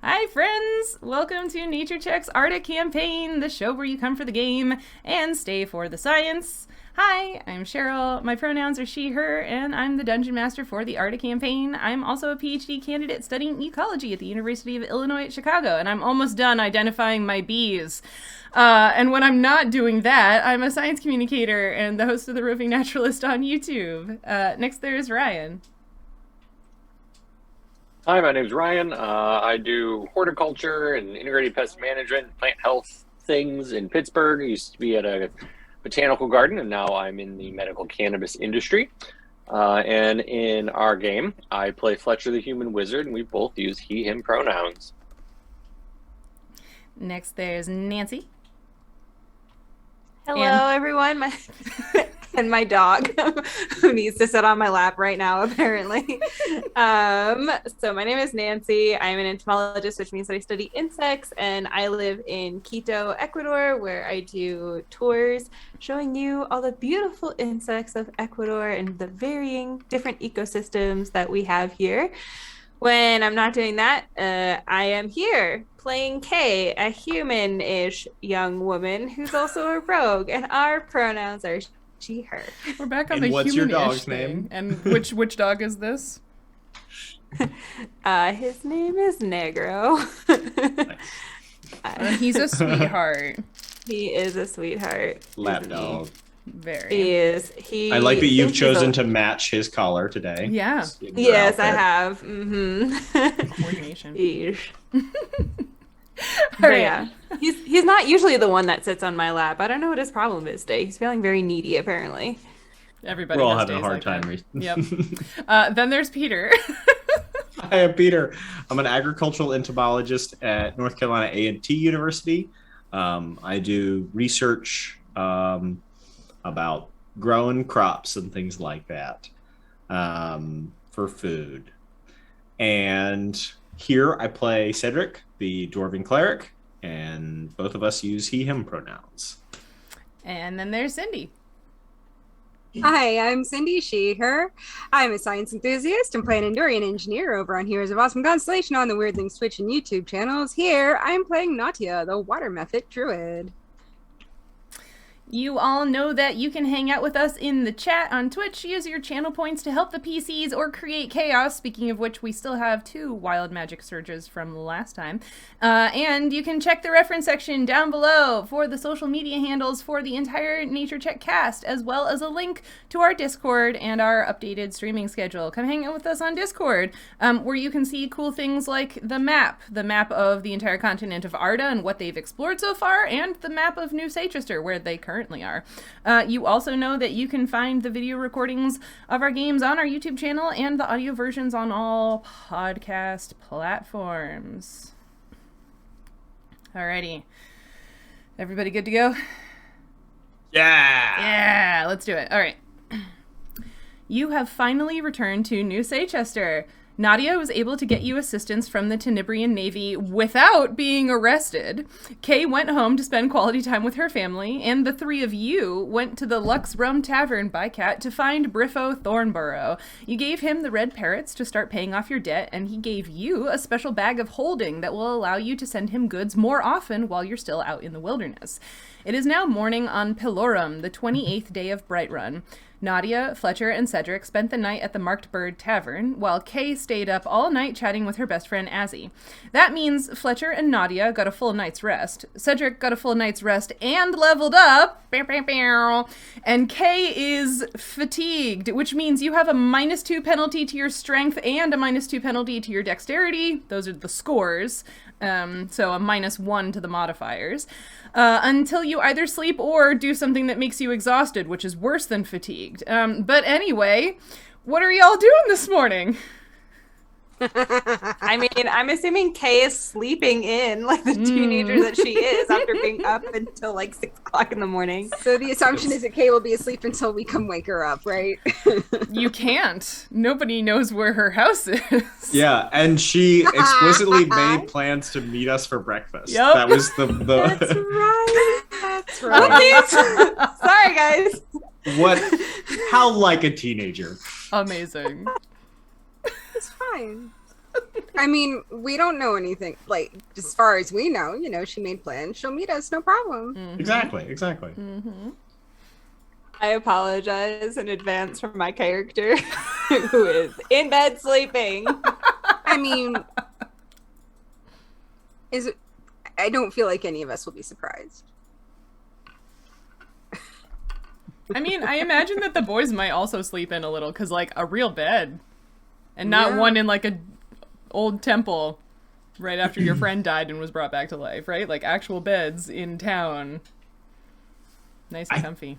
Hi friends! Welcome to Nature Check's Arda Campaign, the show where you come for the game and stay for the science. Hi, I'm Sheryl. My pronouns are she, her, and I'm the Dungeon Master for the Arda Campaign. I'm also a PhD candidate studying ecology at the University of Illinois at Chicago, and I'm almost done identifying my bees. And when I'm not doing that, I'm a science communicator and the host of the Roving Naturalist on YouTube. Next there's Ryan. Hi, my name's Ryan. I do horticulture and integrated pest management, plant health things in Pittsburgh. I used to be at a botanical garden, and now I'm in the medical cannabis industry. And in our game, I play Fletcher the human wizard, and we both use he, him pronouns. Next there's Nancy. Hello, everyone. And my dog, who needs to sit on my lap right now, apparently. So my name is Nancy. I'm an entomologist, which means that I study insects, and I live in Quito, Ecuador, where I do tours showing you all the beautiful insects of Ecuador and the varying different ecosystems that we have here. When I'm not doing that, I am here playing Kay, a human-ish young woman who's also a rogue, and our pronouns are she, her. We're back on And the what's your human-ish dog's thing. name? And which dog is this? His name is Negro. He's a sweetheart. He is a sweetheart. Lap dog. Very. He is. I like that you've chosen to match his collar today. Yeah. Yes, I have. Mm-hmm. Coordination. Yeesh. All But right. yeah, he's not usually the one that sits on my lap. I don't know what his problem is today. He's feeling very needy, apparently. Everybody We're all has having a days hard like time. that. Yep. Then there's Peter. Hi, I'm Peter. I'm an agricultural entomologist at North Carolina A&T University. I do research about growing crops and things like that for food. And here I play Cedric, the Dwarven cleric, and both of us use he, him pronouns. And then there's Cindy. Hi, I'm Cindy, she, her. I'm a science enthusiast and play an Endurian engineer over on Heroes of Awesome Constellation on the Weirdlings Twitch and YouTube channels. Here, I'm playing Nautia, the water method druid. You all know that you can hang out with us in the chat on Twitch. Use your channel points to help the PCs or create chaos. Speaking of which, we still have 2 wild magic surges from last time. And you can check the reference section down below for the social media handles for the entire Nature Check cast, as well as a link to our Discord and our updated streaming schedule. Come hang out with us on Discord, where you can see cool things like the map of the entire continent of Arda and what they've explored so far, and the map of New Seychester, where they currently are. You also know that you can find the video recordings of our games on our YouTube channel and the audio versions on all podcast platforms. Alrighty. Everybody good to go? Yeah! Yeah, let's do it. All right. You have finally returned to New Seychester. Nautia was able to get you assistance from the Tenebrian Navy without being arrested. Kay went home to spend quality time with her family, and the 3 of you went to the Lux Rum Tavern by Cat to find Briffo Thornborough. You gave him the red parrots to start paying off your debt, and he gave you a special bag of holding that will allow you to send him goods more often while you're still out in the wilderness. It is now morning on Pilorum, the 28th day of Brightrun. Nautia, Fletcher, and Cedric spent the night at the Marked Bird Tavern, while Kay stayed up all night chatting with her best friend Azzy. That means Fletcher and Nautia got a full night's rest. Cedric got a full night's rest and leveled up. And Kay is fatigued, which means you have a -2 penalty to your strength and a -2 penalty to your dexterity. Those are the scores. So a -1 to the modifiers. Until you either sleep or do something that makes you exhausted, which is worse than fatigued. But anyway, what are y'all doing this morning? I mean, I'm assuming Kay is sleeping in like the teenager that she is after being up until like 6 o'clock in the morning. So the assumption is that Kay will be asleep until we come wake her up, right? You can't. Nobody knows where her house is. Yeah, and she explicitly made plans to meet us for breakfast. Yep. That was the That's right. That's right. Sorry, guys. what? How like a teenager? Amazing. It's fine. I mean, we don't know anything. Like, as far as we know, she made plans. She'll meet us, no problem. Mm-hmm. Exactly. Mm-hmm. I apologize in advance for my character who is in bed sleeping. I mean, I don't feel like any of us will be surprised. I mean, I imagine that the boys might also sleep in a little, because, like, a real bed. And not one in, like, a old temple right after your friend died and was brought back to life, right? Like, actual beds in town. Nice and comfy.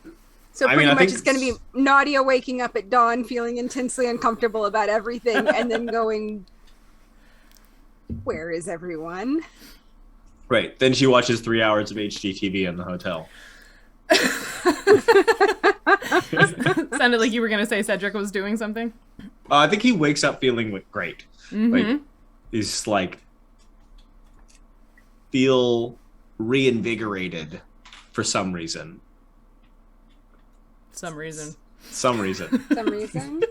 So pretty much it's going to be Nautia waking up at dawn, feeling intensely uncomfortable about everything, and then going, where is everyone? Right. Then she watches 3 hours of HGTV in the hotel. Sounded like you were going to say Cedric was doing something. I think he wakes up feeling great. Mm-hmm. Like, he's like, feel reinvigorated for some reason. Some reason. Some reason.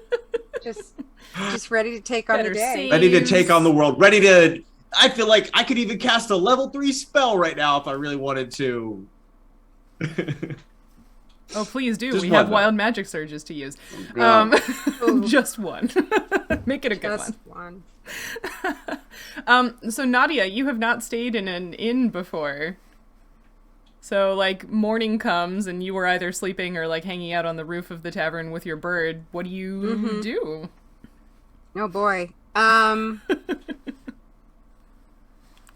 Just ready to take on the day. Ready to take on the world. Ready to... I feel like I could even cast a level 3 spell right now if I really wanted to. Oh, please do. Just We one, have though. wild magic surges to use. Just one. Make it a good one. So Nautia, you have not stayed in an inn before. So, like, morning comes and you were either sleeping or, like, hanging out on the roof of the tavern with your bird. What do you do? Oh, boy.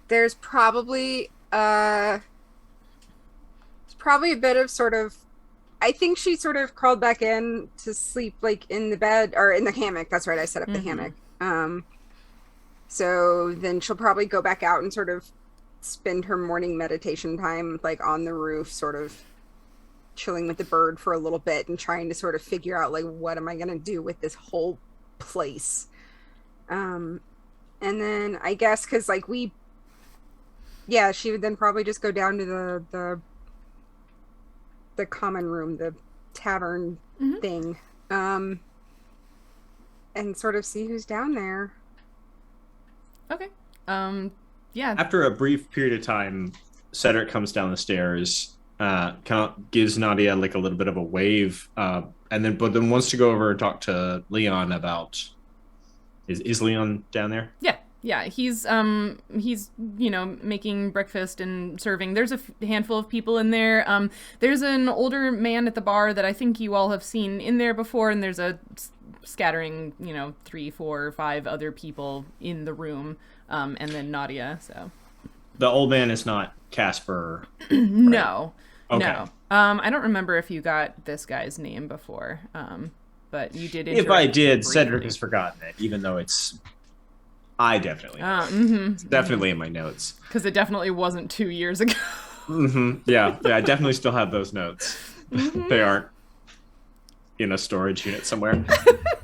There's probably a bit of sort of, I think she sort of crawled back in to sleep, like, in the bed or in the hammock. That's right, I set up the hammock. So then she'll probably go back out and sort of spend her morning meditation time, like, on the roof, sort of chilling with the bird for a little bit and trying to sort of figure out, like, what am I going to do with this whole place? And then I guess because, like, she would then probably just go down to the common room, the tavern thing, and sort of see who's down there. Okay. Yeah. After a brief period of time, Cedric comes down the stairs, kind of gives Nautia like a little bit of a wave, but then wants to go over and talk to Leon about. Is Leon down there? Yeah, he's making breakfast and serving. There's a handful of people in there. There's an older man at the bar that I think you all have seen in there before, and there's a scattering, 3, 4, 5 other people in the room, and then Nautia. So The old man is not Casper. No, Okay. no. I don't remember if you got this guy's name before, but you did. If I did, briefly. Cedric has forgotten it, even though I definitely know. It's definitely in my notes. Because it definitely wasn't 2 years ago. Yeah, I definitely still have those notes. They aren't in a storage unit somewhere.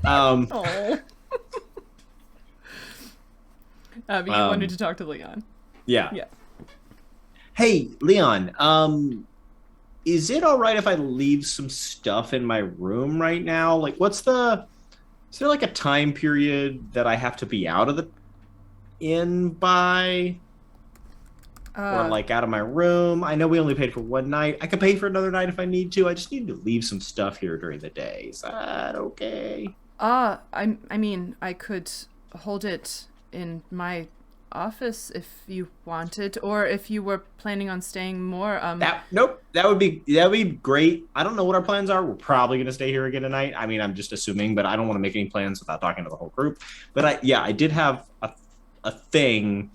Oh. But you wanted to talk to Leon. Yeah. Yeah. Hey, Leon, is it all right if I leave some stuff in my room right now? Like, is there like a time period that I have to be out of the inn by? Or like out of my room? I know we only paid for one night. I could pay for another night if I need to. I just need to leave some stuff here during the day. Is that okay? I mean, I could hold it in my office if you wanted, or if you were planning on staying more. Nope. That would be great. I don't know what our plans are. We're probably gonna stay here again tonight. I mean, I'm just assuming, but I don't want to make any plans without talking to the whole group. But I did have a thing.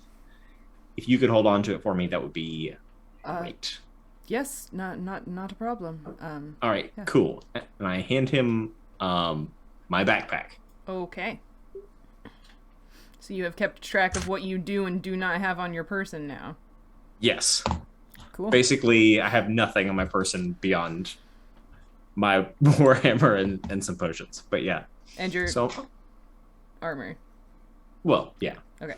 If you could hold on to it for me, that would be great. Yes, not a problem. All right, yeah. Cool. And I hand him my backpack. Okay. So you have kept track of what you do and do not have on your person now. Yes. Cool. Basically, I have nothing on my person beyond my warhammer and some potions. But yeah. And your armor. Well, yeah. Okay.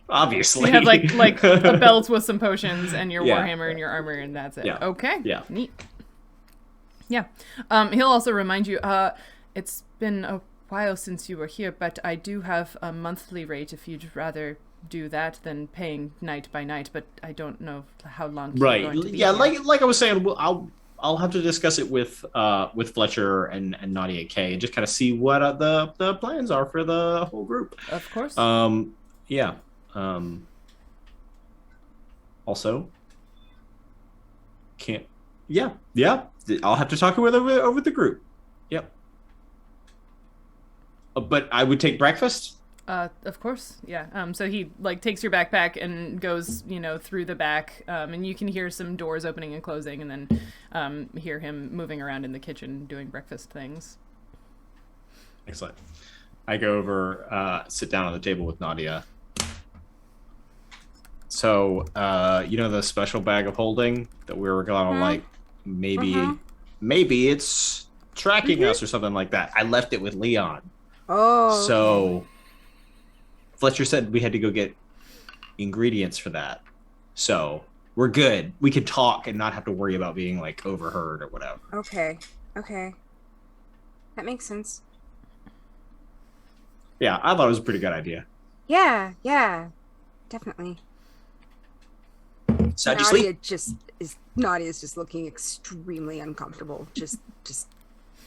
Obviously. So you have like a belt with some potions and your Yeah. warhammer and your armor, and that's it. Yeah. Okay. Yeah. Neat. Yeah. He'll also remind you, it's been a while since you were here, but I do have a monthly rate if you'd rather do that than paying night by night, but I don't know how long you're Right. going to be Yeah, here. like I was saying, I'll have to discuss it with Fletcher and Nautia K and just kind of see what the plans are for the whole group. Of course. Yeah. Also, can't. Yeah. I'll have to talk with over the group. Yep. But I would take breakfast. Of course, yeah. So he like takes your backpack and goes, through the back, and you can hear some doors opening and closing, and then hear him moving around in the kitchen doing breakfast things. Excellent. I go over, sit down on the table with Nautia. So, the special bag of holding that we were going like maybe it's tracking us or something like that. I left it with Leon. Oh. So Fletcher said we had to go get ingredients for that. So we're good. We can talk and not have to worry about being like overheard or whatever. Okay. That makes sense. Yeah, I thought it was a pretty good idea. Yeah. Definitely. So how'd you sleep? Nadia's just looking extremely uncomfortable. Just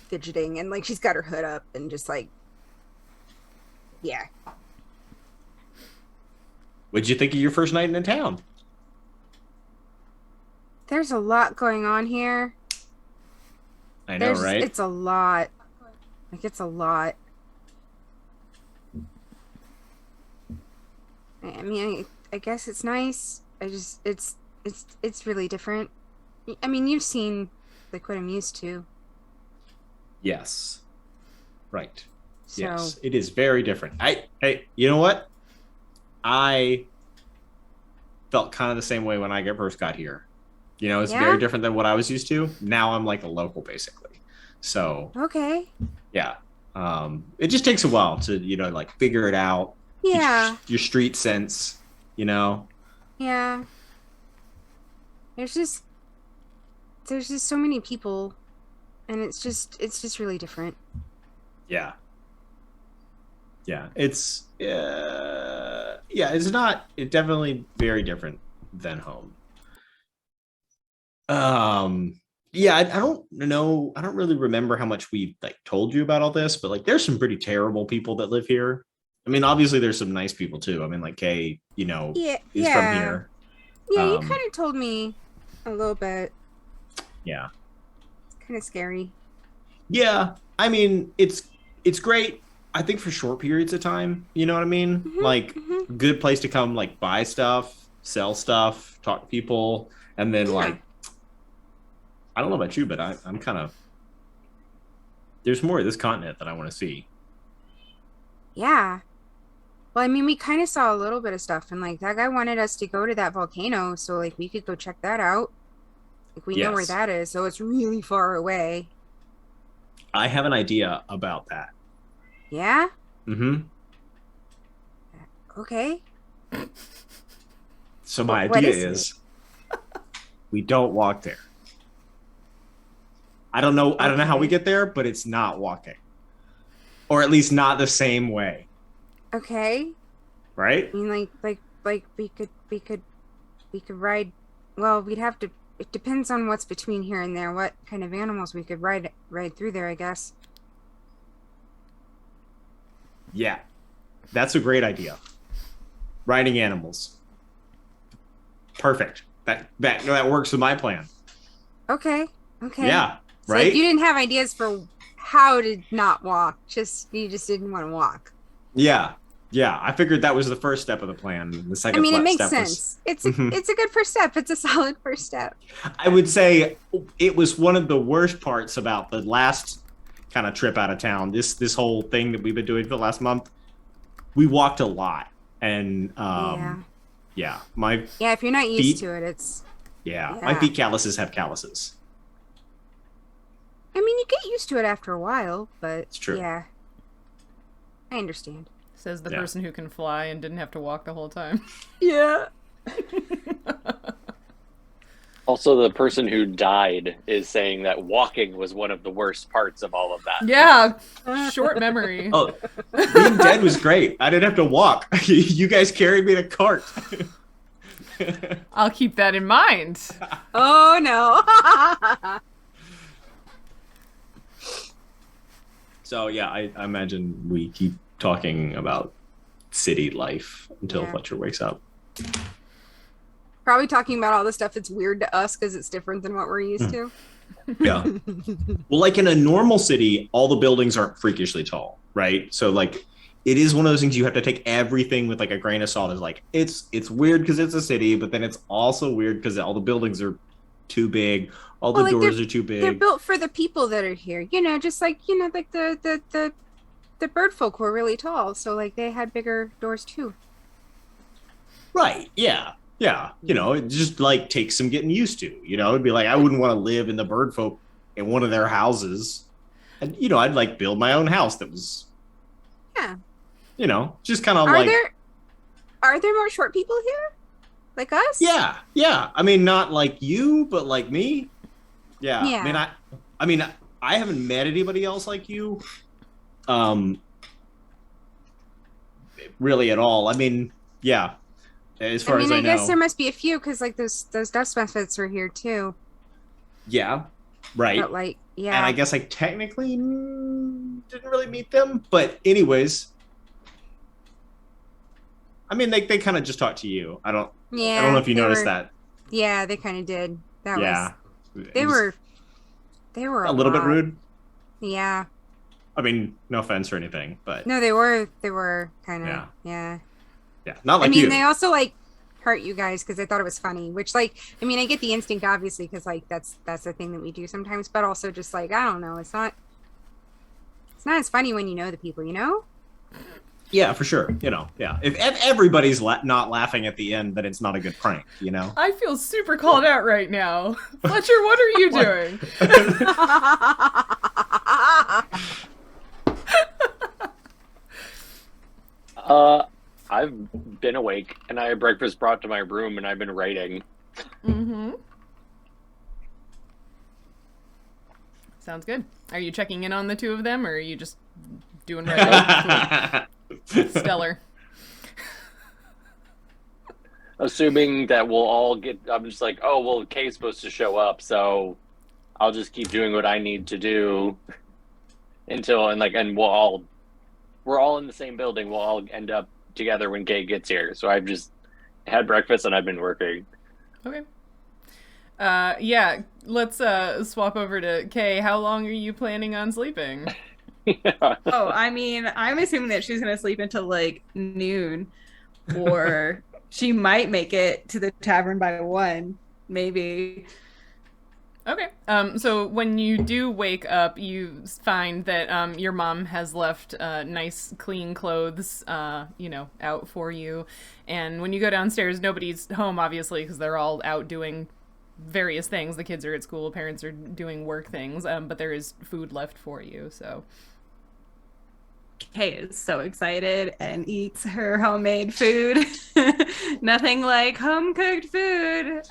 fidgeting, and like she's got her hood up and just like, yeah. What'd you think of your first night in town? There's a lot going on here. I know, right? It's a lot. Like, it's a lot. I mean, I guess it's nice. It's really different. I mean, you've seen like what I'm used to. Yes. Right. So, yes, it is very different. Hey, you know what? I felt kind of the same way when I first got here. It's very different than what I was used to. Now I'm like a local, basically. So okay. Yeah. It just takes a while to like figure it out. Yeah. Your street sense. Yeah. There's just so many people, and it's just really different. Yeah. It's it's definitely very different than home. I don't know. I don't really remember how much we like told you about all this, but like there's some pretty terrible people that live here. I mean, obviously there's some nice people too. I mean, like Kay, is from here. Yeah, you kind of told me a little bit. Yeah. It's kind of scary. Yeah. I mean, it's great. I think for short periods of time, you know what I mean? Mm-hmm, like good place to come like buy stuff, sell stuff, talk to people, and then like I don't know about you, but I'm kind of there's more of this continent that I want to see. Yeah. Well, I mean, we kind of saw a little bit of stuff, and like that guy wanted us to go to that volcano, so like we could go check that out. Like we know where that is, so it's really far away. I have an idea about that. Yeah? Mm-hmm. Okay. So my idea is we don't walk there. I don't know how we get there, but it's not walking. Or at least not the same way. Okay. Right? I mean, like we could ride. Well, we'd have to. It depends on what's between here and there. What kind of animals we could ride through there, I guess. Yeah, that's a great idea. Riding animals. Perfect. That works with my plan. Okay. Yeah. So right. You didn't have ideas for how to not walk. You just didn't want to walk. Yeah. I figured that was the first step of the plan. The second. I mean, it makes step sense. It's a good first step. It's a solid first step. I would say it was one of the worst parts about the last kind of trip out of town. This whole thing that we've been doing for the last month. We walked a lot, and if you're not used to it, it's my feet calluses have calluses. I mean, you get used to it after a while, but it's true. Yeah, I understand. Says the person who can fly and didn't have to walk the whole time. Yeah. Also, the person who died is saying that walking was one of the worst parts of all of that. Yeah, short memory. Oh, being dead was great. I didn't have to walk. You guys carried me in a cart. I'll keep that in mind. Oh no. So yeah, I imagine we keep talking about city life until Fletcher wakes up. Probably talking about all the stuff that's weird to us because it's different than what we're used to. Yeah. Well, like in a normal city, all the buildings aren't freakishly tall, right? So like it is one of those things you have to take everything with like a grain of salt. Is like it's weird because it's a city, but then it's also weird because all the buildings are too big, all the doors are too big. They're built for the people that are here, just like like the bird folk were really tall, so like they had bigger doors too. Right? Yeah. Yeah, it just like takes some getting used to. It'd be like I wouldn't want to live in the bird folk in one of their houses, and I'd like build my own house that was, just kind of like. Are there more short people here, like us? Yeah. I mean, not like you, but like me. Yeah. I mean, I haven't met anybody else like you. Really at all. I mean, yeah. As far as I know. I guess there must be a few because like those dust methods are here too. Yeah, right. But like, yeah. And I guess I technically didn't really meet them, but anyways, I mean they kind of just talked to you. I don't know if you noticed that. Yeah, they kind of did. They were a little bit rude. Yeah. I mean, no offense or anything, but no, they were kind of yeah. Yeah, not like you. They also like hurt you guys because they thought it was funny. Which, like, I get the instinct obviously because like that's the thing that we do sometimes. But also just like I don't know, it's not as funny when you know the people, Yeah, for sure. Yeah. If everybody's not laughing at the end, then it's not a good prank. I feel super called out right now. Fletcher, what are you doing? I've been awake and I had breakfast brought to my room and I've been writing. Mm-hmm. Sounds good. Are you checking in on the two of them or are you just doing writing? Stellar. Assuming that we'll all I'm just like, oh, well, Kay's supposed to show up, so I'll just keep doing what I need to do and we're all in the same building. We'll all end up together when Kay gets here. So I've just had breakfast and I've been working. Okay. Yeah, let's swap over to Kay. How long are you planning on sleeping? Yeah. Oh, I'm assuming that she's going to sleep until like noon or she might make it to the tavern by 1, maybe. Okay. So when you do wake up, you find that your mom has left nice, clean clothes, out for you. And when you go downstairs, nobody's home, obviously, because they're all out doing various things. The kids are at school, parents are doing work things, but there is food left for you. So Kay is so excited and eats her homemade food. Nothing like home-cooked food.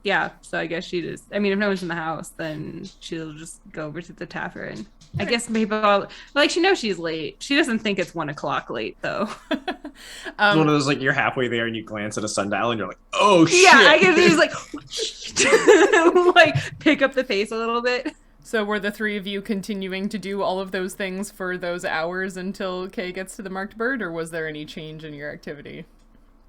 Yeah, so I guess she just, if no one's in the house, then she'll just go over to the tavern. I guess people, she knows she's late. She doesn't think it's 1 o'clock late, though. It's one of those, like, you're halfway there and you glance at a sundial and you're like, oh, shit. Yeah, I guess she's like, pick up the pace a little bit. So were the three of you continuing to do all of those things for those hours until Kay gets to the marked bird, or was there any change in your activity?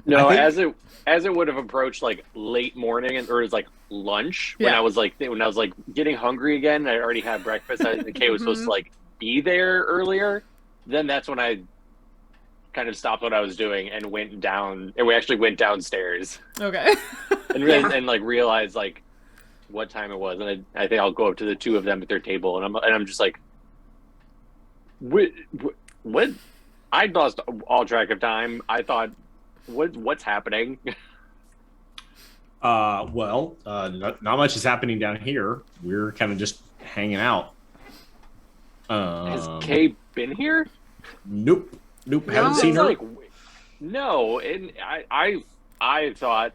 No, as it would have approached like late morning or it's like lunch when I was like getting hungry again. I already had breakfast. I think Kay was supposed to like be there earlier. Then that's when I kind of stopped what I was doing and went down. And we actually went downstairs. Okay. and like realized like what time it was, and I think I'll go up to the two of them at their table, and I'm just like, what? I lost all track of time. I thought. What's happening? Not much is happening down here. We're kind of just hanging out. Has Kay been here? Nope. Haven't seen her. No, and I thought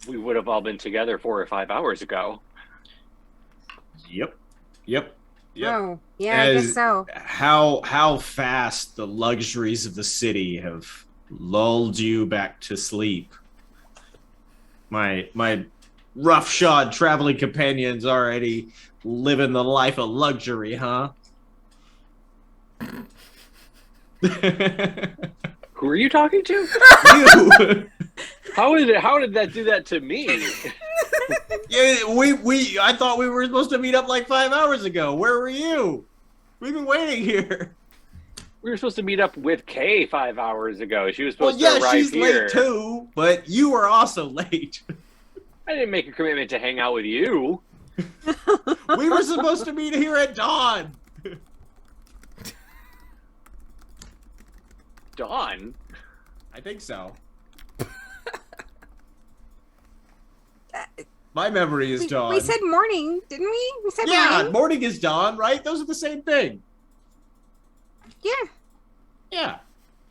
we would have all been together 4 or 5 hours ago. Yep. Oh, yeah, I guess so. How fast the luxuries of the city have lulled you back to sleep. My roughshod traveling companions already living the life of luxury, huh? Who are you talking to? You. How did that do that to me? Yeah, I thought we were supposed to meet up like 5 hours ago. Where were you? We've been waiting here. We were supposed to meet up with Kay 5 hours ago. She was Well, supposed yeah, to arrive she's here. late too, but you were also late. I didn't make a commitment to hang out with you. We were supposed to meet here at dawn. Dawn? I think so. My memory is dawn. We said morning, didn't we? We said yeah, morning is dawn, right? Those are the same thing. Yeah. Yeah. I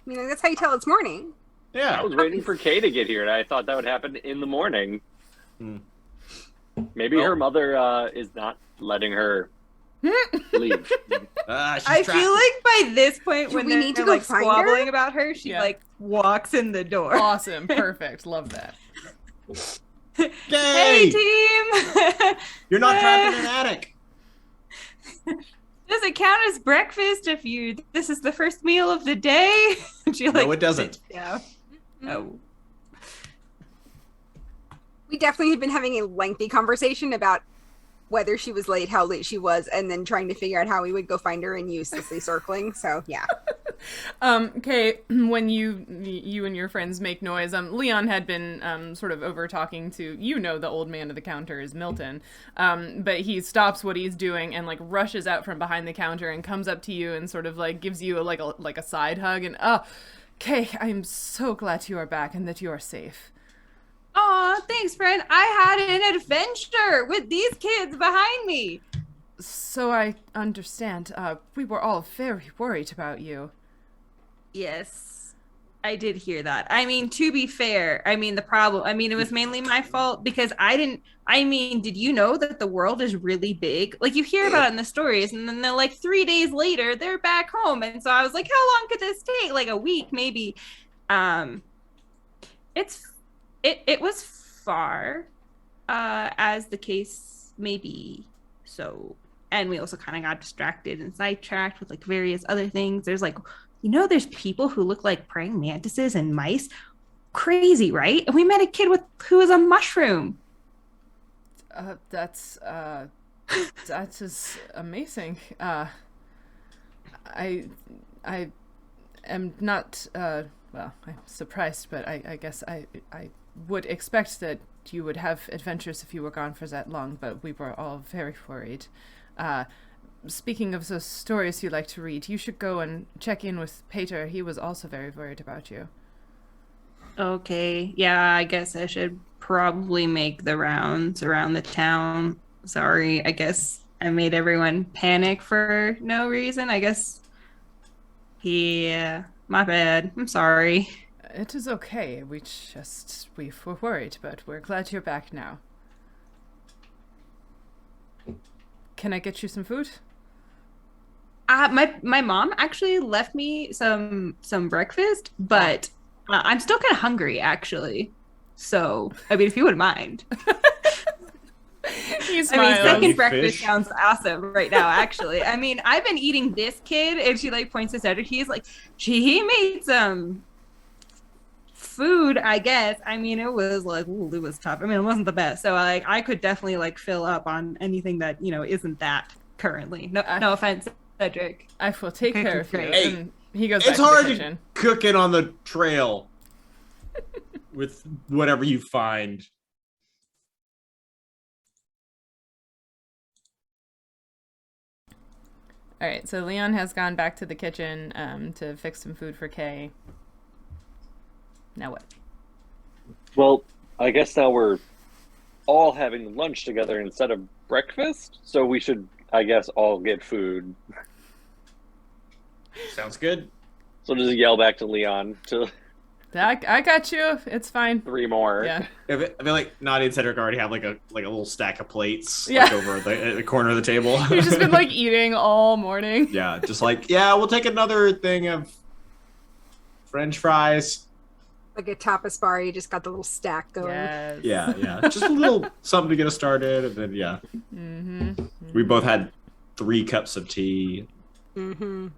mean, that's how you tell it's morning. Yeah. I was waiting for Kay to get here, and I thought that would happen in the morning. Maybe her mother is not letting her leave. I feel like by this point, when we they're need to go like find squabbling her? about her, she Yeah. like walks in the door. Awesome. Perfect. Love that. Hey, team! You're not trapped in an attic. Does it count as breakfast if this is the first meal of the day? She No, it doesn't. Yeah. Oh. We definitely had been having a lengthy conversation about whether she was late, how late she was, and then trying to figure out how we would go find her and uselessly circling. So yeah. Okay, when you and your friends make noise, Leon had been sort of over talking to, the old man of the counter is Milton, but he stops what he's doing and like rushes out from behind the counter and comes up to you and sort of like gives you a side hug and Kay, I'm so glad you are back and that you are safe. Aw, thanks, friend. I had an adventure with these kids behind me. So I understand. We were all very worried about you. Yes, I did hear that. I mean, to be fair, it was mainly my fault because did you know that the world is really big? Like, you hear about it in the stories, and then they're like 3 days later, they're back home. And so I was like, how long could this take? Like a week, maybe. It was far, as the case may be. So, and we also kind of got distracted and sidetracked with like various other things. There's like, there's people who look like praying mantises and mice. Crazy, right? And we met a kid who was a mushroom. That's just amazing. I am not, I'm surprised, but I guess I would expect that you would have adventures if you were gone for that long, but we were all very worried. Speaking of those stories you like to read, you should go and check in with Peder. He was also very worried about you. Okay, yeah, I guess I should probably make the rounds around the town. Sorry, I guess I made everyone panic for no reason. I guess, yeah, my bad. I'm sorry. It is okay. We were worried, but we're glad you're back now. Can I get you some food? My mom actually left me some breakfast, but I'm still kind of hungry, actually. So, if you wouldn't mind. He smiles. Second breakfast sounds awesome right now, actually. I've been eating this kid, and she like points to Cedric. He's like, he made some food, I guess. It was like, it was tough. It wasn't the best. So I could definitely like fill up on anything that, isn't that currently. No offense, Cedric. I will take care of you. Hey, and he goes back it's to the hard kitchen. to cook it on the trail with whatever you find. All right, so Leon has gone back to the kitchen to fix some food for Kay. Now what? Well, I guess now we're all having lunch together instead of breakfast, so we should, I guess, all get food. Sounds good. So just yell back to Leon to I got you. It's fine. 3 more. Yeah. I feel like Naughty and Cedric already have like a little stack of plates Yeah. like over at the corner of the table. You've just been like eating all morning. Yeah, just like, yeah, we'll take another thing of French fries. Like a tapas bar, you just got the little stack going. Yes. Yeah. Just a little something to get us started, and then yeah. Mm-hmm. We both had 3 cups of tea. Mm-hmm.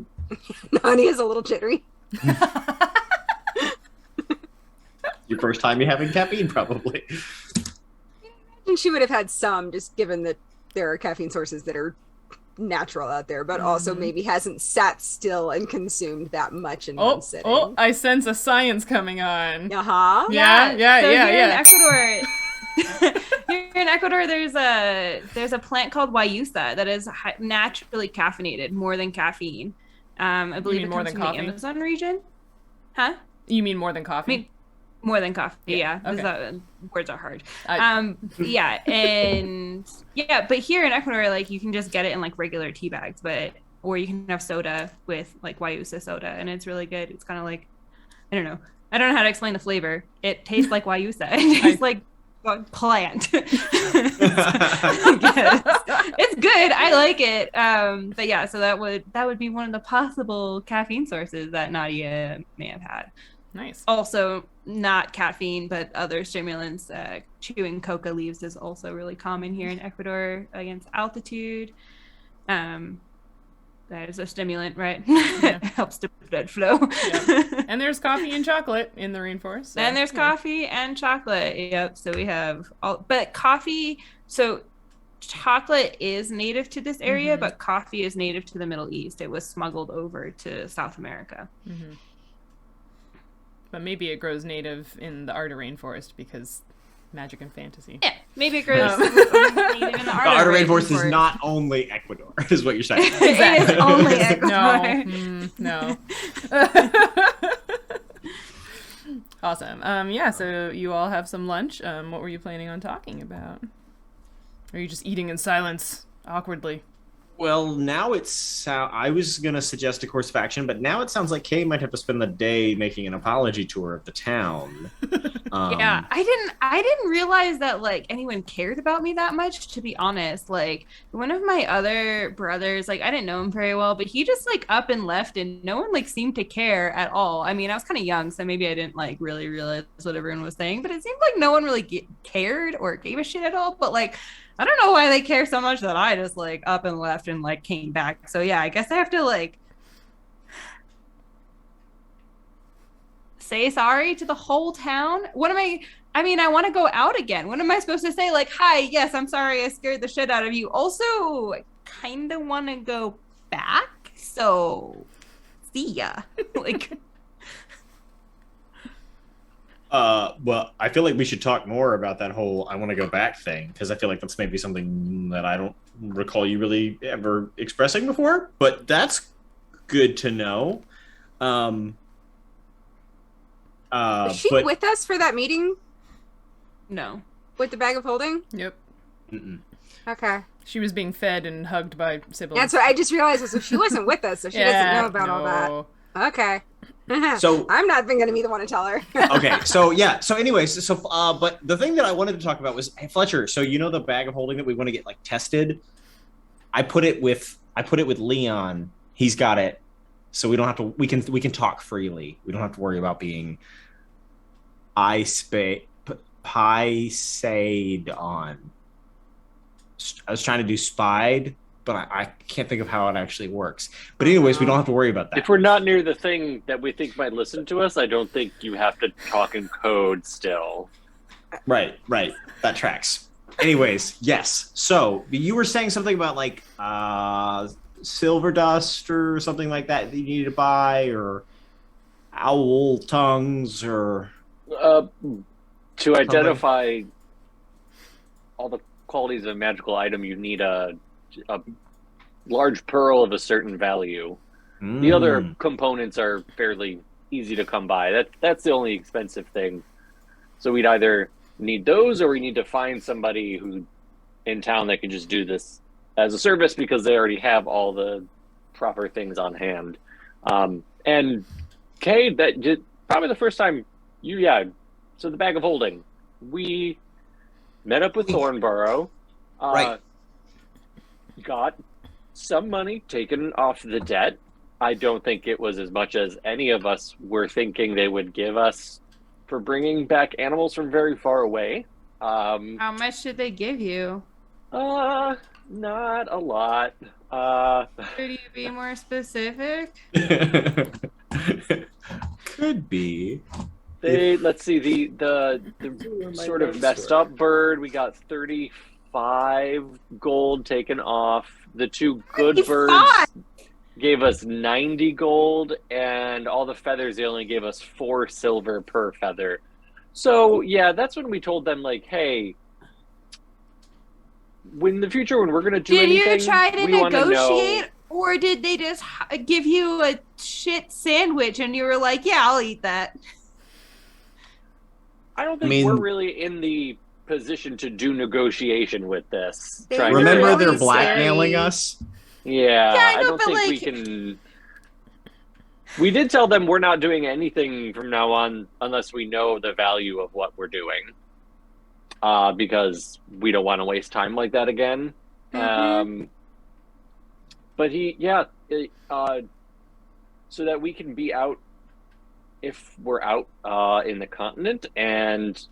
Nani is a little jittery. Your first time you having caffeine, probably. And she would have had some, just given that there are caffeine sources that are natural out there, but also maybe hasn't sat still and consumed that much in one sitting. Oh, I sense a science coming on. Uh-huh. Yeah. In Ecuador, here in Ecuador, there's a plant called guayusa that is naturally caffeinated, more than caffeine. I believe it more comes than from coffee? the Amazon region. Huh? You mean more than coffee? I mean, more than coffee. Yeah. Okay. Words are hard. I- But here in Ecuador, like you can just get it in like regular tea bags, or you can have soda with like guayusa soda, and it's really good. It's kind of like, I don't know how to explain the flavor. It tastes like guayusa. It tastes like a plant. It's good. I like it. But yeah, so that would be one of the possible caffeine sources that Nautia may have had. Nice. Also, not caffeine, but other stimulants. Chewing coca leaves is also really common here in Ecuador against altitude. That is a stimulant, right? Yeah. It helps the blood flow. Yep. And there's coffee and chocolate in the rainforest. So, And there's coffee and chocolate. Yep. So we have but coffee. So chocolate is native to this area, but coffee is native to the Middle East. It was smuggled over to South America. Mm-hmm. But maybe it grows native in the Arda rainforest because magic and fantasy. Yeah, maybe it grows native in the Arda rainforest is not only Ecuador, is what you're saying. It is only Ecuador. No. Awesome. Yeah, so you all have some lunch. What were you planning on talking about? Or are you just eating in silence, awkwardly? Well, now I was going to suggest a course of action, but now it sounds like Kay might have to spend the day making an apology tour of the town. Yeah, I didn't realize that like anyone cared about me that much, to be honest. Like one of my other brothers, like I didn't know him very well, but he just like up and left and no one like seemed to care at all. I mean, I was kind of young, so maybe I didn't like really realize what everyone was saying, but it seemed like no one really cared or gave a shit at all. But like I don't know why they care so much that I just like up and left and like came back. So yeah, I guess I have to like say sorry to the whole town. I mean, I want to go out again. What am I supposed to say? Like, hi, yes, I'm sorry I scared the shit out of you. Also, I kind of want to go back. So see ya. Like, well, I feel like we should talk more about that whole I want to go back thing, because I feel like that's maybe something that I don't recall you really ever expressing before, but that's good to know. Was she with us for that meeting no. with the bag of holding? Yep. Mm-mm. Okay. She was being fed and hugged by siblings. That's what I just realized. So she wasn't with us, so she doesn't know about all that. Okay. So I'm not going to be the one to tell her. okay, so yeah, so anyways, but the thing that I wanted to talk about was, hey, Fletcher, so you know the bag of holding that we want to get like tested? I put it with Leon. He's got it. So we don't have to we can talk freely. We don't have to worry about being pied on. I was trying to do spied, but I can't think of how it actually works. But anyways, we don't have to worry about that. If we're not near the thing that we think might listen to us, I don't think you have to talk in code still. Right. That tracks. Anyways, yes. So you were saying something about like silver dust or something like that you needed to buy, or owl tongues, or to identify all the qualities of a magical item, you need a large pearl of a certain value. The other components are fairly easy to come by. That's the only expensive thing. So we'd either need those, or we need to find somebody who in town that can just do this as a service because they already have all the proper things on hand. And Kay, probably the first time So the bag of holding. We met up with Thornborough. Right. Got some money taken off the debt. I don't think it was as much as any of us were thinking they would give us for bringing back animals from very far away. How much did they give you? Not a lot. Could you be more specific? Could be. Let's see, the sort of messed up bird, we got 35 gold taken off. The two good birds gave us 90 gold, and all the feathers, they only gave us 4 silver per feather. So yeah, that's when we told them, like, hey, in the future when we're gonna do anything, did you try to we wanna negotiate, know. or did they just give you a shit sandwich and you were like, yeah, I'll eat that? I don't think we're really in the position to do negotiation with this. Remember, they're blackmailing us. Yeah, I know, I don't but, think like, we can. We did tell them we're not doing anything from now on unless we know the value of what we're doing, because we don't want to waste time like that again. Mm-hmm. But so that we can be out if we're out in the continent, and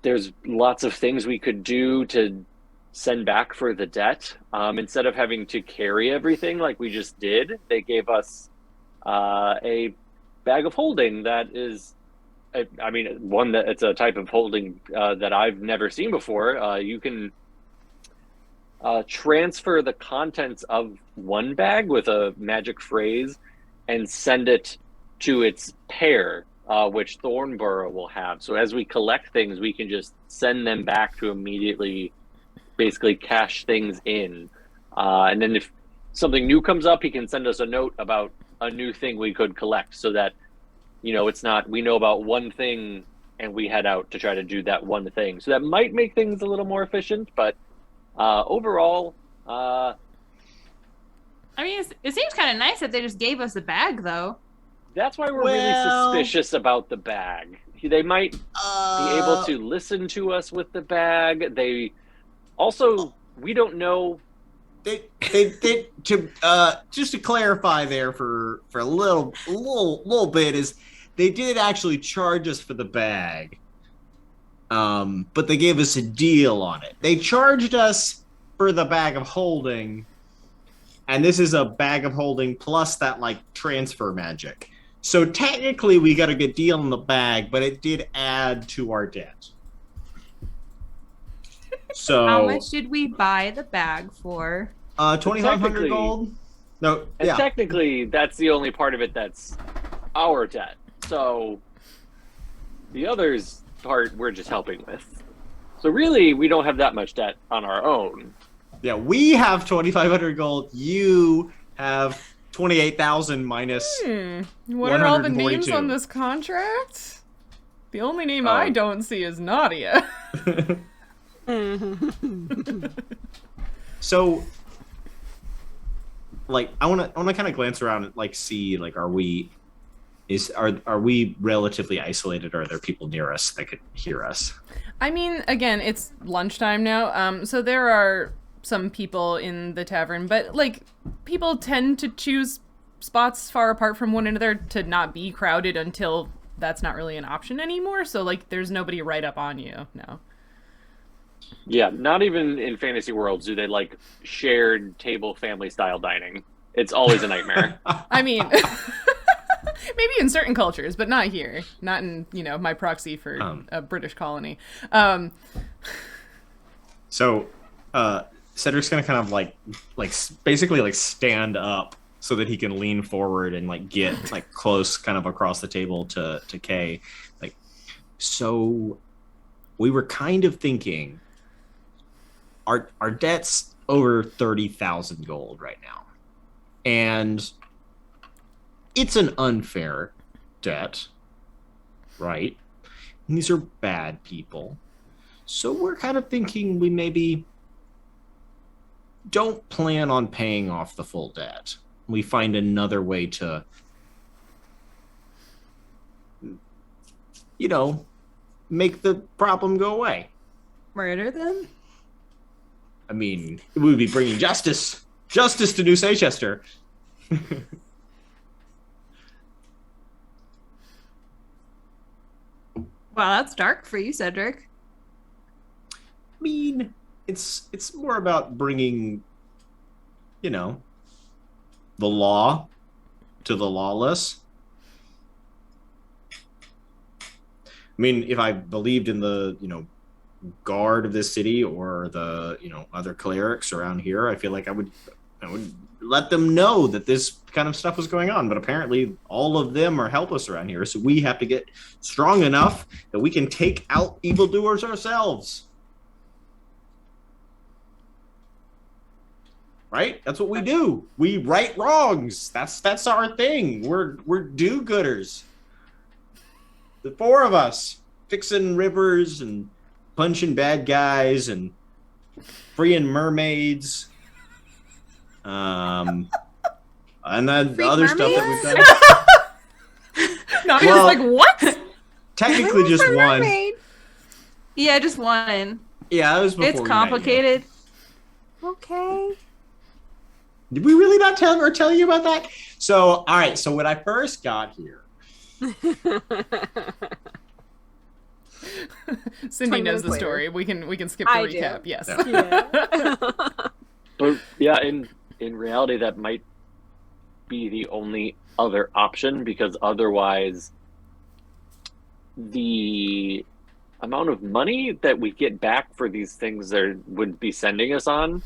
there's lots of things we could do to send back for the debt. Instead of having to carry everything like we just did, they gave us a bag of holding that is, one that it's a type of holding that I've never seen before. You can transfer the contents of one bag with a magic phrase and send it to its pair, which Thornborough will have. So as we collect things, we can just send them back to immediately basically cash things in. And then if something new comes up, he can send us a note about a new thing we could collect, so that, it's not, we know about one thing and we head out to try to do that one thing. So that might make things a little more efficient, but overall, it seems kind of nice that they just gave us a bag, though. That's why we're really suspicious about the bag. They might be able to listen to us with the bag. They also, we don't know. They just to clarify there for a little bit, is they did actually charge us for the bag, but they gave us a deal on it. They charged us for the bag of holding, and this is a bag of holding plus that transfer magic. So technically we got a good deal on the bag, but it did add to our debt. So how much did we buy the bag for? 2,500 gold. No, and technically that's the only part of it that's our debt. So the others part we're just helping with. So really, we don't have that much debt on our own. Yeah, we have 2,500 gold. You have 28,000 minus. What are all the names on this contract? The only name I don't see is Nautia. So, I want to kind of glance around and see are we relatively isolated, or are there people near us that could hear us? I mean, again, it's lunchtime now, so there are some people in the tavern, but people tend to choose spots far apart from one another to not be crowded until that's not really an option anymore. So there's nobody right up on you. No. Yeah, not even in fantasy worlds do they shared table family style dining. It's always a nightmare. I mean, maybe in certain cultures, but not here. Not in, my proxy for a British colony. So, Cedric's gonna kind of basically stand up so that he can lean forward and get close kind of across the table to Kay. So we were kind of thinking our debt's over 30,000 gold right now. And it's an unfair debt, right? And these are bad people. So we're kind of thinking we maybe don't plan on paying off the full debt. We find another way to make the problem go away. Murder them? I mean, we would be bringing justice to New Seychester. Wow, that's dark for you, Cedric. I mean, it's more about bringing, the law to the lawless. I mean, if I believed in the, guard of this city or the, other clerics around here, I feel like I would let them know that this kind of stuff was going on. But apparently all of them are helpless around here. So we have to get strong enough that we can take out evildoers ourselves. Right? That's what we do. We right wrongs. That's our thing. We're do-gooders. The four of us fixing rivers and punching bad guys and freeing mermaids. And then the other stuff that we've done. Nadia's like, what? Technically just one. Mermaid. Yeah, just one. Yeah, that was before It's we met complicated. Okay. you. Did we really not tell you about that? So, all right. So when I first got here, Cindy 20 knows minutes the later. story. We can skip the I do. recap. Yes. Yeah. But yeah, in reality, that might be the only other option, because otherwise the amount of money that we get back for these things they would be sending us on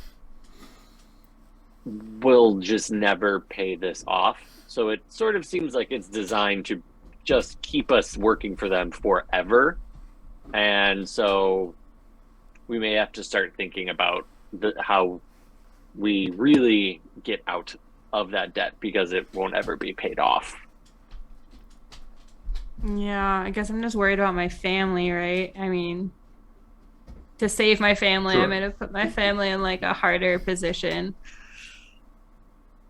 will just never pay this off. So it sort of seems like it's designed to just keep us working for them forever. And so we may have to start thinking about how we really get out of that debt, because it won't ever be paid off. Yeah, I guess I'm just worried about my family, right? I mean, to save my family, Sure. I'm going to put my family in like a harder position.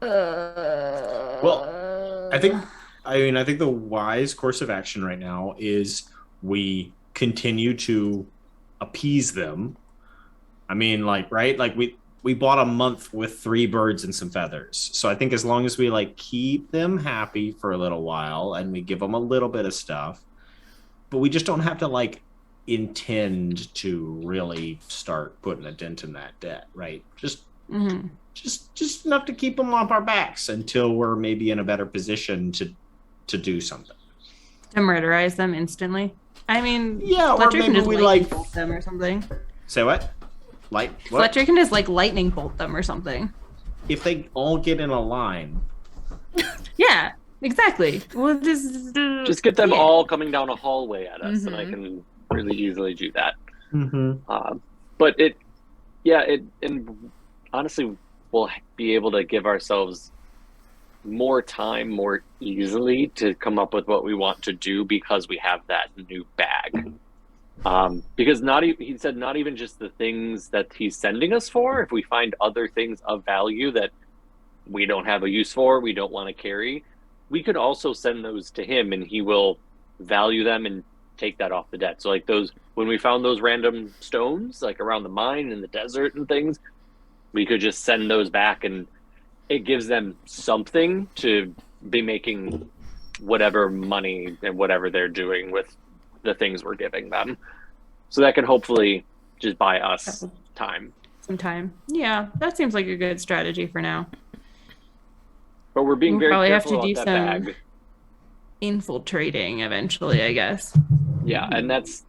Well, I think the wise course of action right now is we continue to appease them. I mean, right? We bought a month with 3 birds and some feathers. So I think as long as we keep them happy for a little while and we give them a little bit of stuff, but we just don't have to intend to really start putting a dent in that debt, right? Just enough to keep them off our backs until we're maybe in a better position to do something. To murderize them instantly. I mean, Yeah, or Fletcher can maybe just we lightning bolt them or something. Say what? What? Fletcher can just lightning bolt them or something. If they all get in a line. Yeah, exactly. We'll just Just get them yeah. all coming down a hallway at us, and I Mhm. can really easily do that. Mm-hmm. But and honestly, we'll be able to give ourselves more time more easily to come up with what we want to do, because we have that new bag. Because he said not even just the things that he's sending us for. If we find other things of value that we don't have a use for, we don't want to carry, we could also send those to him, and he will value them and take that off the debt. So when we found those random stones around the mine in the desert and things, we could just send those back, and it gives them something to be making whatever money and whatever they're doing with the things we're giving them. So that can hopefully just buy us time. some time. Yeah, that seems like a good strategy for now. But we're being We'll very probably have careful to do about that some bag. infiltrating eventually, I guess. Yeah, and that's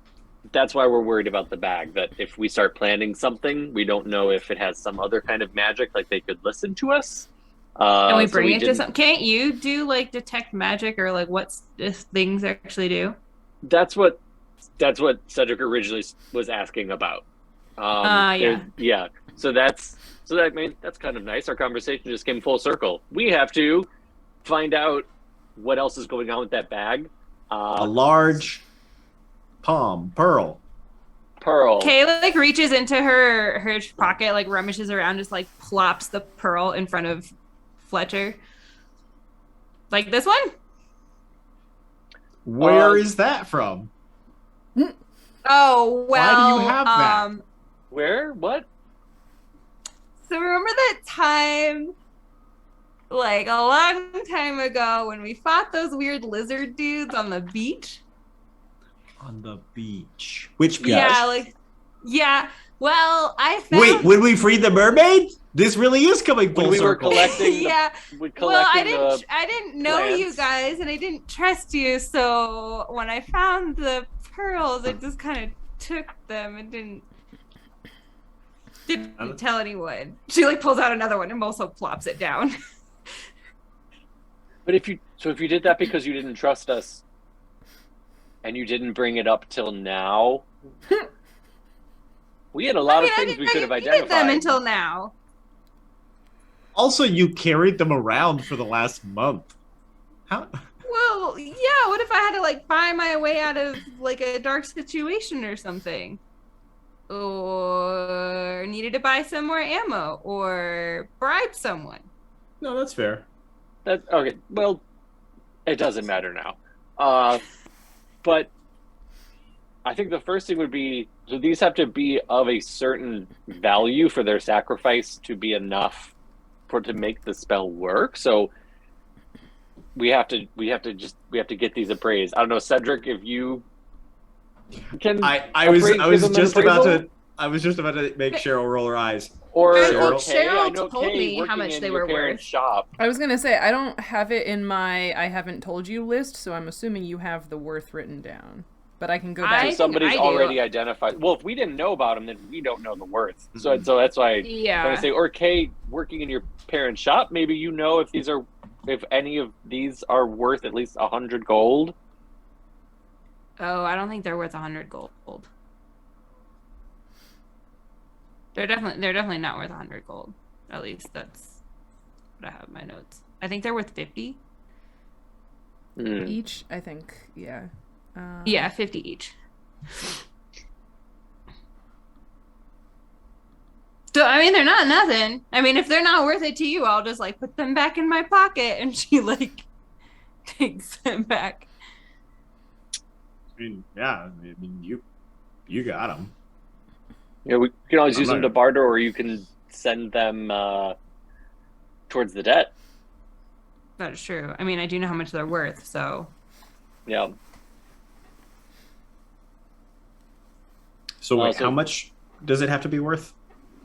why we're worried about the bag, that if we start planning something, we don't know if it has some other kind of magic, they could listen to us. And we so bring it to didn't- some. Can't you do detect magic or what things actually do? That's what Cedric originally was asking about. Yeah. Yeah. So that's kind of nice. Our conversation just came full circle. We have to find out what else is going on with that bag. A large pearl. Kay reaches into her pocket, rummages around, just plops the pearl in front of Fletcher. This one? Where is that from? Oh, well. Why do you have that? Where? What? So remember that time, like a long time ago, when we fought those weird lizard dudes on the beach? On the beach. Which beach? Yeah. Well, I found. Wait, when we freed the mermaid? This really is coming full When we were circle. collecting. Yeah. Well, I didn't know plants. you guys, and I didn't trust you. So when I found the pearls, I just kind of took them and didn't tell anyone. She like pulls out another one and also plops it down. But if you did that because you didn't trust us, and you didn't bring it up till now, we had a lot of things we could have identified. them until now. Also, you carried them around for the last month. How? Well, yeah. What if I had to like buy my way out of like a dark situation or something, or needed to buy some more ammo, or bribe someone? No, that's fair. Okay. Well, it doesn't matter now. But I think the first thing would be, so these have to be of a certain value for their sacrifice to be enough to make the spell work. So we have to get these appraised. I don't know, Cedric, if you can. I was just about to make Sheryl roll her eyes. Or Cheryl told me how much they were worth. Shop. I was gonna say I don't have it in my I haven't told you list, so I'm assuming you have the worth written down. But I can go back. So somebody's already identified. Well, if we didn't know about them, then we don't know the worth. So that's why I'm going to say, or Kay, working in your parents' shop, maybe you know if any of these are worth at least 100 gold. Oh, I don't think they're worth 100 gold. They're definitely not worth 100 gold. At least that's what I have in my notes. I think they're worth 50 each. I think, yeah. Yeah, 50 each. So, I mean, they're not nothing. I mean, if they're not worth it to you, I'll just, like, put them back in my pocket, and she, like, takes them back. I mean, yeah. I mean, you got them. Yeah, we can always use them to barter, or you can send them towards the debt. That is true. I mean, I do know how much they're worth, so... Yeah. So wait, how much does it have to be worth,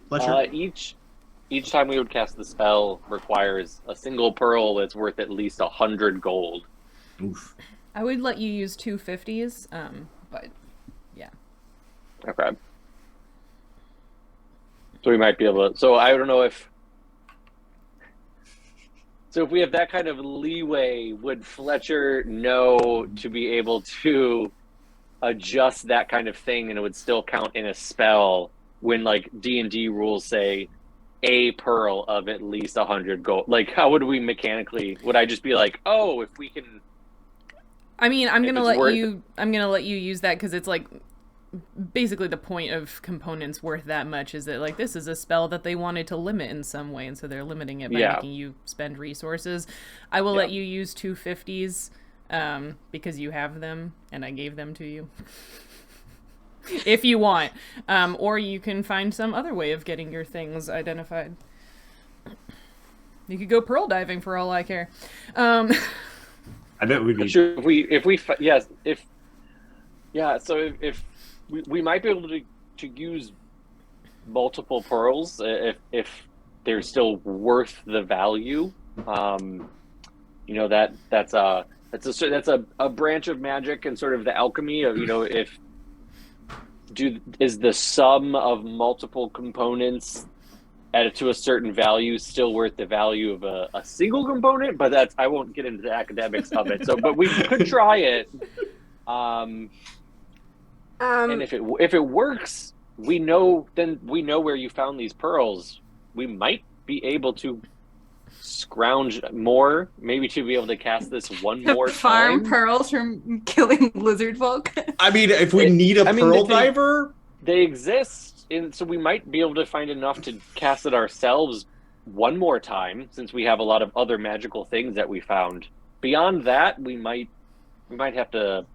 Fletcher? Each time we would cast the spell requires a single pearl that's worth at least 100 gold. Oof. I would let you use 250s, but yeah. Okay. So we might be able to. So I don't know if. So if we have that kind of leeway, would Fletcher know to be able to adjust that kind of thing, and it would still count in a spell when like D&D rules say a pearl of at least 100 gold? Like, how would we mechanically? Would I just be like, oh, if we can? I mean, I'm gonna let you use that because it's like basically the point of components worth that much is that like this is a spell that they wanted to limit in some way, and so they're limiting it by making you spend resources. I will let you use 250s because you have them and I gave them to you. If you want, or you can find some other way of getting your things identified. You could go pearl diving for all I care. I bet we'd be sure if we might be able to use multiple pearls if they're still worth the value. You know, that's a branch of magic and sort of the alchemy of, you know, is the sum of multiple components added to a certain value still worth the value of a single component? But I won't get into the academics of it. So, but we could try it. And if it works, we know where you found these pearls. We might be able to scrounge more, maybe to be able to cast this one more farm time. Pearls from killing lizard folk. I mean, if we need a pearl diver, they exist, and so we might be able to find enough to cast it ourselves one more time, since we have a lot of other magical things that we found. Beyond that, we might have to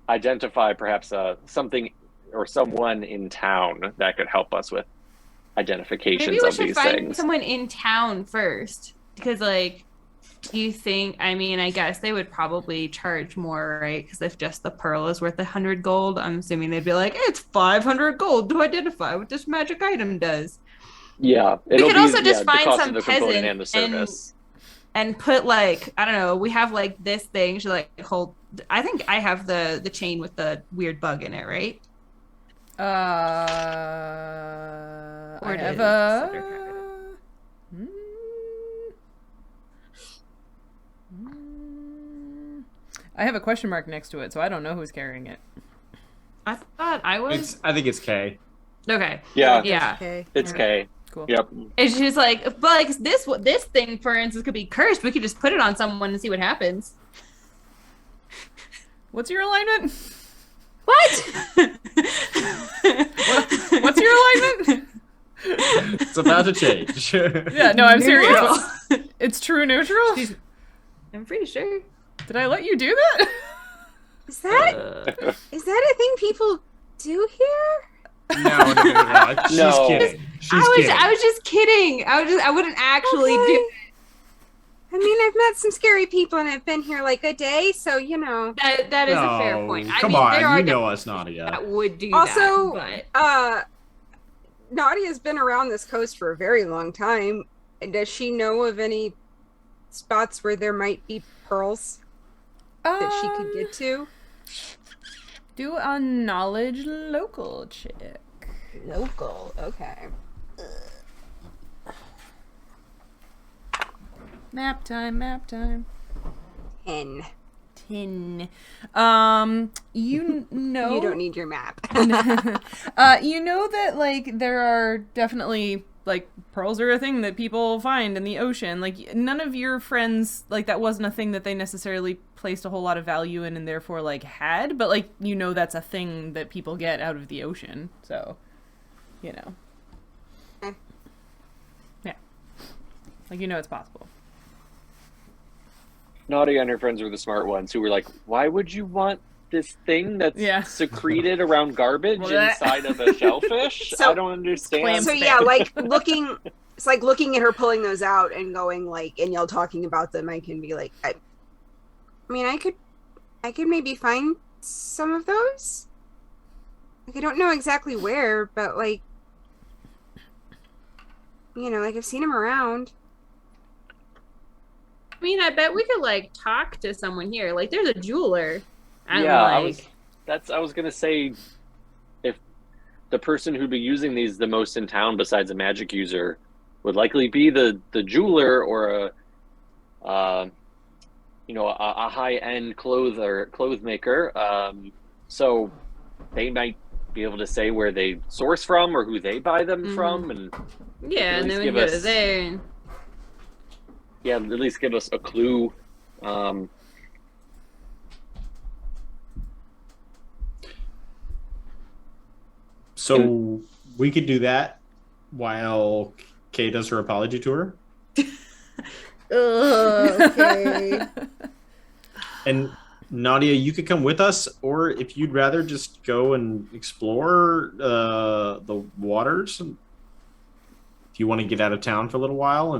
identify perhaps something or someone in town that could help us with identifications Maybe we of should these find things. someone in town first, because like, do you think? I mean, I guess they would probably charge more, right? Because if just the pearl is worth 100 gold, I'm assuming they'd be like, it's 500 gold to identify what this magic item does. Yeah, We could also just the find cost some of the component peasant and the service. and put like, I don't know, we have like this thing. She like hold. I think I have the chain with the weird bug in it, right? I Or have did Cedric have it? I have a question mark next to it, so I don't know who's carrying it. I thought I was. I think it's K. Okay. Yeah, Yeah. Okay. it's K. Cool. Yep. It's just like, but like this thing, for instance, could be cursed. We could just put it on someone and see what happens. What's your alignment? What? What's your alignment? It's about to change. Yeah, no, I'm serious. Neutral. It's true neutral? I'm pretty sure. Did I let you do that? Is that Uh, is that a thing people do here? No. She's No. kidding. She's kidding. I was just kidding. I wouldn't actually Okay. do I mean, I've met some scary people and I've been here like a day, so you know. that. That is a fair No, point. Come I mean, on, there are you know us, Nautia. that would do Also, that, but Nadia's been around this coast for a very long time. Does she know of any spots where there might be pearls that she could get to? Do a knowledge local check. Local, okay. Map time, map time. 10. 10. You know... You don't need your map. you know that, like, there are definitely, like, pearls are a thing that people find in the ocean. Like, none of your friends, like, that wasn't a thing that they necessarily placed a whole lot of value in and therefore, like, had. But, like, you know that's a thing that people get out of the ocean. So, you know. Eh. Yeah. Like, you know it's possible. Naughty and her friends were the smart ones who were like, why would you want this thing that's Yeah. secreted around garbage Blech. inside of a shellfish? So- I don't understand. Clam So spam. yeah, like looking, it's like looking at her pulling those out and going like, and y'all talking about them. I can be like, I mean, I could maybe find some of those. Like, I don't know exactly where, but like, you know, like I've seen them around. I mean, I bet we could like talk to someone here. Like, there's a jeweler. And, Yeah, like, I was gonna say, if the person who'd be using these the most in town besides a magic user would likely be the jeweler or a high-end clothes maker. So they might be able to say where they source from or who they buy them from, and yeah, at and then least we give go to us- there. And at least give us a clue. So we could do that while Kay does her apology tour. Okay. And Nadia, you could come with us, or if you'd rather just go and explore the waters, if you want to get out of town for a little while,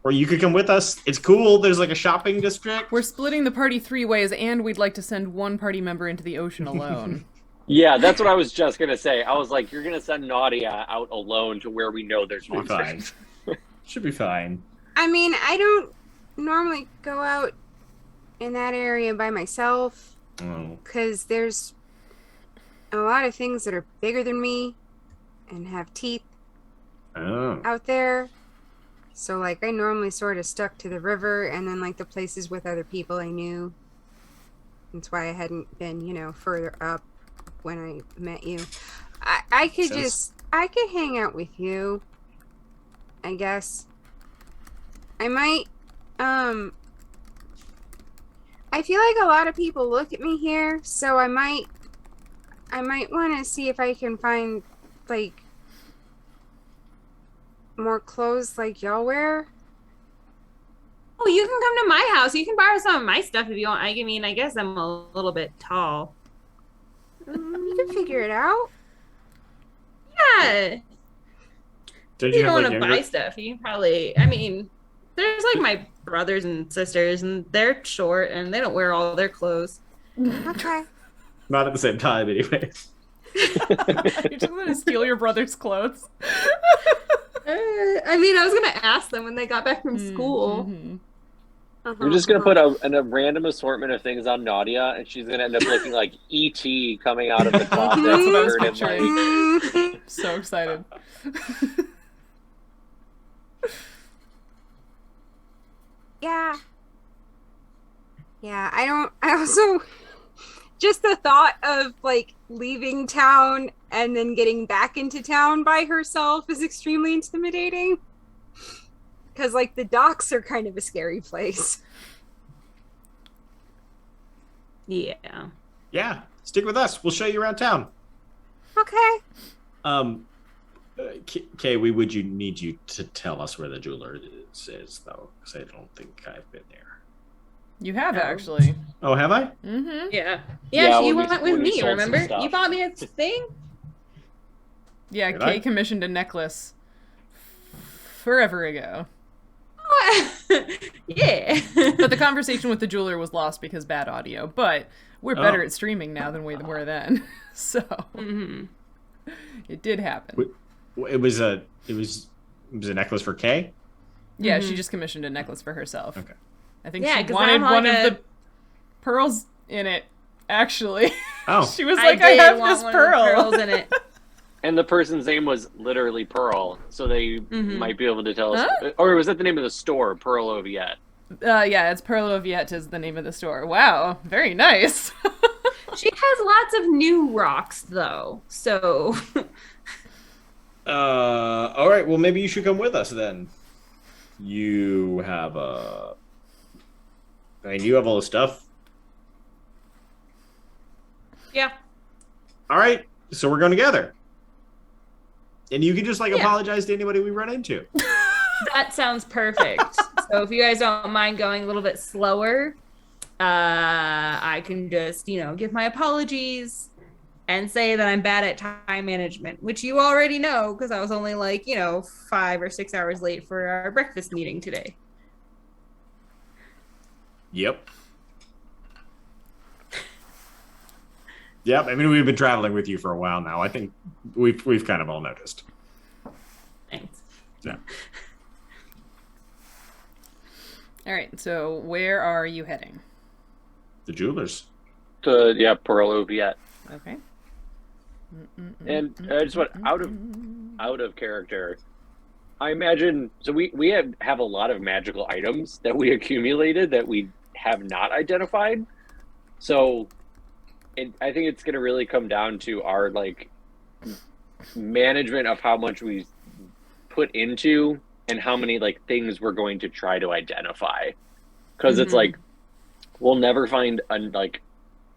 or you could come with us. It's cool. There's like a shopping district. We're splitting the party 3 ways, and we'd like to send one party member into the ocean alone. Yeah, that's what I was just gonna say. I was like, you're gonna send Nautia out alone to where we know there's Should be fine. monsters. Should be fine. I mean, I don't normally go out in that area by myself Oh. because there's a lot of things that are bigger than me and have teeth Oh. out there. So, like, I normally sort of stuck to the river and then, like, the places with other people I knew. That's why I hadn't been, you know, further up when I met you. I could Sense. I could hang out with you, I guess. I might, I feel like a lot of people look at me here, so I might want to see if I can find, like, more clothes like y'all wear. oh you can come to my house. You can borrow some of my stuff if you want. I mean, I guess I'm a little bit tall. You can figure it out. Yeah. Don't You you don't have want like to younger? buy stuff. You can probably, I mean, there's like my brothers and sisters, and they're short, and they don't wear all their clothes. Okay. Not at the same time, anyway. You're just gonna steal your brother's clothes. I mean, I was gonna ask them when they got back from school. Mhm. We're just gonna put a random assortment of things on Nautia, and she's gonna end up looking like ET coming out of the closet. That's what I was covered in, picturing. like, So excited. Yeah. Yeah, I also, just the thought of like leaving town and then getting back into town by herself is extremely intimidating. Because like the docks are kind of a scary place. Yeah. Yeah, stick with us. We'll show you around town. Okay. Kay, we would need you to tell us where the jeweler is, though, because I don't think I've been there. You have actually. Oh, have I? Mm-hmm. Yeah. Yeah, You when went we with me, sold some remember? stuff. You bought me a thing? Yeah, Did Kay I? commissioned a necklace forever ago. Yeah. But the conversation with the jeweler was lost because bad audio. But we're better Oh. at streaming now than we were then. So Mm-hmm. it did happen. It was a necklace for Kay. Yeah, Mhm. she just commissioned a necklace for herself. Okay. I think Yeah, she 'cause wanted I'm like one of a- the pearls in it, actually. Oh, She was like, I did have want this one of the pearl. pearls in it. and the person's name was literally Pearl, so they Mhm. might be able to tell us. Huh? Or was that the name of the store, Pearl Oviette? Yeah, it's Pearl Oviette is the name of the store. Wow, very nice. She has lots of new rocks, though. So, all right. Well, maybe you should come with us then. You have you have all the stuff. yeah. All right, so we're going together, and you can just like Yeah. apologize to anybody we run into. That sounds perfect. So, if you guys don't mind going a little bit slower, I can just, give my apologies and say that I'm bad at time management, which you already know because I was only 5 or 6 hours late for our breakfast meeting today. Yep. Yep. I mean, we've been traveling with you for a while now. I think we've kind of all noticed. Thanks. Yeah. All right, so where are you heading? The jewelers. Pearl Oviette. Okay. And I just want out of character. I imagine so. We have a lot of magical items that we accumulated that we have not identified. So, I think it's going to really come down to our management of how much we put into and how many things we're going to try to identify. Because it's we'll never find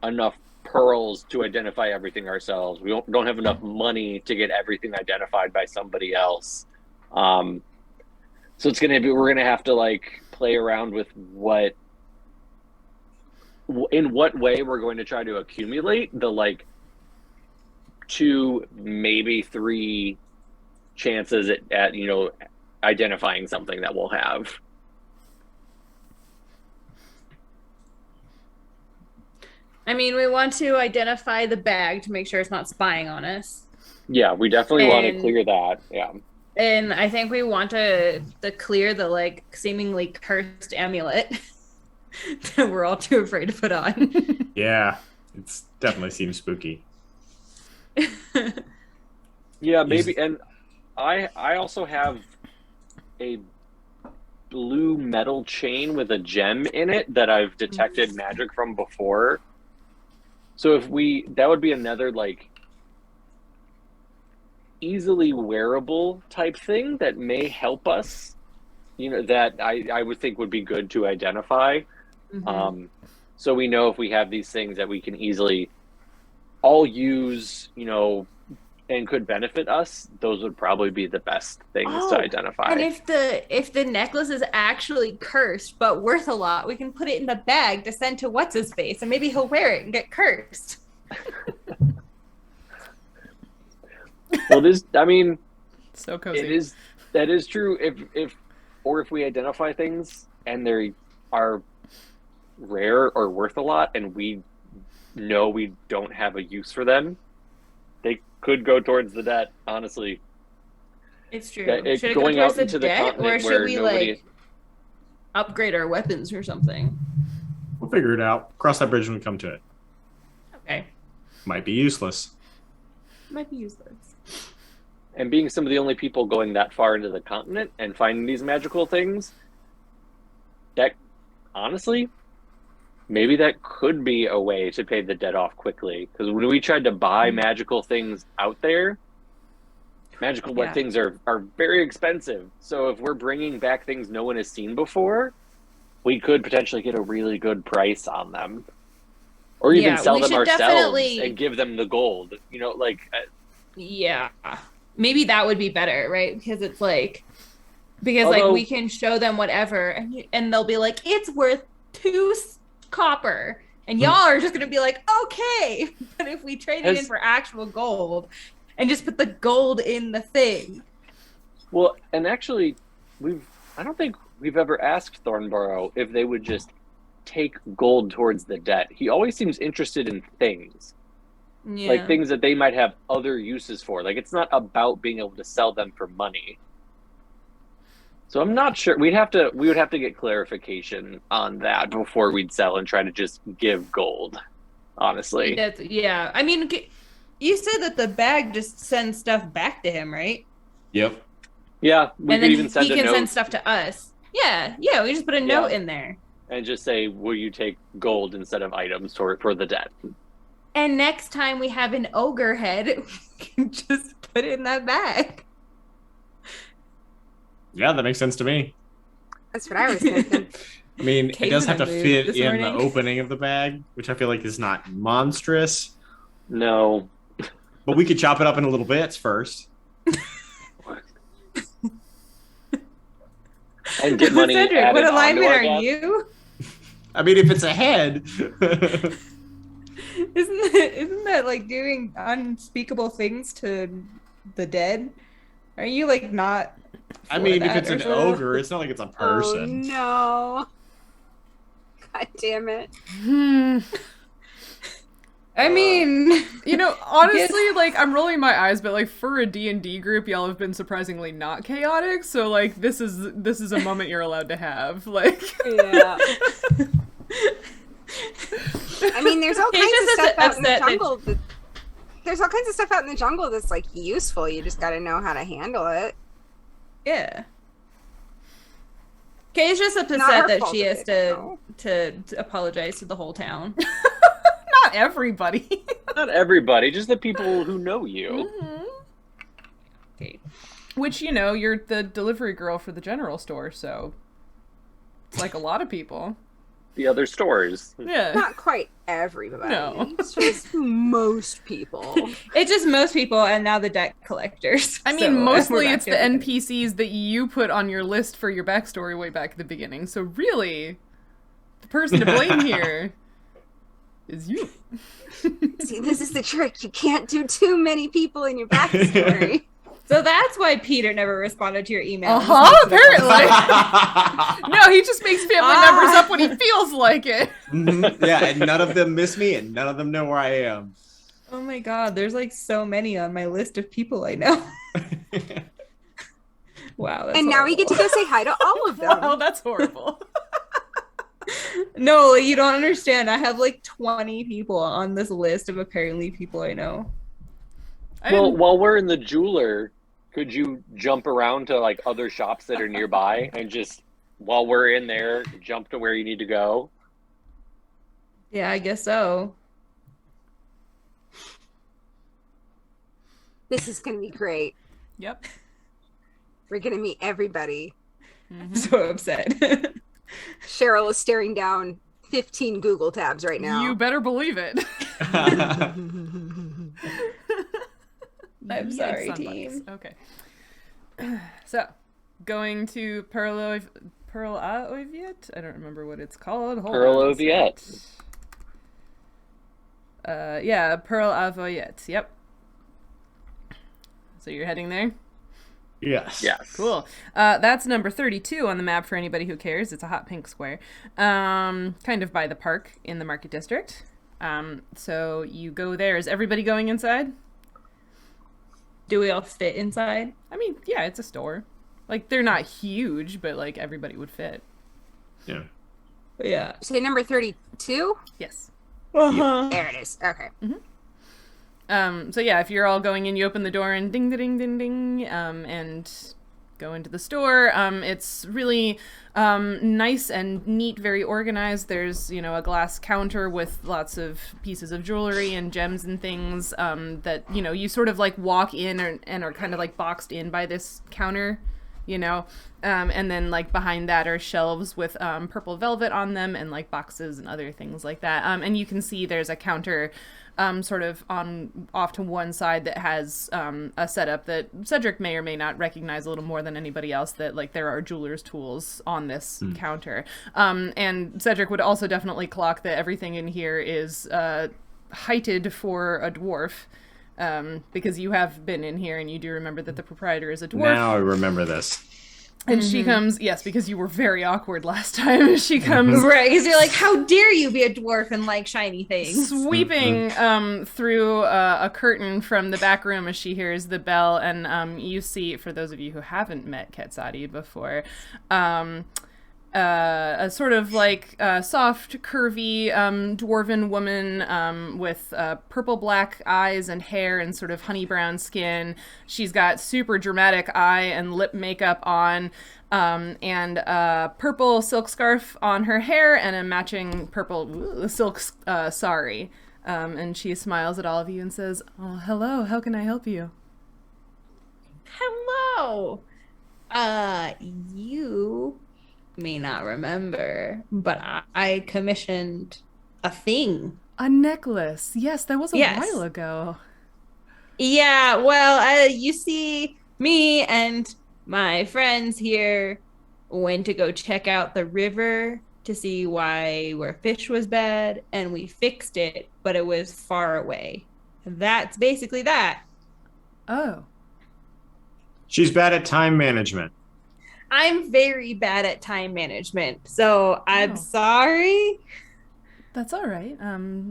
enough pearls to identify everything ourselves. We don't have enough money to get everything identified by somebody else. So it's we're gonna have to play around with in what way we're going to try to accumulate the 2, maybe 3 chances at identifying something that we'll have. I mean, we want to identify the bag to make sure it's not spying on us. Yeah, we definitely want to And- clear that. Yeah. And I think we want to clear the seemingly cursed amulet that we're all too afraid to put on. Yeah, it's definitely seems spooky. Yeah, maybe. And I also have a blue metal chain with a gem in it that I've detected magic from before. So that would be another easily wearable type thing that may help us, that I would think would be good to identify. Mhm. So we know if we have these things that we can easily all use, and could benefit us, those would probably be the best things to identify. And if the necklace is actually cursed but worth a lot, we can put it in the bag to send to what's his face, and maybe he'll wear it and get cursed. Well, this, I mean, So cozy. that is true. If we identify things and they are rare or worth a lot, and we know we don't have a use for them, they could go towards the debt. Honestly, It's true. That- Should it go going towards out the into the debt, or continent should where we nobody- like upgrade our weapons or something? We'll figure it out. Cross that bridge when we come to it. Okay, Might be useless. might be useless. And being some of the only people going that far into the continent and finding these magical things, that honestly, maybe that could be a way to pay the debt off quickly. Because when we tried to buy magical things out there, magical things are very expensive. So if we're bringing back things no one has seen before, we could potentially get a really good price on them. Or even sell them ourselves and give them the gold. You know, like... Yeah. Maybe that would be better, right? Because it's like... Because Although- like we can show them whatever, and they'll be like, it's worth 2 copper. And y'all are just going to be like, okay. But if we trade it in for actual gold and just put the gold in the thing. Well, and actually, I don't think we've ever asked Thornborough if they would just take gold towards the debt. He always seems interested in things. Yeah. Like things that they might have other uses for. Like it's not about being able to sell them for money. So I'm not sure. We would have to get clarification on that before we'd sell and try to just give gold. Honestly. Yeah. I mean, you said that the bag just sends stuff back to him, right? Yep. Yeah, we And could then even send he a can note send stuff to us. Yeah, we just put a note in there. and just say, "Will you take gold instead of items for the debt?" And next time we have an ogre head, we can just put it in that bag. Yeah, that makes sense to me. That's what I was thinking. I mean, it does have to Caveman fit this in the morning. opening of the bag, which I feel like is not monstrous. No. But we could chop it up into little bits first. And get money Cedric, added what onto alignment our are debt. you? I mean, if it's a head. Isn't that like doing unspeakable things to the dead? Are you like not? I mean, if that it's or an something? ogre, it's not like it's a Oh person. no. God damn it. I mean, You know, honestly, like, I'm rolling my eyes, but, like, for a D&D group, y'all have been surprisingly not chaotic, so, like, this is a moment you're allowed to have, like... Yeah. I mean, there's all kinds of stuff out in the jungle. There's all kinds of stuff out in the jungle that's, like, useful. You just gotta know how to handle it. yeah. Kay's just Not her upset that fault she if has they don't to apologize to the whole town. Not everybody. Not everybody, just the people who know you. Okay. Which, you know, you're the delivery girl for the general store, so... It's like a lot of people. The other stores. Yeah. Not quite everybody. No. It's just most people. It's just most people, and now the debt collectors. I mean, So, mostly we're back it's to the everybody. NPCs that you put on your list for your backstory way back at the beginning. So really, the person to blame here is you. See, this is the trick. You can't do too many people in your backstory. So that's why Peter never responded to your email. Apparently. No, he just makes family members up when he feels like it. Mhm. Yeah, and none of them miss me, and none of them know where I am. Oh my god, there's like so many on my list of people I know. Wow. That's And now we get to go say hi to all of them. Wow, that's horrible. No, you don't understand. I have like 20 people on this list of apparently people I know. Well, while we're in the jeweler, could you jump around to like other shops that are nearby and just, while we're in there, jump to where you need to go? Yeah, I guess so. This is going to be great. Yep. We're going to meet everybody. I'm so upset. Sheryl is staring down 15 Google tabs right now. You better believe it. I'm sorry, Sunbucks. team. Okay. So, going to Pearl Oviet? I don't remember what it's called. Hold Pearl on a Oviet. second. Yeah, Pearl Oviet. Yep. So you're heading there? Yes. Yes. Cool. That's number 32 on the map for anybody who cares. It's a hot pink square. Kind of by the park in the Market District. So you go there. Is everybody going inside? Do we all fit inside? I mean, yeah, it's a store. Like, they're not huge, but, like, everybody would fit. Yeah. Yeah. Say number 32? Yes. Uh-huh. There it is. Okay. So yeah, if you're all going in, you open the door and ding, ding, ding, ding, and go into the store. It's really nice and neat, very organized. There's, a glass counter with lots of pieces of jewelry and gems and things that, you sort of like walk in and are kind of like boxed in by this counter, and then like behind that are shelves with purple velvet on them and like boxes and other things like that. And you can see there's a counter sort of off to one side that has a setup that Cedric may or may not recognize a little more than anybody else, that like there are jeweler's tools on this counter. And Cedric would also definitely clock that everything in here is heighted for a dwarf. Because you have been in here and you do remember that the proprietor is a dwarf. Now I remember this. And she comes, yes, because you were very awkward last time. She comes Right, because you're like, how dare you be a dwarf and like shiny things? sweeping through a curtain from the back room as she hears the bell. And you see, for those of you who haven't met Quetzadi before, a sort of like soft, curvy dwarven woman with purple black eyes and hair and sort of honey brown skin. She's got super dramatic eye and lip makeup on, and a purple silk scarf on her hair and a matching purple silk sari. And she smiles at all of you and says, "Oh, hello, how can I help you?" Hello. You may not remember, but I commissioned a thing. A necklace. Yes, that was a Yes. while ago. Yeah, well, you see, me and my friends here went to go check out the river to see where fish was bad, and we fixed it, but it was far away. That's basically that. Oh. She's bad at time management. I'm very bad at time management, so I'm Oh. sorry. That's all right.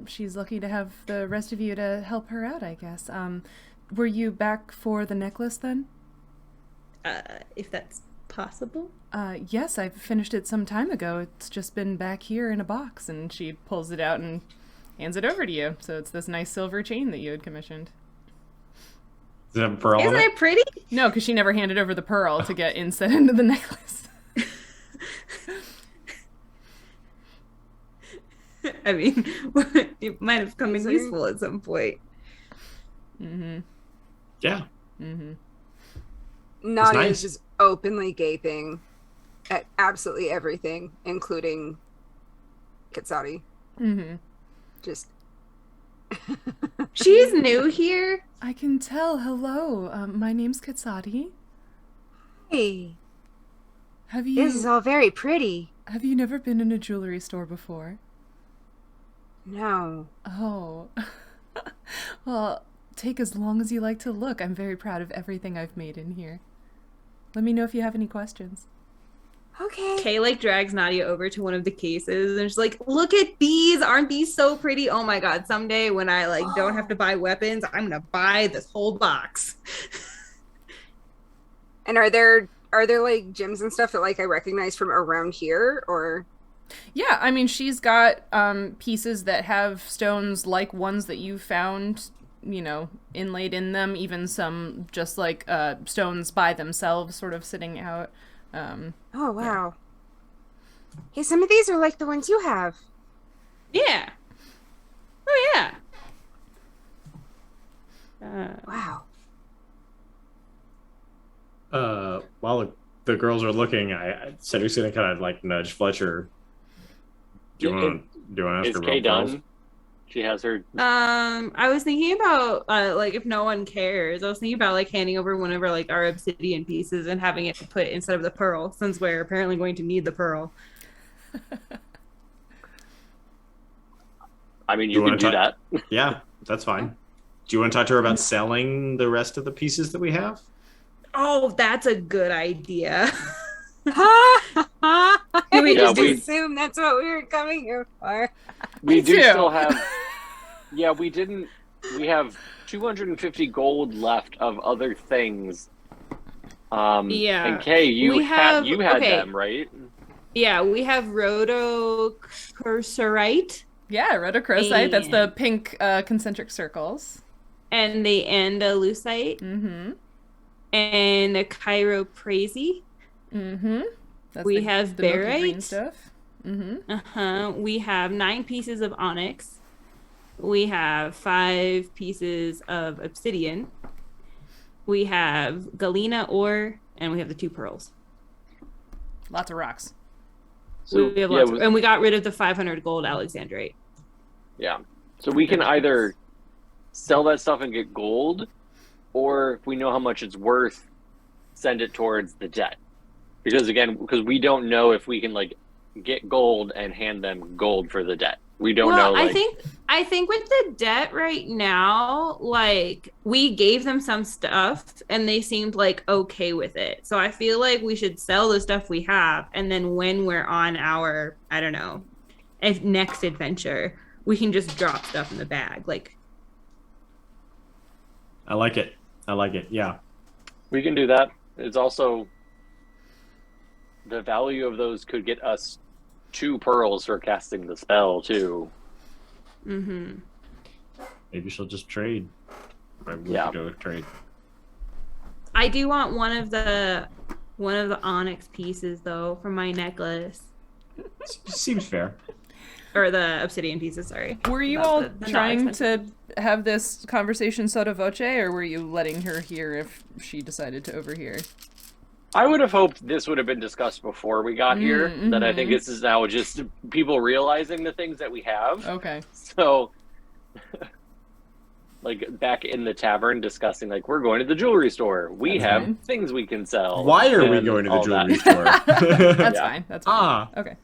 She's lucky to have the rest of you to help her out, I guess. Were you back for the necklace then? If that's possible. Yes, I finished it some time ago. It's just been back here in a box, and she pulls it out and hands it over to you. So it's this nice silver chain that you had commissioned. Does it have a pearl on Isn't it? it pretty? No, because she never handed over the pearl to get inset into the necklace. I mean, it might have come in Is there- useful at some point. Mm-hmm. Yeah. Mm-hmm. Nadia's nice. just openly gaping at absolutely everything, including Quetzadi. Mm-hmm. Just She's new here. I can tell. Hello. My name's Quetzadi. hey, Have this is you all very pretty. have you never been in a jewelry store before? No. Oh. Well, take as long as you like to look. I'm very proud of everything I've made in here. Let me know if you have any questions. Okay. Kay like drags Nautia over to one of the cases and she's like, look at these. Aren't these so pretty? Oh my god, someday when I like don't have to buy weapons, I'm gonna buy this whole box. And are there like gems and stuff that like I recognize from around here, or? Yeah, I mean, she's got pieces that have stones like ones that you found, inlaid in them, even some just like stones by themselves sort of sitting out. Oh wow. Hey, some of these are like the ones you have. Yeah. Oh yeah. Wow. While the girls are looking, Cedric's gonna kind of like nudge Fletcher. Do you want to ask Is her Kay about pearls? done? She has her. I was thinking about like if no one cares, I was thinking about like handing over one of our like our obsidian pieces and having it put instead of the pearl, since we're apparently going to need the pearl. I mean, you can do that. Yeah, that's fine. Do you want to talk to her about selling the rest of the pieces that we have? Oh, that's a good idea. Did we just we- assume that's what we were coming here for? We do too. still have. Yeah, we didn't. We have 250 gold left of other things. Yeah. And Kay, you We had have- had okay. them, right? Yeah, we have rhodocursorite Yeah, rhodochrosite. That's the pink concentric circles. and the andalusite Mm-hmm. and the chiroprasy. Mm-hmm. That's We have the milky green barite. stuff. Mm-hmm. We have 9 pieces of onyx. We have 5 pieces of obsidian. We have galena ore, and we have the 2 pearls. Lots of rocks. So We have yeah, lots of, and we got rid of the 500 gold alexandrite. yeah. So we can either sell that stuff and get gold, or if we know how much it's worth, send it towards the debt. Because we don't know if we can like get gold and hand them gold for the debt. We don't know. Like, I think with the debt right now, like we gave them some stuff and they seemed like okay with it. So I feel like we should sell the stuff we have, and then when we're on our, I don't know, next adventure, we can just drop stuff in the bag. Like, I like it. Yeah. we can do that. It's also the value of those could get us 2 pearls for casting the spell too. mm-hmm. Maybe she'll just trade. Or we Yeah. could go trade. I do want one of the onyx pieces though from my necklace, Seems fair. or the obsidian pieces. Sorry. Were you Not all the not trying expensive. to have this conversation sotto voce, or were you letting her hear if she decided to overhear? I would have hoped this would have been discussed before we got here. Mm-hmm. That I think this is now just people realizing the things that we have. Okay. So, like back in the tavern discussing, like, we're going to the jewelry store. We That's have fine. things we can sell. Why are we and going to the all jewelry that. store? That's Yeah. fine. That's fine. Okay.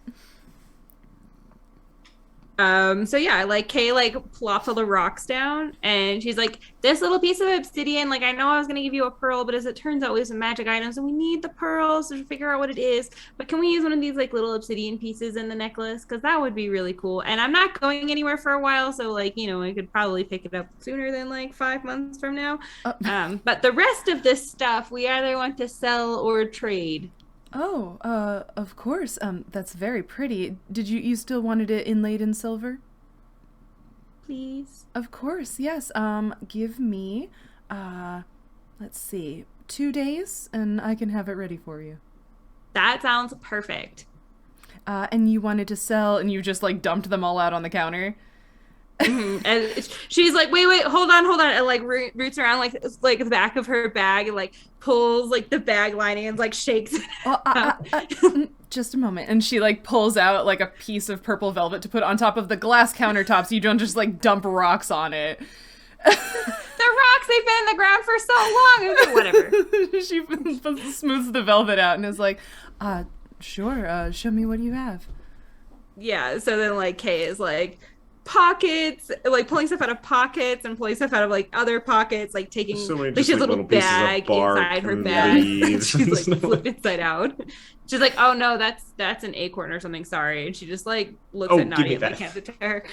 So yeah, like Kay like plops all the rocks down and she's like, this little piece of obsidian, like I know I was gonna give you a pearl, but as it turns out we have some magic items and we need the pearls to figure out what it is. But can we use one of these like little obsidian pieces in the necklace? Because that would be really cool. And I'm not going anywhere for a while, so like, you know, I could probably pick it up sooner than like 5 months from now. But the rest of this stuff we either want to sell or trade. Oh, of course. That's very pretty. Did you still wanted it inlaid in silver? Please. Of course, yes. Give me, let's see, 2 days, and I can have it ready for you. That sounds perfect. And you wanted to sell, and you just like dumped them all out on the counter. And she's like, wait, hold on, and like roots around like the back of her bag and like pulls like the bag lining and like shakes it Well, out. just a moment. And she like pulls out like a piece of purple velvet to put on top of the glass countertop so you don't just like dump rocks on it. The rocks, they've been in the ground for so long. Okay, whatever. She smooths the velvet out and is like, sure, show me what you have. Yeah, so then like Kay is like pockets, like pulling stuff out of pockets and pulling stuff out of like other pockets, like taking So many like just, she has a like, little little pieces of bag bark inside her and bag. leaves She's and like stuff. flipped inside out. She's like, oh no, that's an acorn or something, sorry. And she just like looks Oh, at give me Nautia and like that. hands it to her.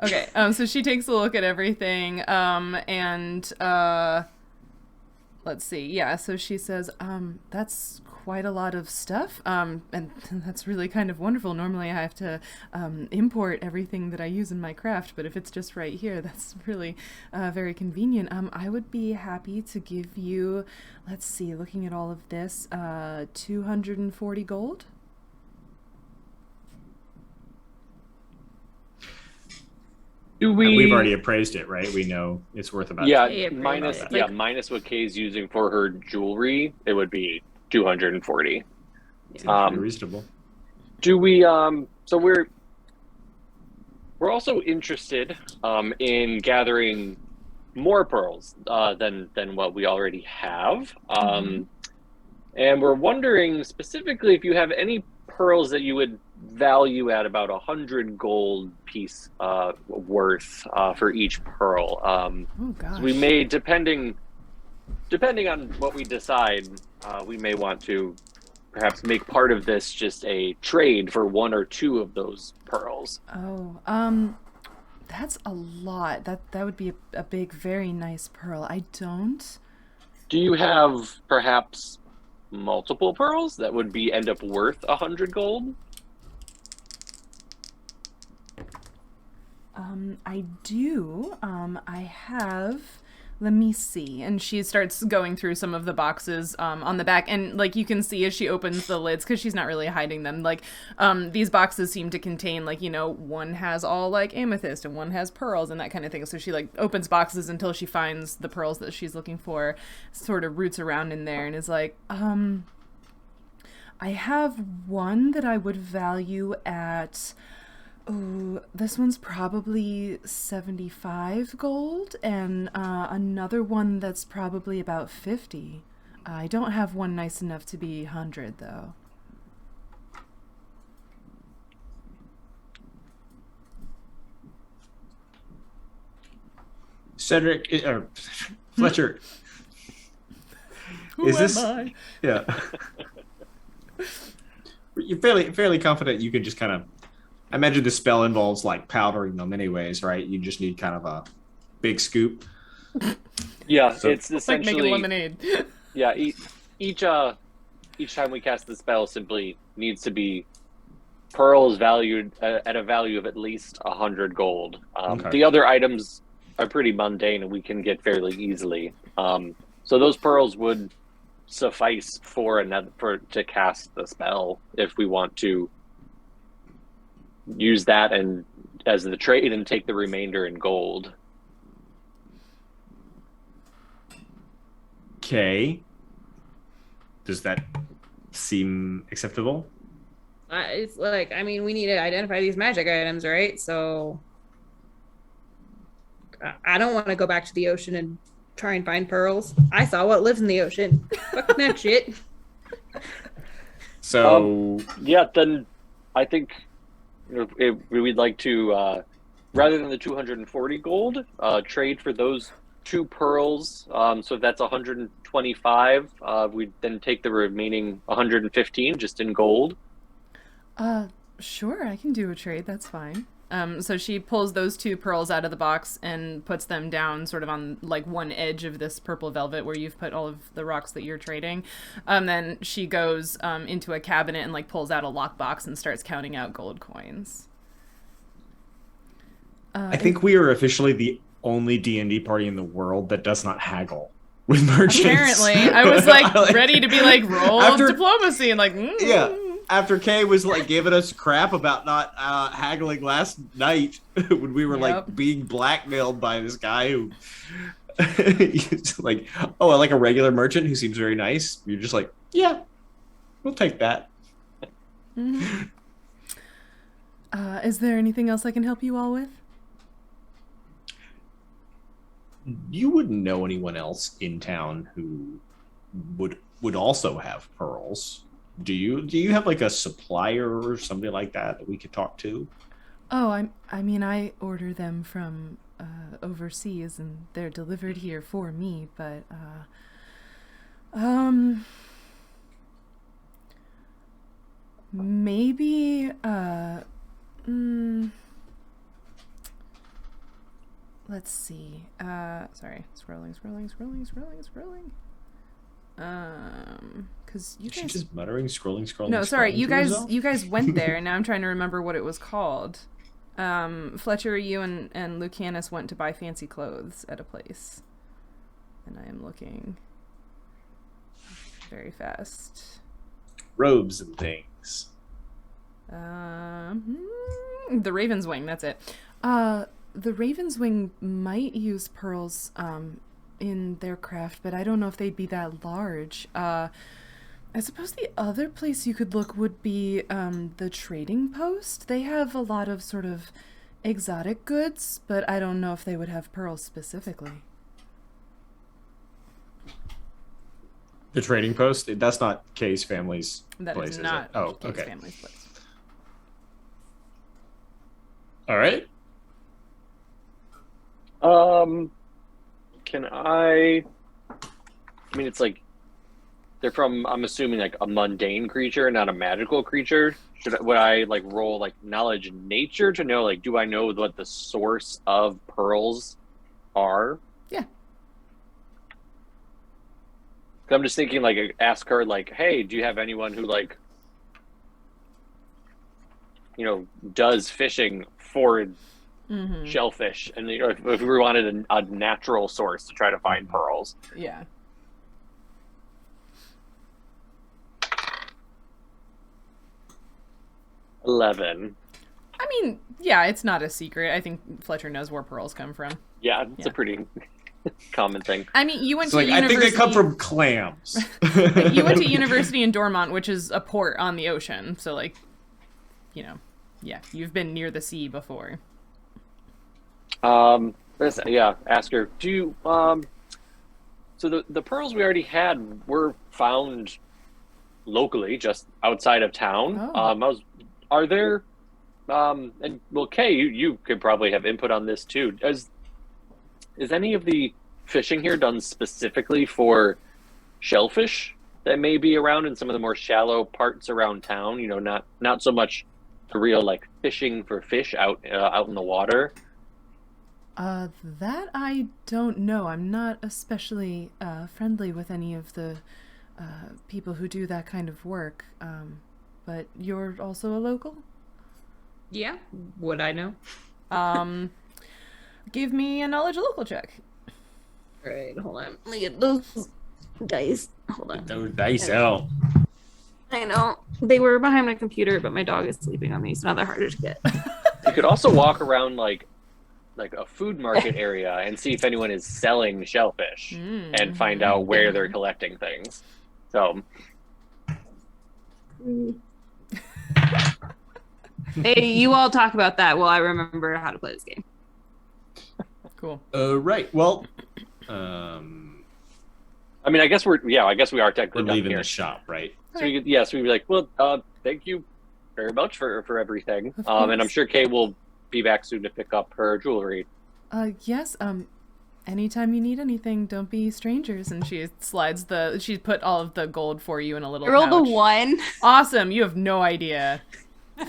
Okay, so she takes a look at everything, and let's see, yeah, so she says, that's quite a lot of stuff, and that's really kind of wonderful. Normally I have to import everything that I use in my craft, but if it's just right here, that's really very convenient. I would be happy to give you, let's see, looking at all of this, 240 gold. We've already appraised it, right? We know it's worth about Yeah, minus pretty much. minus what Kay's using for her jewelry, it would be 240. Seems pretty reasonable. Do we So we're also interested in gathering more pearls than what we already have. And we're wondering specifically if you have any pearls that you would value at about 100 gold piece worth for each pearl. Oh gosh. So we may, depending on what we decide, we may want to perhaps make part of this just a trade for one or two of those pearls. Oh, that's a lot. That would be a big, very nice pearl. I don't. Do you have perhaps multiple pearls that would end up worth 100 gold? I do. I have. Let me see. And she starts going through some of the boxes on the back, and like you can see as she opens the lids, because she's not really hiding them. Like these boxes seem to contain, like, you know, one has all like amethyst and one has pearls and that kind of thing. So she like opens boxes until she finds the pearls that she's looking for, sort of roots around in there, and is like, I have one that I would value at. Oh, this one's probably 75 gold, and another one that's probably about 50. I don't have one nice enough to be 100, though. Cedric, or Fletcher. Who is am this? I? Yeah. You're fairly confident you can just kind of. I imagine the spell involves like powdering them, anyways, right? You just need kind of a big scoop. Yeah, So, it's essentially like making lemonade. Yeah, each time we cast the spell simply needs to be pearls valued at a value of at least 100 gold. Okay. The other items are pretty mundane and we can get fairly easily. So those pearls would suffice to cast the spell if we want to use that and as the trade and take the remainder in gold. Okay. Does that seem acceptable? It's like, I mean, we need to identify these magic items, right? So I don't want to go back to the ocean and try and find pearls. I saw what lives in the ocean. Fuck that shit. So yeah, then I think we'd like to, rather than the 240 gold, trade for those two pearls. So if that's 125, we'd then take the remaining 115 just in gold. Sure, I can do a trade. That's fine. So she pulls those two pearls out of the box and puts them down sort of on like one edge of this purple velvet where you've put all of the rocks that you're trading. Then she goes into a cabinet and like pulls out a lockbox and starts counting out gold coins. I think we are officially the only D&D party in the world that does not haggle with merchants. Apparently. I was like ready to be like, roll diplomacy and like, Yeah. After Kay was like giving us crap about not haggling last night when we were like being blackmailed by this guy who he's like, oh, I like a regular merchant who seems very nice. You're just like, yeah, we'll take that. Mm-hmm. Is there anything else I can help you all with? You wouldn't know anyone else in town who would also have pearls. Do you have like a supplier or something like that we could talk to? Oh, I mean, I order them from overseas and they're delivered here for me, but maybe let's see. Sorry, scrolling. Because you guys... She's just muttering, scrolling. No, sorry, you herself? guys went there, and now I'm trying to remember what it was called. Fletcher, you and Lucanus went to buy fancy clothes at a place, and I am looking very fast. Robes and things. The Raven's Wing. That's it. The Raven's Wing might use pearls in their craft, but I don't know if they'd be that large. I suppose the other place you could look would be the trading post. They have a lot of sort of exotic goods, but I don't know if they would have pearls specifically. The trading post? That's not Kay's family's That place, is is not it? Oh, Kate's okay. family's place. All right. Can I mean, it's like they're from, I'm assuming, like a mundane creature, not a magical creature. Would I like roll like knowledge in nature to know, like, do I know what the source of pearls are? Yeah. 'Cause I'm just thinking, like, ask her, like, hey, do you have anyone who, like, you know, does fishing for shellfish? And you know, if we wanted a natural source to try to find pearls. Yeah. $11. I mean, yeah, it's not a secret. I think Fletcher knows where pearls come from. Yeah, it's Yeah. a pretty common thing. I mean, you went So, to like, I think university. they come from clams. You went to university in Dormont, which is a port on the ocean. So, like, you know, yeah, you've been near the sea before. Ask her. Do you so the pearls we already had were found locally, just outside of town. Oh. Are there and well, Kay, you could probably have input on this too. Is any of the fishing here done specifically for shellfish that may be around in some of the more shallow parts around town? You know, not so much the real like fishing for fish out in the water. That I don't know. I'm not especially friendly with any of the people who do that kind of work. But you're also a local? Yeah. Would I know? Give me a knowledge local check. All right, hold on. Let me get those dice. Hold on. Those dice out. I know. They were behind my computer, but my dog is sleeping on me, so now they're harder to get. You could also walk around like a food market area and see if anyone is selling shellfish and find out where they're collecting things. So Hey, you all talk about that while I remember how to play this game. Cool. Right. Well, I mean, I guess we are technically we're done leaving here. the shop, right? So we'd be like, well, thank you very much for everything. Of And I'm course. sure Kay will be back soon to pick up her jewelry. Yes, anytime you need anything, don't be strangers. And she put all of the gold for you in a little I rolled pouch. a 1. Awesome, you have no idea.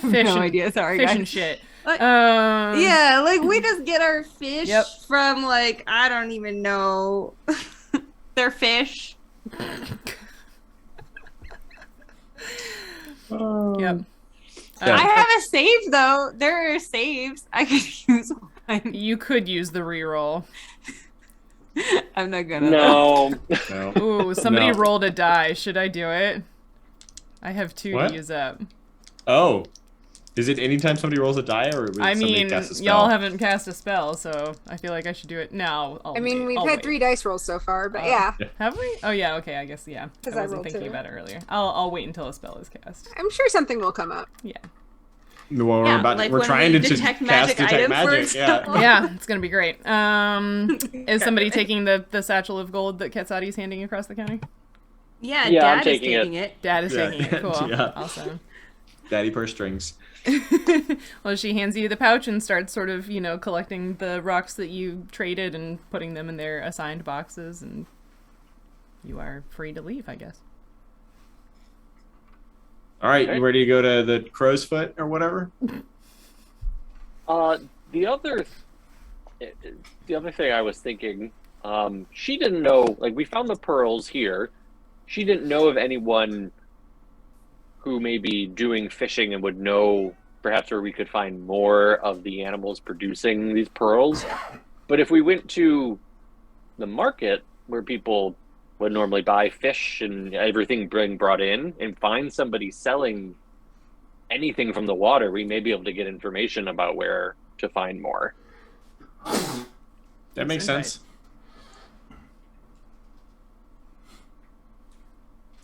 Fish no and, idea. Sorry, fish guys. and shit. Like, Um, Yeah, like we just get our fish Yep. from like I don't even know. They're fish. Yep. Yeah. I have a save though. There are saves. I could use one. You could use the reroll. I'm not gonna. No. No. Ooh, somebody No. rolled a die. Should I do it? I have 2 What? to use up. Oh. Is it anytime somebody rolls a die, or I somebody mean, casts a spell? y'all haven't cast a spell, so I feel like I should do it now. I mean, we've I'll had wait. 3 dice rolls so far, but Oh. yeah, Have we? Oh yeah, okay, I guess yeah. 'Cause I I wasn't rolled thinking 2. about it earlier. I'll wait until a spell is cast. I'm sure something will come up. Yeah. Well, Yeah, we're like we're when trying we to detect cast magic detect item, for magic. example. Yeah. Yeah, it's gonna be great. Is somebody taking the satchel of gold that Quetzal's handing across the counter? Yeah, Yeah, I'm Dad is taking it. taking it. Dad is Yeah, taking it. Cool. yeah. Awesome. Daddy purse strings. Well, she hands you the pouch and starts sort of, collecting the rocks that you traded and putting them in their assigned boxes, and you are free to leave, I guess. All right, Okay. you ready to go to the crow's foot or whatever? The other thing I was thinking, she didn't know, like, we found the pearls here. She didn't know of anyone who may be doing fishing and would know perhaps where we could find more of the animals producing these pearls. But if we went to the market where people would normally buy fish and everything being brought in and find somebody selling anything from the water, we may be able to get information about where to find more. That makes Insight. sense.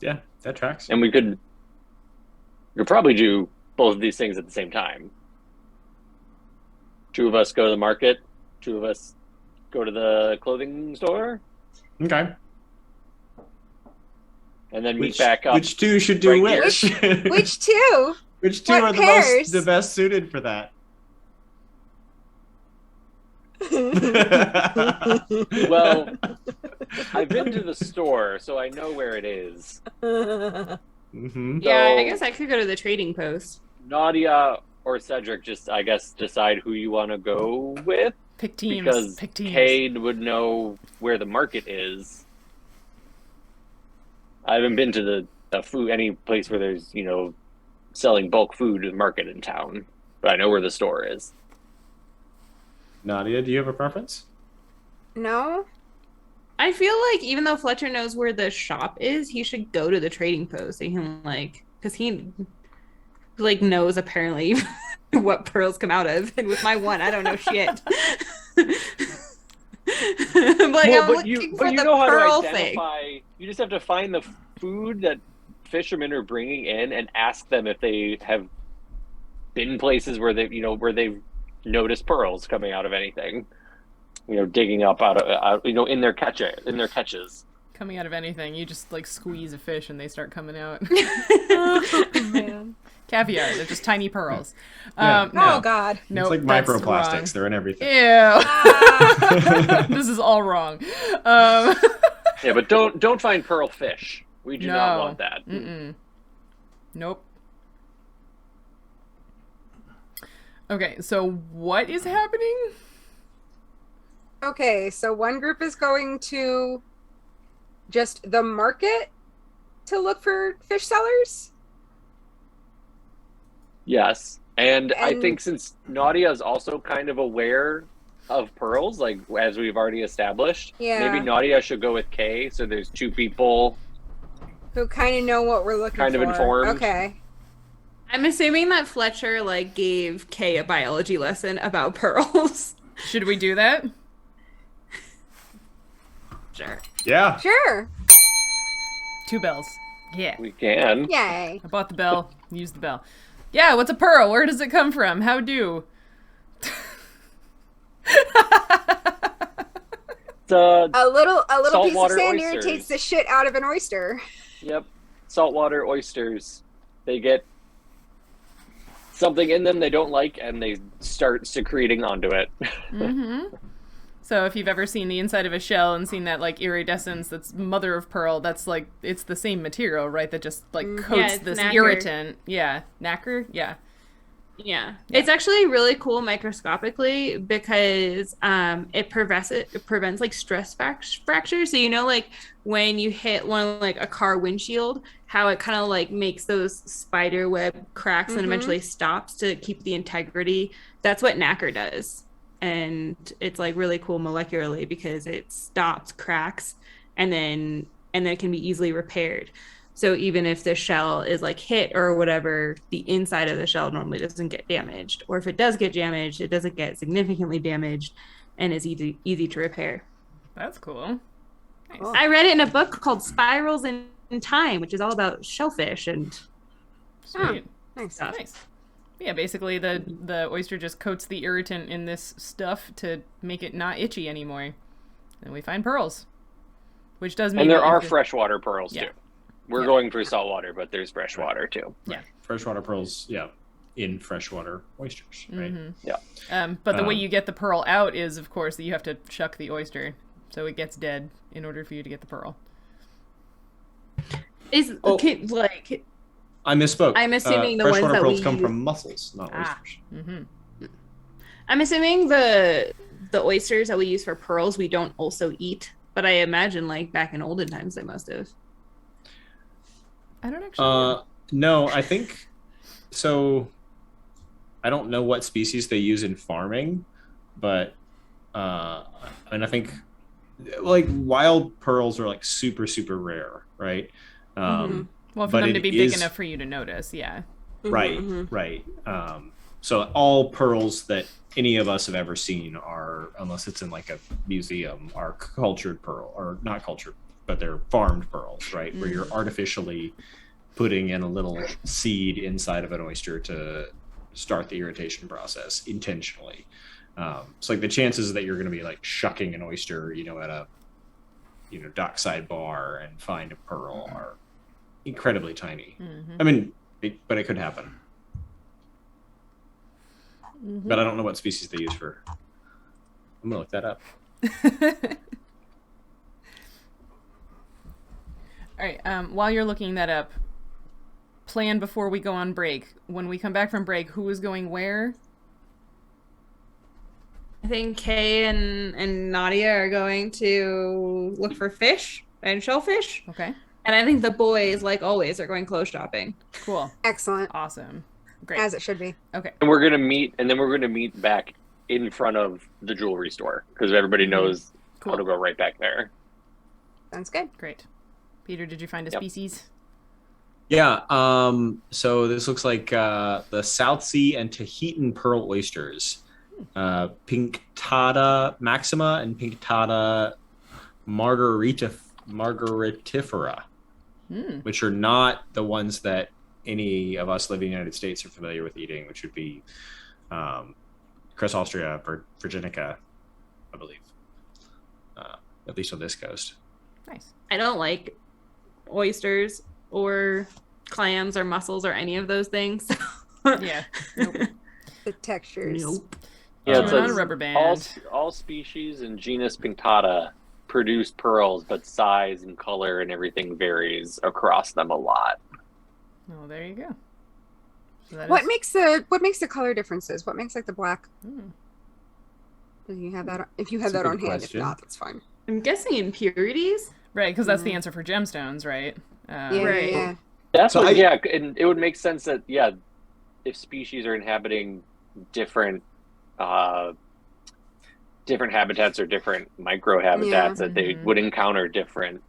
Yeah, that tracks. And we could probably do both of these things at the same time. 2 of us go to the market, 2 of us go to the clothing store, Okay. and then meet back up. Which 2 should do right which? Which 2? Which 2 What are pairs? the best suited for that? Well, I've been to the store, so I know where it is. Mm-hmm. Yeah, I So- guess I could go to the trading post. Nautia or Cedric, just, I guess, decide who you want to go with, Pick teams. because Pick teams. Cade would know where the market is. I haven't been to the food, any place where there's, selling bulk food market in town, but I know where the store is. Nadia, do you have a preference? No? I feel like even though Fletcher knows where the shop is, he should go to the trading post. So he can because he knows apparently what pearls come out of, and with my one, I don't know shit. I'm looking for the know how pearl to thing. identify. You just have to find the food that fishermen are bringing in and ask them if they have been places where they've noticed pearls coming out of anything. Digging up out in their catches. Coming out of anything, you just squeeze a fish and they start coming out. Oh, man. Caviar, they're just tiny pearls. Yeah. No. Oh, God. Nope, It's like that's microplastics. wrong. They're in everything. Ew. Ah. This is all wrong. Yeah, but don't find pearl fish. We do not want that. Mm-mm. Nope. Okay, so what is happening? Okay, so one group is going to just the market to look for fish sellers. Yes, and I And- think since Nautia is also kind of aware of pearls, as we've already established, Yeah. maybe Nautia should go with Kay. So there's 2 people. Who kind of know what we're looking for. Kind of informed. Okay. I'm assuming that Fletcher gave Kay a biology lesson about pearls. Should we do that? Sure. Yeah. Sure. 2 bells. Yeah. We can. Yay. I bought the bell. Used the bell. Yeah, what's a pearl? Where does it come from? How do? It's, uh, A little piece of Saltwater sand oysters. irritates the shit out of an oyster. Yep. Saltwater oysters. They get something in them they don't like, and they start secreting onto it. Mm-hmm. So if you've ever seen the inside of a shell and seen that iridescence that's mother of pearl, that's it's the same material, right? That just coats Yeah, it's this nacre. irritant. Yeah. Nacre? Yeah. Yeah. It's actually really cool microscopically because it prevents stress fractures. So when you hit one a car windshield, how it kind of makes those spider web cracks and eventually stops to keep the integrity. That's what nacre does. And it's really cool molecularly because it stops cracks and then it can be easily repaired. So even if the shell is hit or whatever, the inside of the shell normally doesn't get damaged. Or if it does get damaged, it doesn't get significantly damaged and is easy to repair. That's cool. Nice. Cool. I read it in a book called Spirals in Time, which is all about shellfish and Sweet. Nice. stuff. Nice. Yeah, basically the oyster just coats the irritant in this stuff to make it not itchy anymore. And we find pearls. Which does mean And there that are if it- freshwater pearls Yeah. too. We're Yeah. going for saltwater, but there's freshwater too. Yeah. Freshwater pearls, in freshwater oysters, right? Mhm. But the way Um, you get the pearl out is, of course, that you have to shuck the oyster so it gets dead in order for you to get the pearl. Is Oh. I misspoke. I'm assuming the ones freshwater that pearls we come use- from mussels, not Ah. oysters. Mm-hmm. I'm assuming the oysters that we use for pearls we don't also eat, but I imagine back in olden times they must have. I don't actually know. No, I think so. I don't know what species they use in farming, but I think wild pearls are super super rare, right? Mhm. Well, for but them to it be big is- enough for you to notice, yeah. Right, Mhm. right. So all pearls that any of us have ever seen are, unless it's in a museum, are cultured pearl, or not cultured, but they're farmed pearls, right? Where you're artificially putting in a little seed inside of an oyster to start the irritation process intentionally. So like the chances that you're going to be like shucking an oyster, at a dockside bar and find a pearl are incredibly tiny. I mean, but it could happen. But I don't know what species they use for. I'm gonna look that up. All right. While you're looking that up, plan before we go on break. When we come back from break, who is going where? I think Kay and Nautia are going to look for fish and shellfish. Okay. And I think the boys, like always, are going clothes shopping. Cool. Excellent. Awesome. Great. As it should be. Okay. And we're gonna meet back in front of the jewelry store because everybody knows how to go right back there. Sounds good. Great. Peter, did you find a species? Yeah. So this looks like the South Sea and Tahitian pearl oysters, Pinctada maxima and Pinctada margaritifera, which are not the ones that any of us living in the United States are familiar with eating, which would be Cress Austria, Virginica, I believe, at least on this coast. Nice. I don't like oysters or clams or mussels or any of those things. Yeah. Nope. The textures. Nope. Yeah, Not a rubber band. all species in genus Pinctada produce pearls, but size and color and everything varies across them a lot. Oh, there you go. So What makes the color differences? What makes like the black? Do you have that? If you have That's that a on good hand, question. if not, that's fine. I'm guessing impurities. Right, because that's the answer for gemstones, right? Right. Yeah. That's So and it would make sense that if species are inhabiting different habitats or different microhabitats, that they would encounter different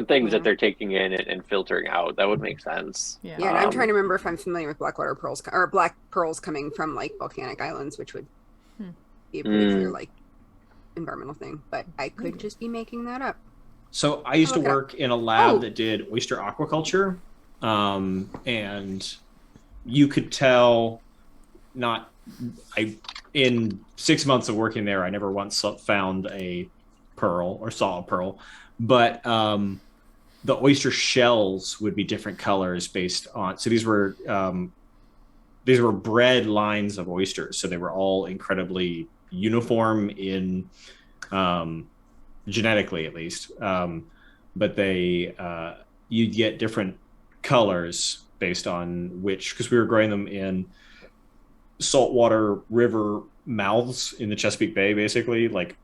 things that they're taking in and filtering out. That would make sense. Yeah. Yeah, and I'm trying to remember if I'm familiar with blackwater pearls or black pearls coming from like volcanic islands, which would be a pretty clear like environmental thing. But I could just be making that up. So I used to work in a lab that did oyster aquaculture, and you could tell in 6 months of working there, I never once found a pearl or saw a pearl, but the oyster shells would be different colors based on. So these were bred lines of oysters, so they were all incredibly uniform in genetically, at least. But you'd get different colors based on because we were growing them in saltwater river mouths in the Chesapeake Bay, basically, like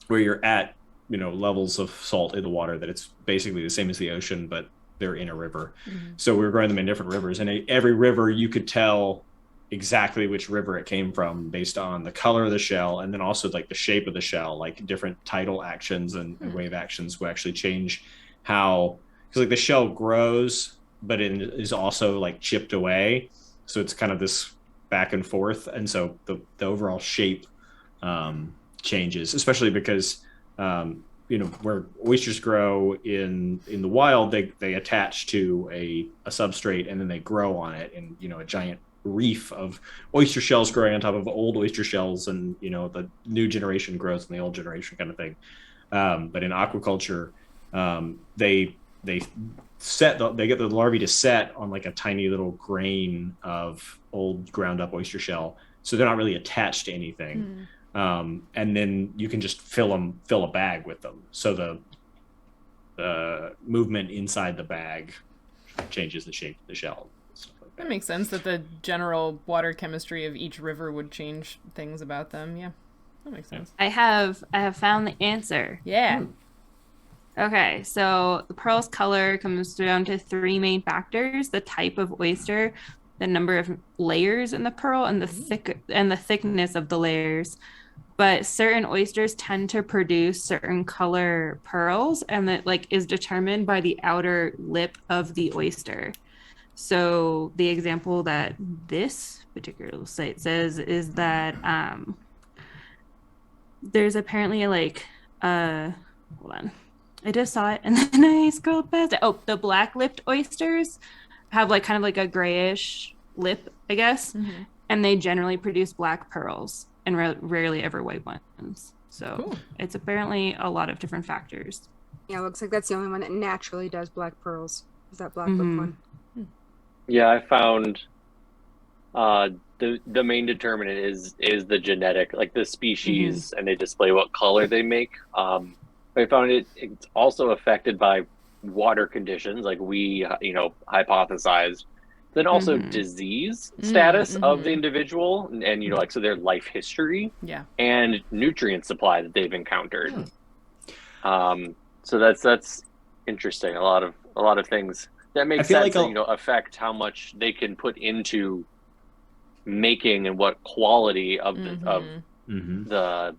where you're at, levels of salt in the water that it's basically the same as the ocean, but they're in a river. So we were growing them in different rivers, and every river you could tell exactly which river it came from based on the color of the shell, and then also like the shape of the shell, like different tidal actions and wave actions will actually change because like the shell grows, but it is also like chipped away, so it's kind of this back and forth, and so the overall shape changes, especially because where oysters grow in the wild, they attach to a substrate and then they grow on it, and a giant reef of oyster shells growing on top of old oyster shells, and the new generation grows in the old generation kind of thing. But in aquaculture, they get the larvae to set on like a tiny little grain of old ground up oyster shell, so they're not really attached to anything. And then you can just fill a bag with them, so the movement inside the bag changes the shape of the shell. That makes sense that the general water chemistry of each river would change things about them. Yeah, that makes sense. I have found the answer. Yeah. Okay, so the pearl's color comes down to three main factors: the type of oyster, the number of layers in the pearl, and the thickness of the layers. But certain oysters tend to produce certain color pearls, and that is determined by the outer lip of the oyster. So the example that this particular site says is that there's apparently hold on. I just saw it and then I scrolled past it. Oh, the black-lipped oysters have like kind of like a grayish lip, I guess, and they generally produce black pearls and rarely ever white ones. So it's apparently a lot of different factors. Yeah, looks like that's the only one that naturally does black pearls. Is that black lip one? Yeah, I found the main determinant is the genetic, like the species, and they display what color they make. I found it's also affected by water conditions, like we hypothesized. Then also disease status of the individual, and like so their life history, and nutrient supply that they've encountered. So that's interesting. A lot of things that make sense. Like affect how much they can put into making and what quality of the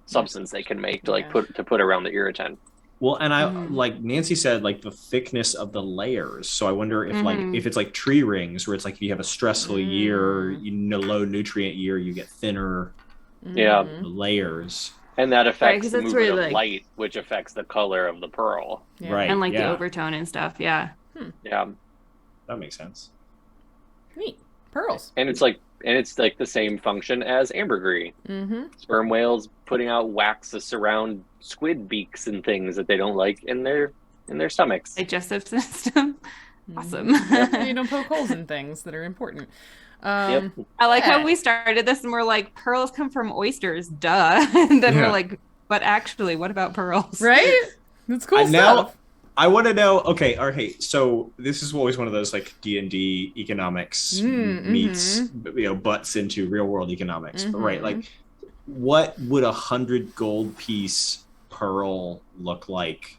substance they can make to put around the irritant. Well, and I like Nancy said, like the thickness of the layers. So I wonder if if it's like tree rings, where it's like if you have a stressful year, low nutrient year, you get thinner layers. And that affects the movement of light, which affects the color of the pearl. Yeah. Right. And like the overtone and stuff. Yeah. Yeah. That makes sense. Neat. Pearls. And it's like the same function as ambergris. Sperm whales putting out wax to surround squid beaks and things that they don't like in their stomachs. Digestive system. Awesome. You don't poke holes in things that are important. I like how we started this and we're like, pearls come from oysters, duh. And then we're like, but actually, what about pearls? Right? That's cool stuff. Now, I want to know, okay, all right, so this is always one of those like D&D economics meets, butts into real world economics, right? Like, what would 100 gold piece pearl look like?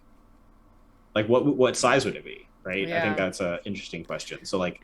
Like, what size would it be, right? I think that's an interesting question. So, like,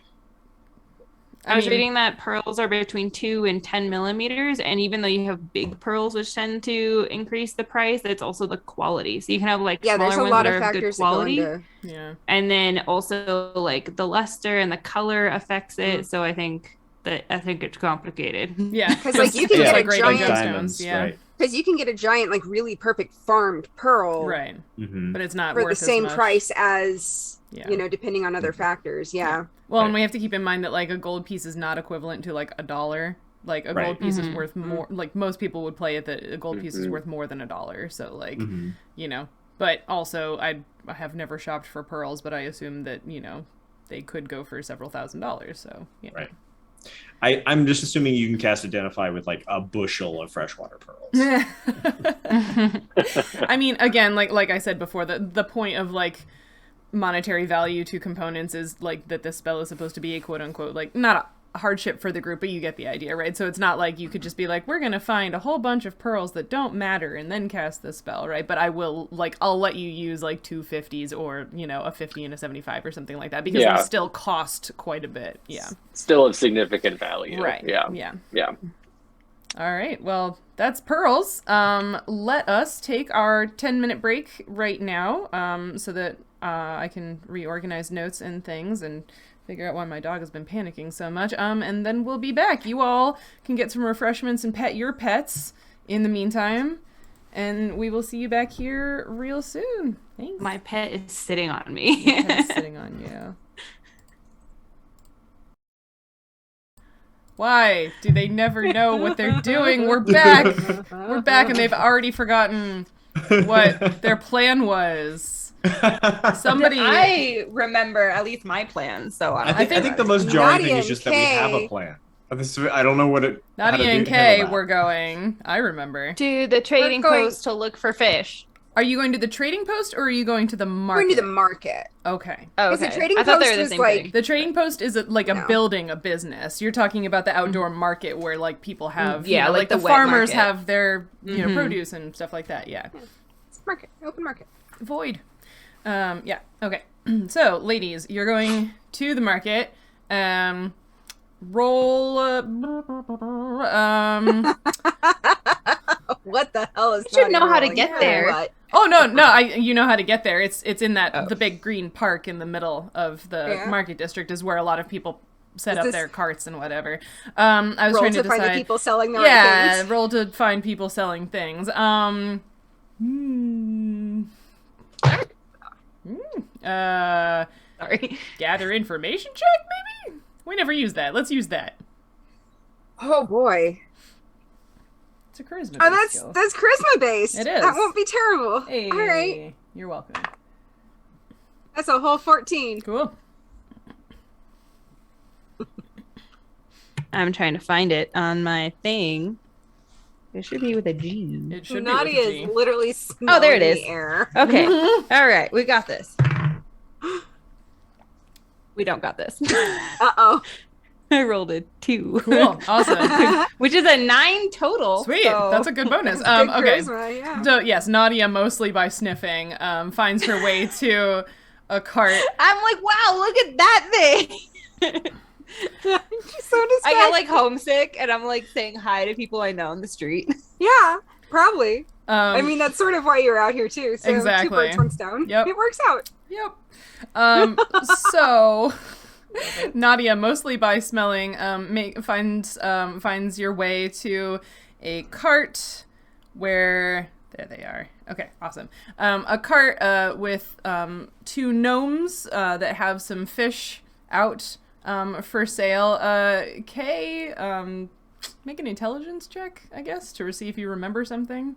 I was reading that pearls are between 2 and 10 millimeters, and even though you have big pearls, which tend to increase the price, it's also the quality. So you can have like smaller there's a ones lot that of are of good factors quality, that go into... and then also like the luster and the color affects it. So I think it's complicated. Yeah, because like you can get a giant diamonds, because you can get a giant like really perfect farmed pearl, right? But it's not for worth the same as much. price as depending on other factors. Well, and we have to keep in mind that like a gold piece is not equivalent to like $1. Like a gold piece is worth more. Like most people would play it that a gold piece is worth more than $1. So like but also I have never shopped for pearls, but I assume that they could go for several $1,000s. So right. I'm just assuming you can cast Identify with like a bushel of freshwater pearls. I mean, again, like I said before, the point of like monetary value to components is like that this spell is supposed to be a quote unquote like not a hardship for the group, but you get the idea, right? So it's not like you could just be like, we're gonna find a whole bunch of pearls that don't matter and then cast this spell, right? But I'll let you use like 2 50s or a 50 and a 75 or something like that, because they still cost quite a bit. Still of significant value, right? Yeah. All right, well, that's pearls. Let us take our 10-minute break right now, so that I can reorganize notes and things and figure out why my dog has been panicking so much. And then we'll be back. You all can get some refreshments and pet your pets in the meantime. And we will see you back here real soon. Thanks. My pet is sitting on me. Your pet is sitting on you. Why do they never know what they're doing? We're back. We're back, and they've already forgotten what their plan was. Somebody, I remember at least my plan. So I think the most jarring thing is just that we have a plan. I don't know what it. Nadia and Kay were going. I remember to the trading post to look for fish. Are you going to the trading post or are you going to the market? We're going to the market. Okay. Oh, okay. The trading post was like the trading post is like a building, a business. You're talking about the outdoor market where like people have like the farmers market. Have their produce and stuff like that. Yeah. It's market, open market. Void. Okay. So, ladies, you're going to the market. Roll. What the hell is? You should know how to get there. What? Oh no! You know how to get there. It's in that the big green park in the middle of the market district is where a lot of people set up their carts and whatever. I was trying to decide. Find the people selling the right things. Roll to find people selling things. Sorry. Gather information check, maybe? We never use that. Let's use that. Oh boy. It's a charisma Oh, based skill. that's charisma based. It is. That won't be terrible. Hey, All right. You're welcome. That's a whole 14. Cool. I'm trying to find it on my thing. It should be with a G. It should Nadia be with a G. is literally Oh, there it smelling is. the air. Okay. All right. We got this. We don't got this. Uh-oh. I rolled a 2. Cool. Awesome. Which is a 9 total. Sweet. so- That's a good bonus. Good Okay. charisma, yeah. So, yes, Nadia, mostly by sniffing, finds her way to a cart. I'm like, wow, look at that thing. She's so distracted. I get like homesick and I'm like saying hi to people I know on the street. Yeah, probably. I I mean, that's sort of why you're out here too. So Exactly. 2 birds, 1 stone. Yep. It works out. Yep. So Nadia, mostly by smelling, finds your way to a cart where there they are. Okay, awesome. A cart with 2 gnomes that have some fish out for sale. Kay, make an intelligence check, I guess, to see if you remember something.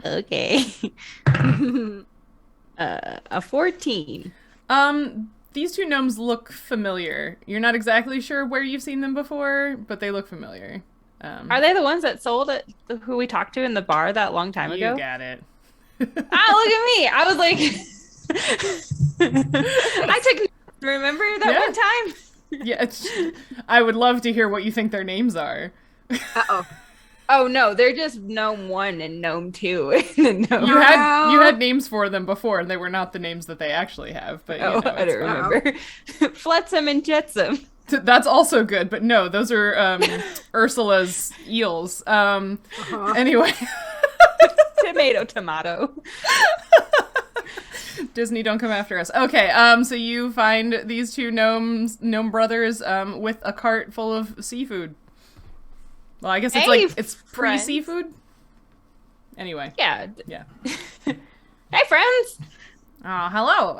Okay. A 14. These 2 gnomes look familiar. You're not exactly sure where you've seen them before, but they look familiar. Are they the ones that sold at who we talked to in the bar that long time ago? You got it. Look at me. I was like, I took notes, remember that Yeah. one time? Yeah, I would love to hear what you think their names are. Uh-oh. Oh no, they're just Gnome 1 and Gnome 2. And the gnome... You had names for them before, and they were not the names that they actually have. But you know, I it's don't fine. remember. Fletsum and Jetsum. That's also good, but no, those are Ursula's eels. Anyway, Tomato. Disney, don't come after us. Okay, so you find these 2 gnome brothers with a cart full of seafood. Well, I guess it's friends. pre-seafood. Anyway. Yeah. Yeah. Hey, friends. Oh, hello.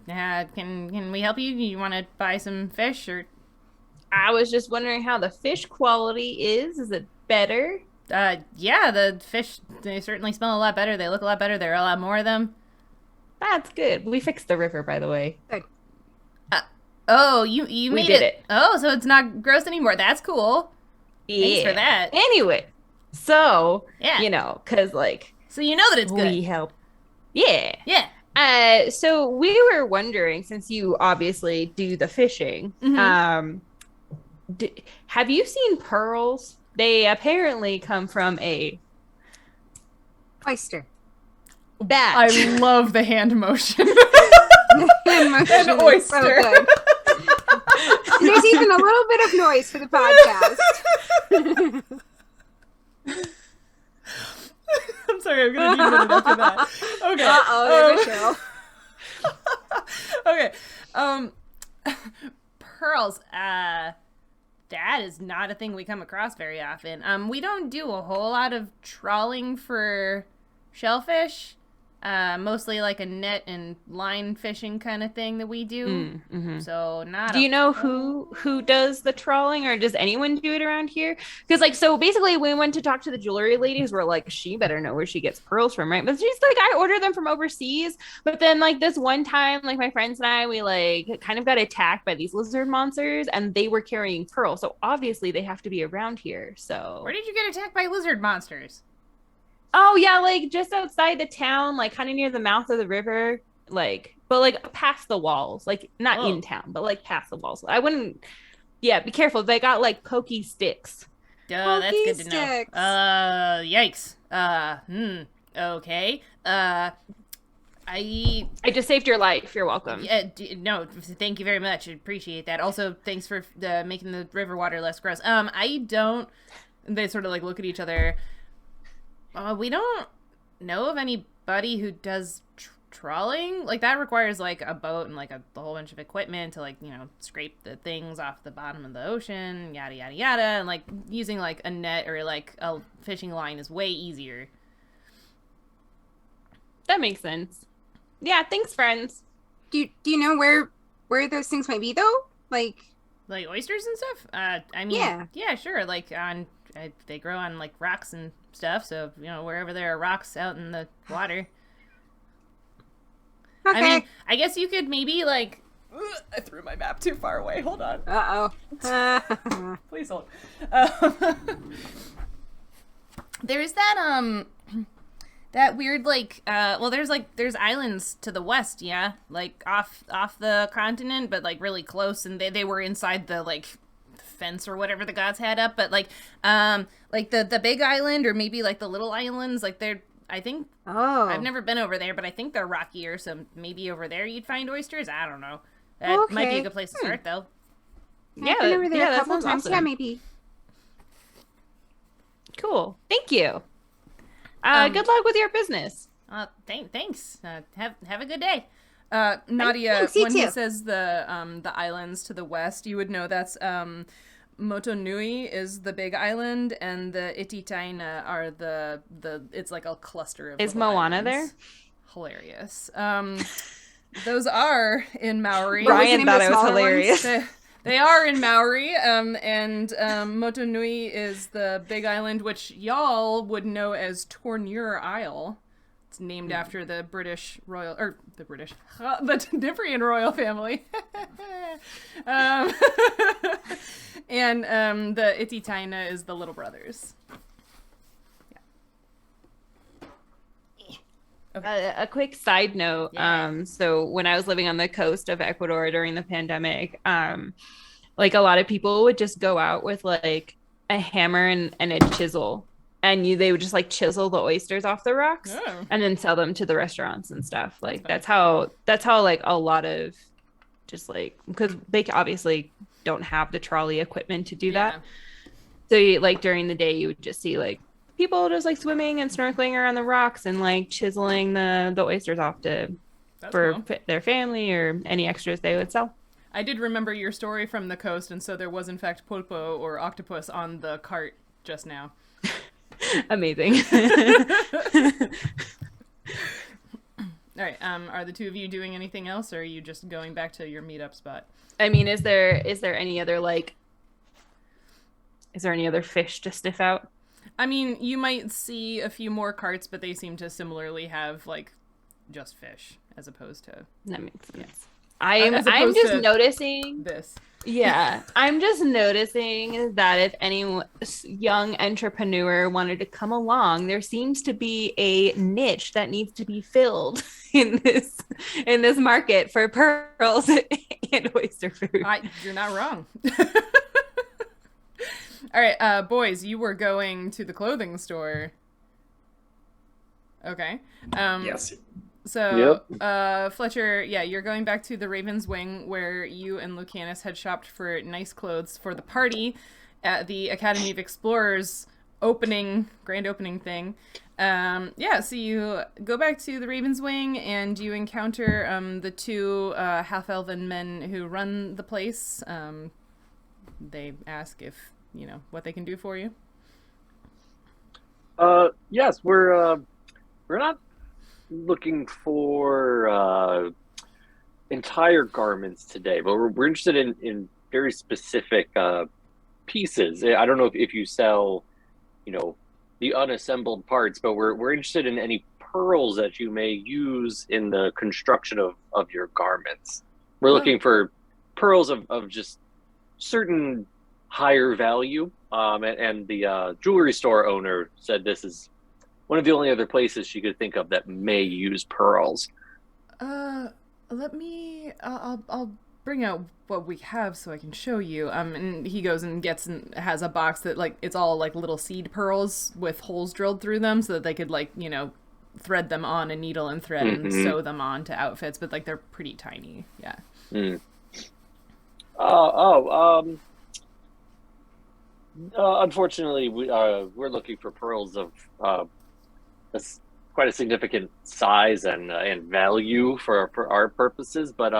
Can we help you? Do you want to buy some fish or? I was just wondering how the fish quality is. Is it better? Yeah, the fish, they certainly smell a lot better. They look a lot better. There are a lot more of them. That's good. We fixed the river, by the way. Oh, you We made did it. Oh, so it's not gross anymore. That's cool. Yeah. Thanks for that. Anyway, so, Yeah. you know, because, like, So you know that it's good. we help. Yeah. Yeah. So we were wondering, since you obviously do the fishing, Mhm. have you seen pearls? They apparently come from a Oyster. bat. I love the hand motion. Hand motion An is oyster. so good. There's even a little bit of noise for the podcast. I'm sorry, I'm gonna need a minute after that. Okay. Uh-oh, Okay. Pearls. That is not a thing we come across very often. We don't do a whole lot of trawling for shellfish. Mostly like a net and line fishing kind of thing that we do. So not. Do you know who does the trawling, or does anyone do it around here? Because like, so basically, we went to talk to the jewelry ladies. We're like, she better know where she gets pearls from, right? But she's like, I order them from overseas. But then like this one time, like my friends and I, we like kind of got attacked by these lizard monsters, and they were carrying pearls. So obviously, they have to be around here. So Where did you get attacked by lizard monsters? oh yeah, like just outside the town, like kind of near the mouth of the river, like but like past the walls, like not in town, but like past the walls. I wouldn't. Yeah, be careful. They got like pokey sticks. That's Pokey good to know. sticks. Yikes. Okay. I just saved your life. You're welcome. no, thank you very much. I appreciate that. Also, thanks for making the river water less gross. I don't. They sort of like look at each other. We don't know of anybody who does trawling. Like that requires like a boat and like a whole bunch of equipment to like, you know, scrape the things off the bottom of the ocean, yada yada yada. And like using like a net or like a fishing line is way easier. That makes sense. Yeah, thanks, friends. Do you know where those things might be though? Like oysters and stuff? I mean, Yeah. Sure. They grow on like rocks and stuff. So wherever there are rocks out in the water. okay. I mean, I guess you could maybe like. I threw my map too far away. Hold on. Uh-oh. Please hold. There's that weird there's islands to the west, yeah, like off the continent, but like really close, and they were inside the like fence or whatever the gods had up, but like the big island or maybe like the little islands, like they're I think I've never been over there, but I think they're rockier, so maybe over there you'd find oysters. I don't know. That might be a good place to start though. I've been over there a couple times. Awesome. Yeah, maybe. Cool. Thank you. Good luck with your business. Thanks. Have a good day. Nautia, Thanks, you when he too. says the islands to the west, you would know that's Motonui is the big island, and the Ititaina are the it's like a cluster of Is little Moana islands. there? Hilarious. Those are in Maori. Brian name thought the it was smaller hilarious. They are in Maori, and Motonui is the big island, which y'all would know as Tournure Isle. It's named after the Tenibrian royal family. And the Ititaina is the little brothers. A quick side note. Yeah. So when I was living on the coast of Ecuador during the pandemic, like a lot of people would just go out with like a hammer and a chisel, and they would just like chisel the oysters off the rocks and then sell them to the restaurants and stuff. Like that's how like a lot of just like, because they obviously don't have the trolley equipment to do that. So like during the day you would just see like people just like swimming and snorkeling around the rocks and like chiseling the oysters off for their family or any extras they would sell. I did remember your story from the coast, and so there was in fact pulpo or octopus on the cart just now. Amazing. All right. Are the two of you doing anything else, or are you just going back to your meetup spot? I mean, is there any other fish to sniff out? I mean, you might see a few more carts, but they seem to similarly have like just fish as opposed to That makes sense. As I'm opposed just to noticing this. Yeah, I'm just noticing that if any young entrepreneur wanted to come along, there seems to be a niche that needs to be filled in this market for pearls and oyster food. You're not wrong. All right, boys, you were going to the clothing store. Okay. Yes. So, Fletcher, yeah, you're going back to the Raven's Wing where you and Lucanus had shopped for nice clothes for the party at the Academy of Explorers grand opening thing. So you go back to the Raven's Wing and you encounter the two half-elven men who run the place. They ask if, what they can do for you. Yes, we're not looking for entire garments today, but we're interested in very specific pieces. I don't know if you sell, the unassembled parts, but we're interested in any pearls that you may use in the construction of your garments. We're looking for pearls of just certain higher value. And the jewelry store owner said this is one of the only other places she could think of that may use pearls. Let me. I'll bring out what we have so I can show you. And he goes and has a box that it's all little seed pearls with holes drilled through them so that they could thread them on a needle and thread and sew them onto outfits, but they're pretty tiny. Yeah. Unfortunately, we're looking for pearls of quite a significant size and value for our purposes. But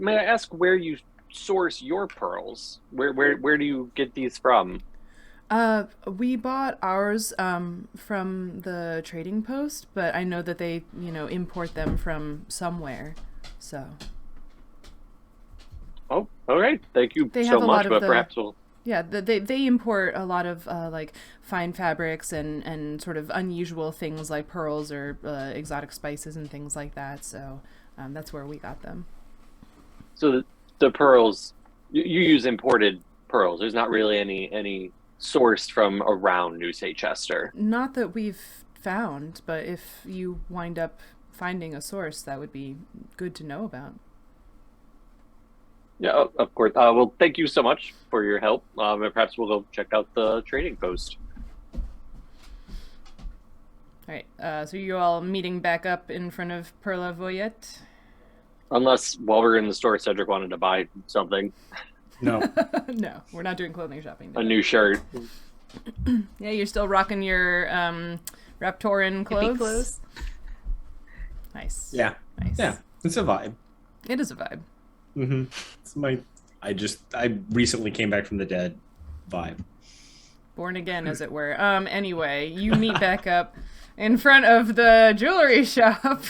may I ask where you source your pearls? Where do you get these from? We bought ours from the trading post, but I know that they, import them from somewhere. So. Oh, all right. Thank you They so have a lot much. of But the- perhaps we'll. Yeah, they import a lot of like fine fabrics and sort of unusual things like pearls or exotic spices and things like that. So that's where we got them. So the pearls, you use imported pearls. There's not really any sourced from around New St. Chester. Not that we've found, but if you wind up finding a source, that would be good to know about. Yeah, of course. Well, thank you so much for your help. And perhaps we'll go check out the trading post. All right, so you all meeting back up in front of Perla Voyette? Unless while we're in the store, Cedric wanted to buy something, No. No, we're not doing clothing shopping a today. new shirt. Yeah, you're still rocking your Raptoran Hippie clothes? Nice. Yeah. Nice. Yeah. It's a vibe. It is a vibe. Mm-hmm. It's I recently came back from the dead vibe. Born again, as it were. Anyway, you meet back up in front of the jewelry shop.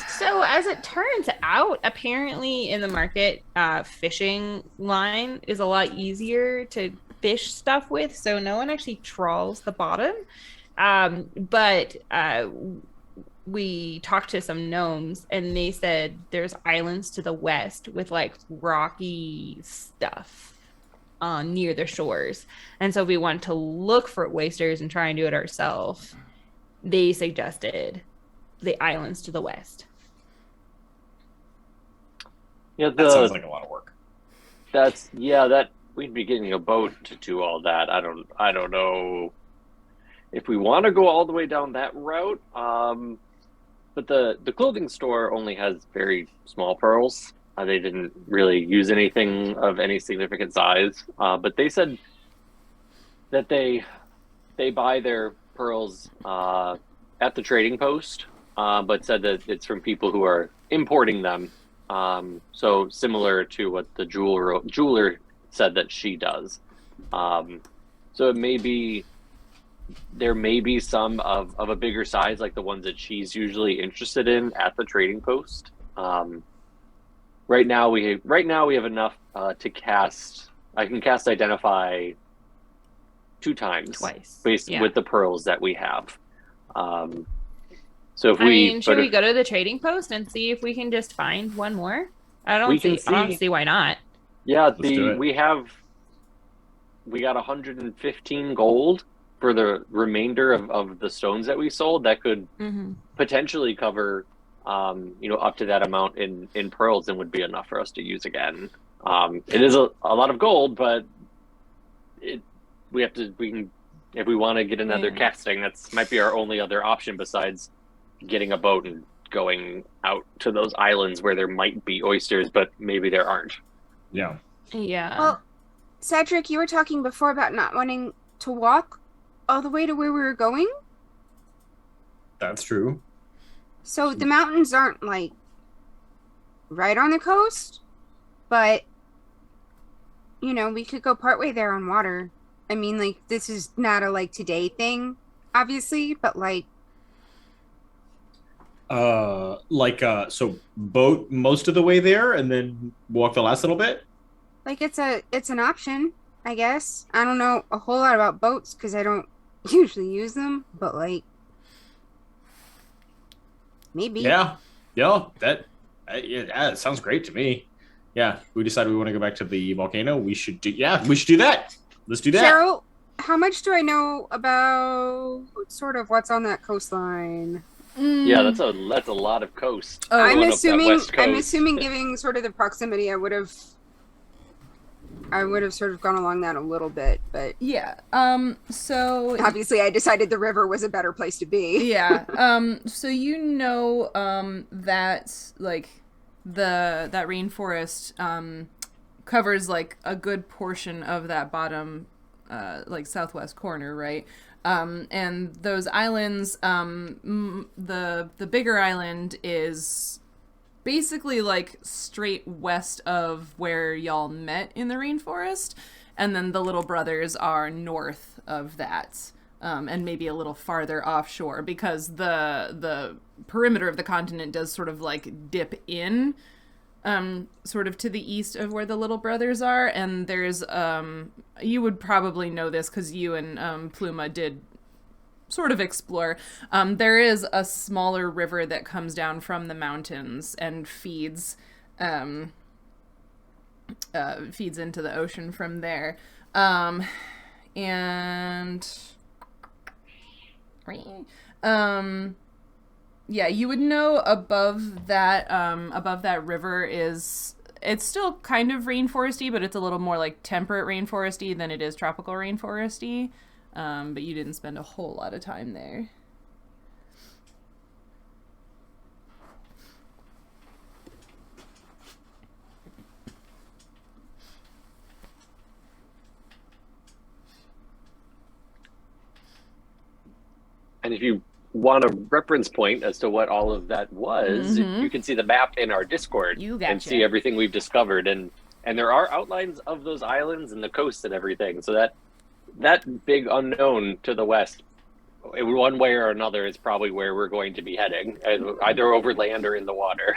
So as it turns out, apparently in the market, fishing line is a lot easier to fish stuff with. So no one actually trawls the bottom. But we talked to some gnomes and they said there's islands to the west with like rocky stuff near the shores. And so we want to look for oysters and try and do it ourselves. They suggested the islands to the west. Yeah, That sounds like a lot of work. that we'd be getting a boat to do all that. I don't know if we want to go all the way down that route. But the clothing store only has very small pearls. They didn't really use anything of any significant size. But they said that they buy their pearls at the trading post, but said that it's from people who are importing them. So similar to what the jeweler said that she does. So it may be, there may be some of a bigger size, like the ones that she's usually interested in at the trading post. Right now we have enough to cast. I can cast Identify 2 times, Twice. with the pearls that we have. So if should we go to the trading post and see if we can just find one more? I don't see why not. Yeah, Let's do it. we got 115 gold for the remainder of the stones that we sold. That could potentially cover, up to that amount in pearls, and would be enough for us to use again. It is a lot of gold, but if we want to get another casting, that's might be our only other option besides getting a boat and going out to those islands where there might be oysters, but maybe there aren't. Yeah. Yeah. Well, Cedric, you were talking before about not wanting to walk all the way to where we were going. That's true. So the mountains aren't like right on the coast, but we could go partway there on water. I mean, like, this is not a like today thing, obviously, but like so boat most of the way there and then walk the last little bit. like it's an option, I guess. I don't know a whole lot about boats because I don't usually use them, but like maybe. Yeah. That it sounds great to me. Yeah, we decided we want to go back to the volcano. We should do that. Let's do that. Sheryl, how much do I know about sort of what's on that coastline? Yeah, that's a lot of coast. Oh, I'm Going up that west coast. assuming giving sort of the proximity, I would have sort of gone along that a little bit, but yeah. So obviously I decided the river was a better place to be. yeah. So that like that rainforest covers like a good portion of that bottom like southwest corner, right? And those islands, the bigger island is basically like straight west of where y'all met in the rainforest, and then the Little Brothers are north of that, and maybe a little farther offshore, because the perimeter of the continent does sort of like dip in sort of to the east of where the Little Brothers are, and there's you would probably know this because you and Pluma did sort of explore. There is a smaller river that comes down from the mountains and feeds into the ocean from there. Yeah, you would know above that river it's still kind of rainforesty, but it's a little more like temperate rainforesty than it is tropical rainforesty. But you didn't spend a whole lot of time there. And if you want a reference point as to what all of that was, you can see the map in our Discord and see everything we've discovered. And there are outlines of those islands and the coast and everything. So that big unknown to the west, in one way or another, is probably where we're going to be heading, either over land or in the water.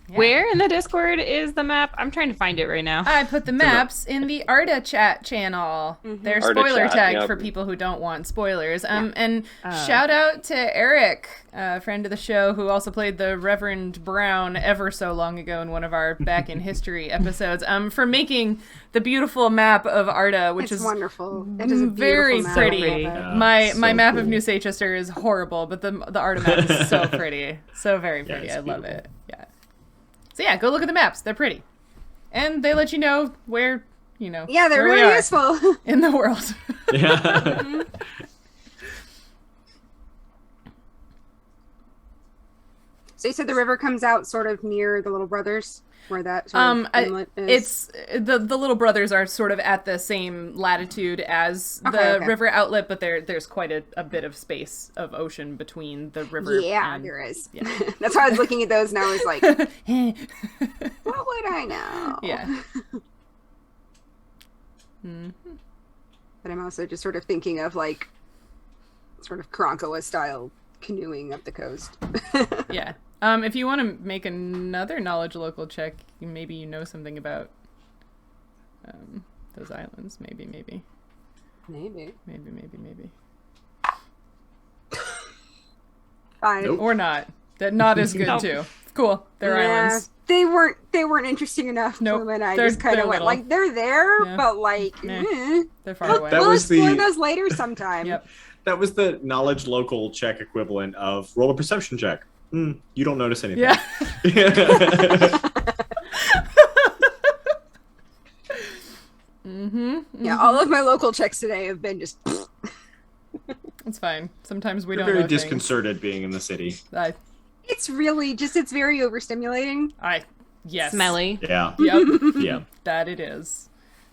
Yeah. Where in the Discord is the map? I'm trying to find it right now. I put the maps in the Arda chat channel. They're spoiler tagged for people who don't want spoilers. And shout out to Eric, a friend of the show, who also played the Reverend Brown ever so long ago in one of our Back in History episodes, for making the beautiful map of Arda, which is wonderful. It is a very map. pretty. Yeah, my so map cool. of New Seychester is horrible, but the Arda map is so pretty. So very pretty. it's I love beautiful. it. Yeah. So yeah, go look at the maps. They're pretty. And they let you know where, Yeah, they're where we really are useful. in the world. Yeah. So you said the river comes out sort of near the Little Brothers, where that sort of inlet is? It's the Little Brothers are sort of at the same latitude as the Okay. river outlet, but there's quite a bit of space of ocean between the river. Yeah, and, there is. yeah. That's why I was looking at those and I was like, what would I know? Yeah. But I'm also just sort of thinking of like sort of Karankawa style canoeing up the coast. Yeah. If you want to make another knowledge local check, maybe you know something about those islands. Maybe. Maybe. Fine. Nope. Or not. That not is good too. Cool. They're islands. They weren't interesting enough. Nope. And I They're- just kind they're of went little. like, they're there, Yeah. but like, They're far away. That we'll was explore the- those later sometime. Yep. That was the knowledge local check equivalent of roll a perception check. You don't notice anything. Yeah. Yeah, all of my local checks today have been just. It's fine. Sometimes we You're don't very know things. disconcerted being in the city. It's really just, it's very overstimulating. Yes. Smelly. Yeah. Yep. Yeah. That it is.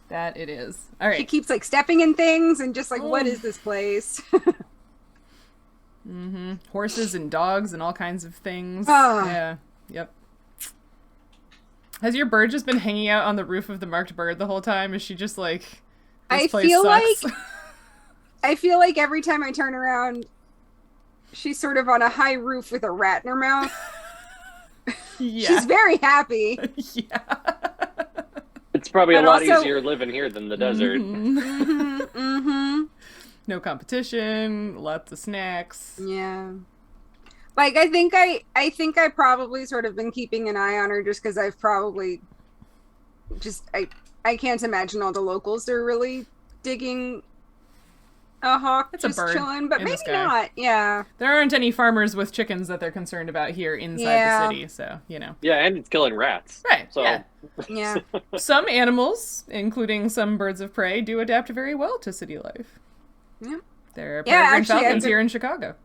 All She right. keeps like stepping in things and just like, what is this place? Horses and dogs and all kinds of things. Ah. Yeah. Yep. Has your bird just been hanging out on the roof of the marked bird the whole time? Is she just like, this I place feel sucks? I feel like every time I turn around, she's sort of on a high roof with a rat in her mouth. Yeah. She's very happy. Yeah. It's probably But a lot also- easier living here than the desert. No competition, lots of snacks. Yeah. Like I think I probably sort of been keeping an eye on her just because I've probably just I can't imagine all the locals are really digging a hawk It's a just bird chilling, but in the maybe sky. not. Yeah. There aren't any farmers with chickens that they're concerned about here inside Yeah. the city, so, Yeah, and it's killing rats. Right, So yeah. Yeah. Some animals, including some birds of prey, do adapt very well to city life. Yeah. There are Yeah, peregrine actually, I've falcons been- here in Chicago.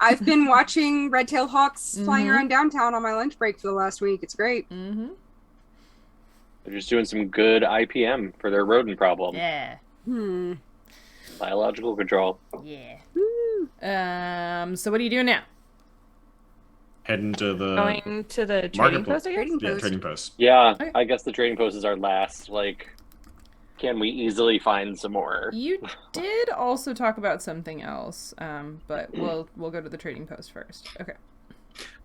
I've been watching red-tailed hawks flying Mhm. around downtown on my lunch break for the last week. It's great. Mm-hmm. they're just doing some good IPM for their rodent problem. Yeah. Biological control. Yeah. So what are you doing now? heading to the Going to the trading marketplace. post, I guess? Trading Yeah, post. trading post. Yeah, Okay. I guess the trading post is our last. Like, can we easily find some more? You did also talk about something else, but we'll go to the trading post first. Okay.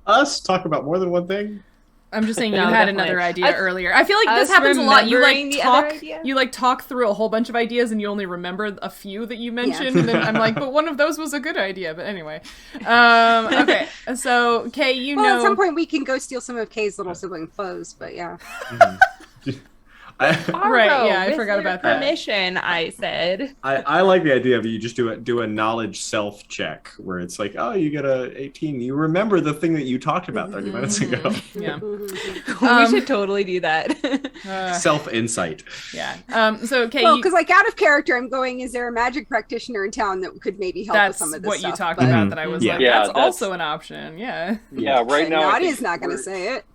Us talk about more than one thing. I'm just saying No, you had definitely. another idea earlier. I feel like this Us happens a lot. You remembering like the other talk, idea? you like talk through a whole bunch of ideas, and you only remember a few that you mentioned. And then I'm like, but one of those was a good idea. But anyway, okay. So Kay, you Well, know, at some point we can go steal some of Kay's little sibling clothes, but yeah. Right, yeah, I with forgot your about that. Permission, I said. I like the idea of you just do a knowledge self check where it's like, oh, you get a 18. You remember the thing that you talked about 30 minutes ago. Yeah. We should totally do that. Self insight. Yeah. So Kay, Well, because like out of character, I'm going. Is there a magic practitioner in town that could maybe help with that's some of this what stuff? you talked But about. That I was Yeah. like, Yeah, that's that's- also an option. Yeah. Yeah, right now. I Nadia's think not going to we're- say it.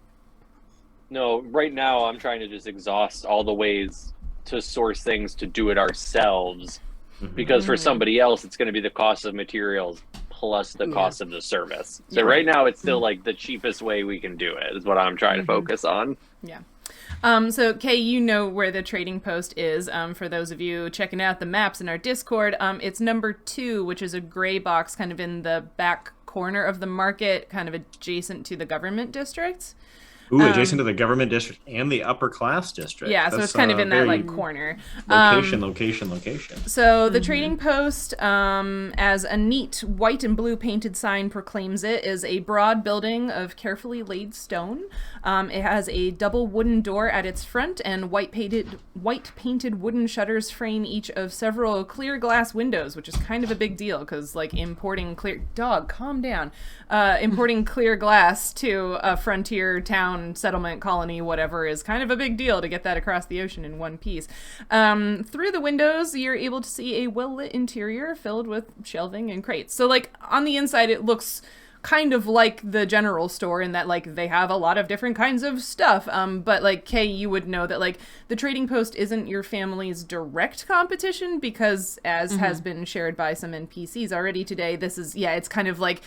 No, right now I'm trying to just exhaust all the ways to source things to do it ourselves. Because for somebody else, it's going to be the cost of materials plus the cost of the service. So right now, it's still like the cheapest way we can do it is what I'm trying to focus on. Yeah. So Kay, you know where the trading post is. For those of you checking out the maps in our Discord, it's number 2, which is a gray box kind of in the back corner of the market, kind of adjacent to the government districts. Ooh, adjacent to the government district and the upper class district. Yeah, so That's, it's kind of in that very like corner. location. So the trading post, as a neat white and blue painted sign proclaims it, is a broad building of carefully laid stone. It has a double wooden door at its front, and white painted wooden shutters frame each of several clear glass windows, which is kind of a big deal because like importing clear glass to a frontier town, settlement, colony, whatever, is kind of a big deal to get that across the ocean in one piece. Through the windows, you're able to see a well-lit interior filled with shelving and crates. So like on the inside, it looks kind of like the general store in that like they have a lot of different kinds of stuff. But like Kay, you would know that like the trading post isn't your family's direct competition because, as has been shared by some NPCs already today, this is it's kind of like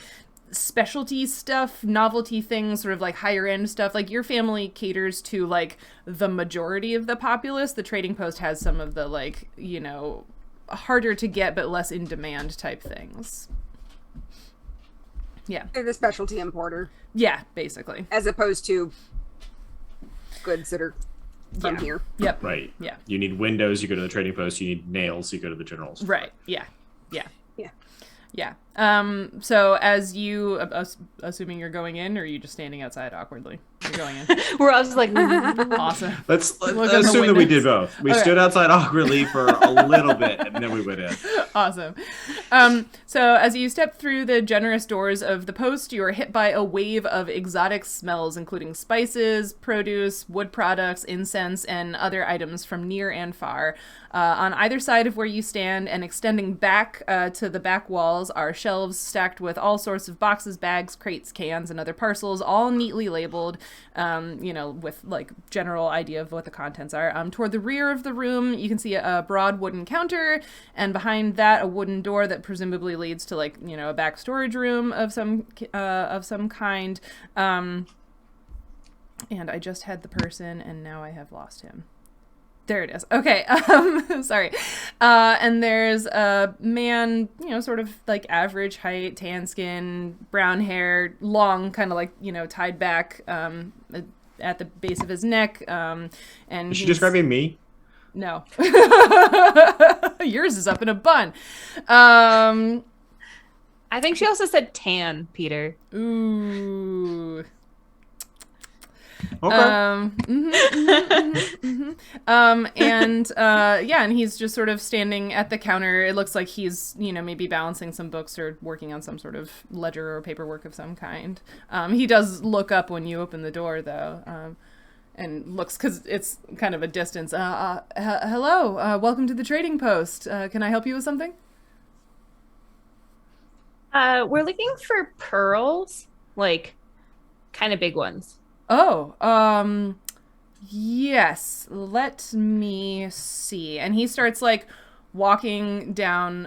specialty stuff, novelty things, sort of like higher end stuff. Like your family caters to like the majority of the populace. The trading post has some of the like, you know, harder to get but less in demand type things. Yeah. They're the specialty importer, Yeah, basically. as opposed to goods that are from Yeah. here. Yep. Right. Yeah. You need windows, you go to the trading post. You need nails, you go to the general store. Right. Yeah. Yeah. Yeah. Yeah. So as you, assuming you're going in, or are you just standing outside awkwardly? You're going in. We're all just like, Awesome. Let's Look at the assume that we windows. did both. We Okay. stood outside awkwardly for a little bit, and then we went in. Awesome. So as you step through the generous doors of the post, you are hit by a wave of exotic smells, including spices, produce, wood products, incense, and other items from near and far. On either side of where you stand and extending back to the back walls are shelves stacked with all sorts of boxes, bags, crates, cans, and other parcels, all neatly labeled, you know, with like general idea of what the contents are. Toward the rear of the room, you can see a broad wooden counter, and behind that, a wooden door that presumably leads to like, you know, a back storage room of some kind. And I just had the person, and now I have lost him. There it is. Okay. Sorry. And there's a man, you know, sort of like average height, tan skin, brown hair, long, kind of like, you know, tied back at the base of his neck. And Is she he's- describing me? No. Yours is up in a bun. I think she also said tan, Peter. Ooh. Okay. And he's just sort of standing at the counter. It looks like he's, you know, maybe balancing some books or working on some sort of ledger or paperwork of some kind. He does look up when you open the door, though, and looks, because it's kind of a distance. Hello, welcome to the trading post. Can I help you with something? We're looking for pearls, like kind of big ones. Yes, let me see. And he starts like walking down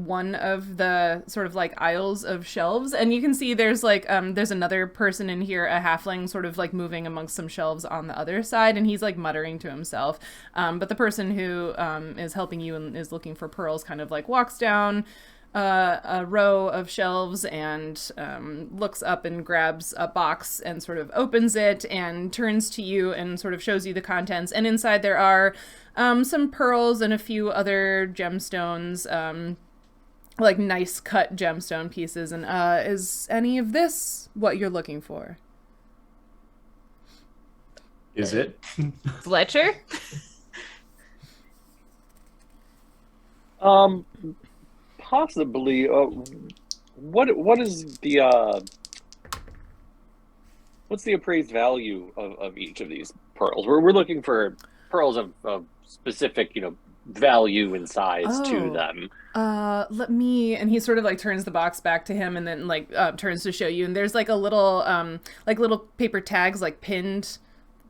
one of the sort of like aisles of shelves, and you can see there's like there's another person in here, a halfling, sort of like moving amongst some shelves on the other side, and he's like muttering to himself. But the person who is helping you and is looking for pearls kind of like walks down a row of shelves and looks up and grabs a box and sort of opens it and turns to you and sort of shows you the contents. And inside there are some pearls and a few other gemstones, like nice cut gemstone pieces. And is any of this what you're looking for? Is it? Fletcher? Possibly. What is the what's the appraised value of each of these pearls? We're looking for pearls of specific, value and size to them. Let me, and he sort of like turns the box back to him and then like turns to show you, and there's like a little like little paper tags like pinned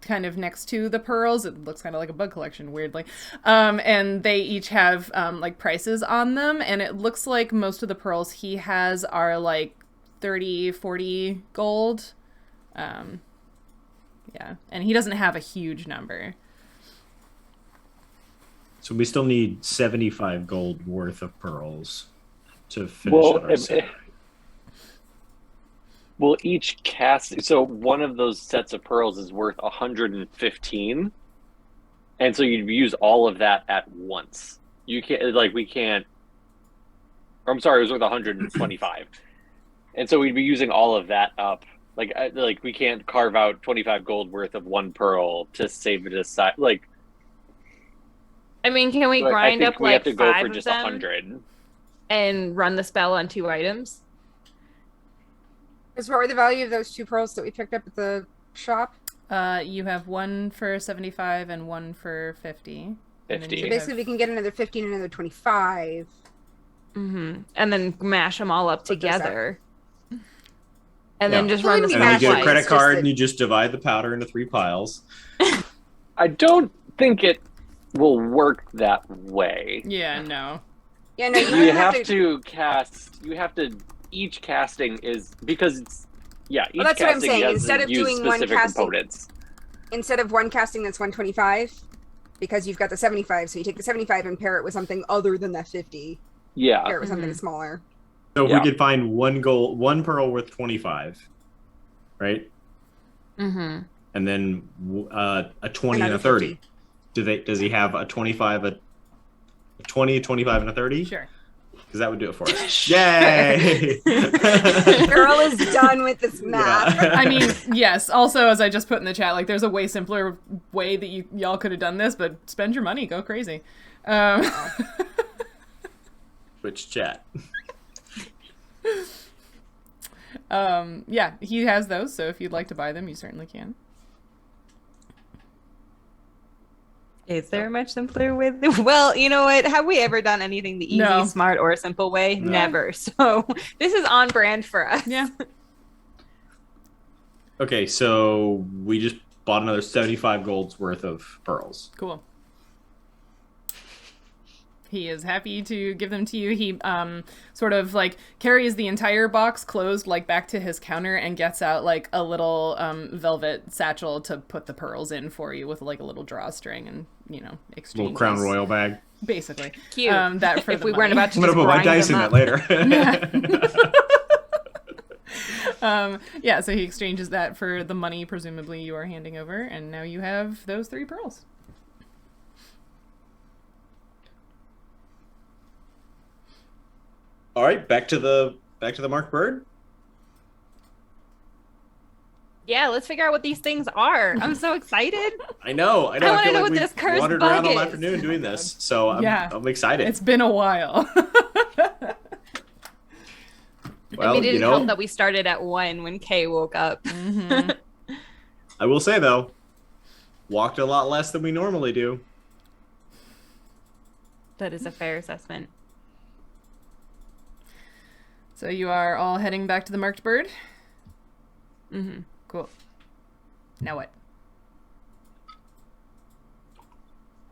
kind of next to the pearls. It looks kind of like a bug collection, weirdly. And they each have like prices on them, and it looks like most of the pearls he has are like 30, 40 gold. Yeah, and he doesn't have a huge number. So we still need 75 gold worth of pearls to finish out our set. Well, each cast, so one of those sets of pearls is worth 115, and so you'd use all of that at once. You can't, like, we can't, or I'm sorry, it was worth 125, and so we'd be using all of that up. Like we can't carve out 25 gold worth of one pearl to save it aside. Like, I mean, can we grind up we like have to go 5 for of just them 100 and run the spell on 2 items? Because what were the value of those 2 pearls that we picked up at the shop? You have one for 75 and one for 50. 50. So basically, we can get another 15 and another 25. Mm-hmm. And then mash them all up together. And then just So run the we And spell then you get a twice. credit It's card just and you just divide the powder into 3 piles. I don't think it will work that way. Yeah, no. Yeah, no, You have to cast. You have to. Each casting is because it's. Yeah, each Well, that's what I'm casting saying. has Instead to of use doing one specific casting- components. Instead of one casting that's 125, because you've got the 75, so you take the 75 and pair it with something other than that 50. Yeah. Pair it with something smaller. So if Yeah. we could find one pearl worth 25, right? Mm-hmm. And then a 20 and Another a 30. 50. Does he have a 25, a 20, a 25, and a 30? Sure. Because that would do it for us. Yay! Girl is done with this math. Yeah. I mean, yes. Also, as I just put in the chat, like there's a way simpler way that y'all could have done this, but spend your money, go crazy. Which chat? Yeah, he has those, so if you'd like to buy them, you certainly can. Is there a much simpler way? Well, you know what? Have we ever done anything the easy, No. smart, or simple way? No. Never. So this is on brand for us. Yeah. Okay, so we just bought another 75 gold's worth of pearls. Cool. He is happy to give them to you. He sort of like carries the entire box closed like back to his counter and gets out like a little velvet satchel to put the pearls in for you with like a little drawstring and, exchange. Little Crown Royal bag. Basically. Cute. That for if the we weren't money. about to I'm gonna just put my grind dice in them that up. later. Yeah, so he exchanges that for the money presumably you are handing over, and now you have those 3 pearls. All right, back to the Mark Bird. Yeah, let's figure out what these things are. I'm so excited. I know. I wanna feel know like what we've this cursed wandered bug around all is. afternoon doing this, so I'm excited. It's been a while. Well, I mean, it didn't help that we started at 1 when Kay woke up. Mhm. I will say though, walked a lot less than we normally do. That is a fair assessment. So you are all heading back to the Marked Bird?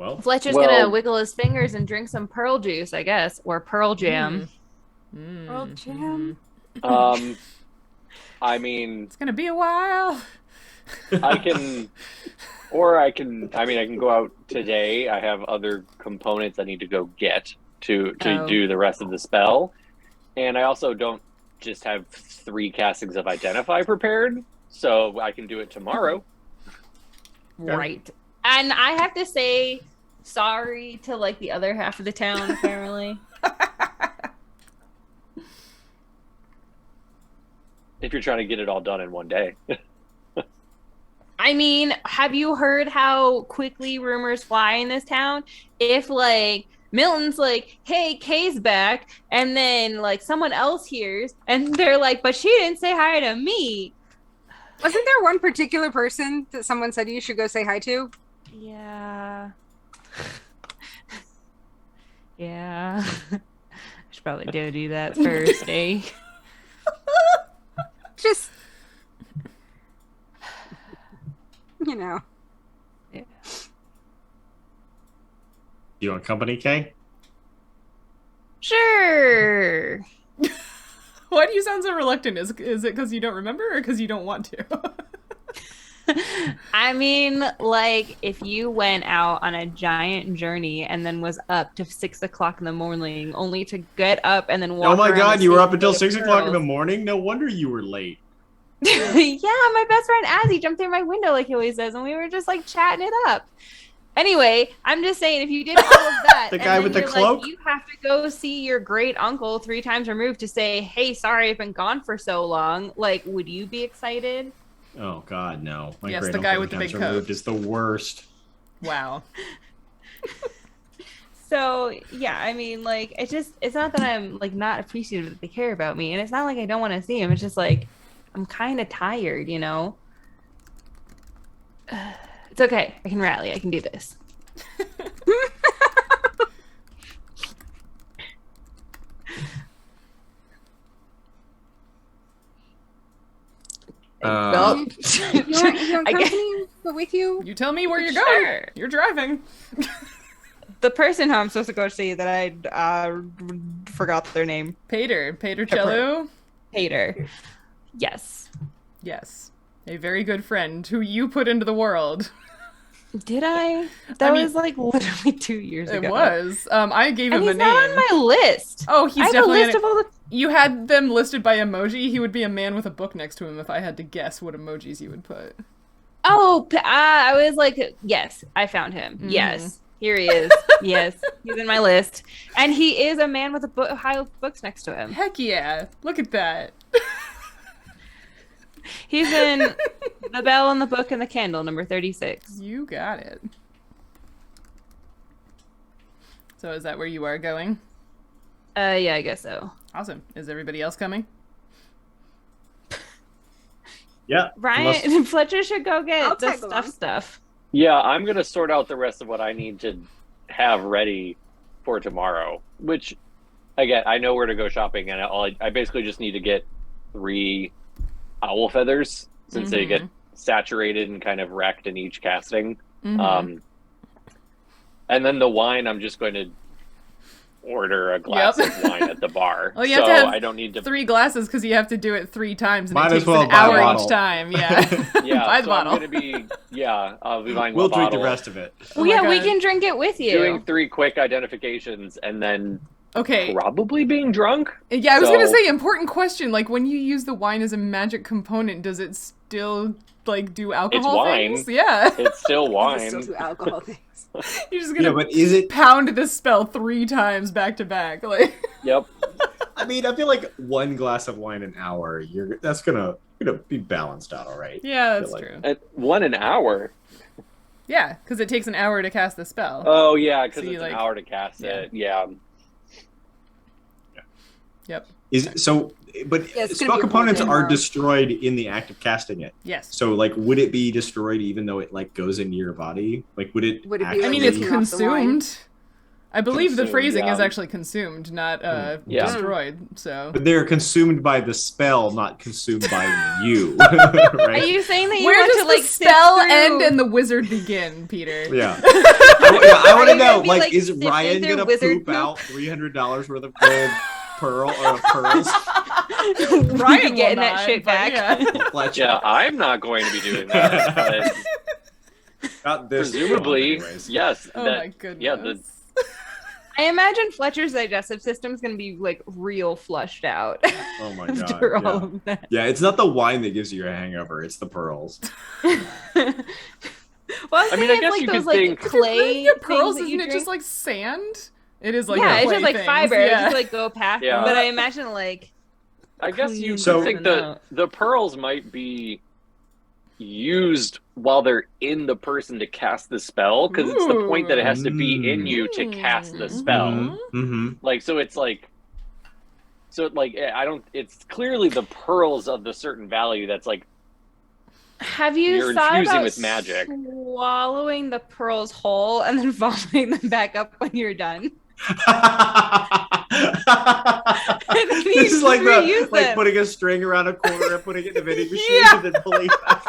Well, Fletcher's gonna wiggle his fingers and drink some pearl juice, I guess, or pearl jam. Pearl jam. I mean, It's gonna be a while. I can go out today. I have other components I need to go get to do the rest of the spell. And I also don't just have 3 castings of Identify prepared, so I can do it tomorrow. Right. And I have to say sorry to like the other half of the town, apparently. If you're trying to get it all done in one day. I mean, have you heard how quickly rumors fly in this town? If like Milton's like, hey, Kay's back, and then like someone else hears and they're like, but she didn't say hi to me. Wasn't there one particular person that someone said you should go say hi to? Yeah. Yeah. I should probably do that first, eh? Just, you know. Yeah. You want company, Kay? Sure. Why do you sound so reluctant? Is it because you don't remember or because you don't want to? I mean, like, if you went out on a giant journey and then was up to 6 o'clock in the morning, only to get up and then walk. Oh my around God, the you were city up until with 6 o'clock in the girls. morning? No wonder you were late. Yeah, my best friend Azzy jumped through my window like he always does, and we were just like chatting it up. Anyway, I'm just saying, if you did all of that, The and guy then with the you're cloak? like, you have to go see your great uncle 3 times removed to say, hey, sorry, I've been gone for so long. Like, would you be excited? Oh God, no! My Yes, great the guy uncle with the big becomes removed coat. is the worst. Wow. So yeah, I mean, like, it's not that I'm like not appreciative that they care about me, and it's not like I don't want to see him. It's just like I'm kind of tired, you know. It's okay. I can rally. I can do this. You want I guess- company go with you? You tell me where you're Sure. going. You're driving. The person who I'm supposed to go see that I forgot their name. Peder Chellew. Hater. Yes. Yes. A very good friend who you put into the world. Did I? That I mean- was like literally 2 years ago. It was. I gave And him a he's not name. on my list. Oh, he's I have a definitely list of all the. You had them listed by emoji. He would be a man with a book next to him if I had to guess what emojis you would put. Oh, I was like, yes, I found him. Mhm. Yes, here he is. Yes, he's in my list, and he is a man with a pile of books next to him. Heck yeah. Look at that. He's in The Bell and the Book and the Candle, number 36. You got it. So is that where you are going? Yeah, I guess so. Awesome. Is everybody else coming? Yeah. Ryan Fletcher should go I'll get the tag along. stuff. Yeah, I'm going to sort out the rest of what I need to have ready for tomorrow, which, again, I know where to go shopping, and I basically just need to get 3 owl feathers, since they get saturated and kind of wrecked in each casting. Mhm. And then the wine, I'm just going to order a glass Yep. of wine at the bar. Well, you so have to have I don't need to... 3 glasses because you have to do it 3 times, and Might it as takes well an buy a hour bottle. each time. Yeah. Yeah, Buy the so I'm bottle. going to be... Yeah, I'll be buying We'll a bottle. drink the rest of it. Oh Well, my yeah, we God. can drink it with you. Doing 3 quick identifications and then Okay. probably being drunk. Yeah, I was gonna So- say, important question. Like, when you use the wine as a magic component, does it still like do alcohol wine. things? Yeah. It's still I wine. still do alcohol things. You're just gonna Yeah, but is it? pound this spell 3 times back to back. Like, Yep. I mean, I feel like 1 glass of wine an hour. That's gonna be balanced out, all right. yeah, that's like- true. At 1 an hour. Yeah, because it takes an hour to cast the spell. Oh yeah, because So you, it's like- an hour to cast it. Yeah. Yep. But Yeah, it's gonna spell be a components whole day are tomorrow. destroyed in the act of casting it. Yes. So, like, would it be destroyed even though it like goes into your body? Like, would it? Would it be I like mean, it's Taking off the wine. consumed. I believe the Consumed, phrasing yeah. is actually consumed, not Yeah. destroyed. So But they're consumed by the spell, not consumed by you. Right? Are you saying that you where want does to like the spell sift through- end and the wizard begin, Peter? Yeah. I want to you know, gonna be, like, like, is sifting Ryan through gonna wizard poop poop? out $300 worth of gold pearls? Ryan getting will that not, shit but back. yeah. Fletcher. Yeah, I'm not going to be doing that. But Not this presumably, one, anyways. yes. Oh that, my goodness. Yeah, I imagine Fletcher's digestive system is going to be like real flushed out Oh my god. after all Yeah. of that. Yeah, it's not the wine that gives you a hangover; it's the pearls. Well, I mean, I guess like you those could like think- clay Your pearls, things that you isn't it drink. just like sand? It is like yeah, it's clay just like things, fiber. Yeah. Just like go past. Yeah. But I imagine like I guess you clean So- could think them that out. the pearls might be used while they're in the person to cast the spell, because it's the point that it has to be in you to cast the spell. Mm-hmm. Like, so it's like, I don't. It's clearly the pearls of the certain value that's like. Have you You're thought infusing about with magic. swallowing the pearls whole and then vomiting them back up when you're done? This is like reuse like them. putting a string around a corner and putting it in the vending machine Yeah. and then pulling it back.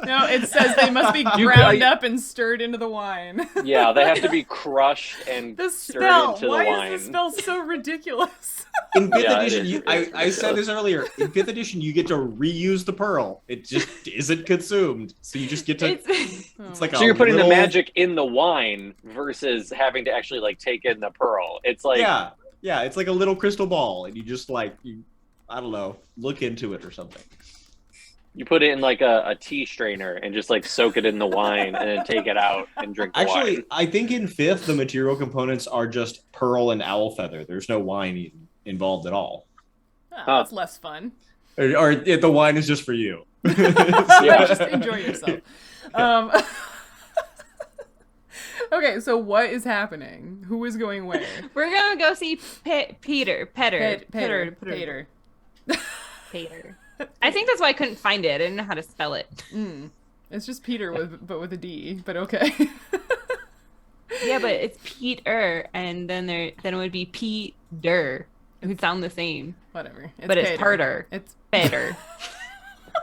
No, it says they must be You- ground up and stirred into the wine. Yeah, they have to be crushed and The stirred spell. into the Why wine. is the spell so ridiculous? In 5th Yeah, it edition, is. I said this earlier. In 5th edition, you get to reuse the pearl. It just isn't consumed, so you just get to. It's like So a you're putting little- the magic in the wine versus having to actually like take in the pearl. It's like yeah, it's like a little crystal ball, and you just like I don't know, look into it or something. you put it in like a tea strainer and just like soak it in the wine and then take it out and drink the Actually, wine. I think in 5th the material components are just pearl and owl feather. There's no wine involved at all, Oh, that's less fun. or the wine is just for you. Yeah. Just enjoy yourself. Okay, so what is happening? Who is going where? We're gonna go see Peter. Peter. I think that's why I couldn't find it. I didn't know how to spell it. It's just Peter with a D, but okay. Yeah, but it's Peter, and then it would be Peter. It would sound the same, Whatever. but it's harder. It's Peter.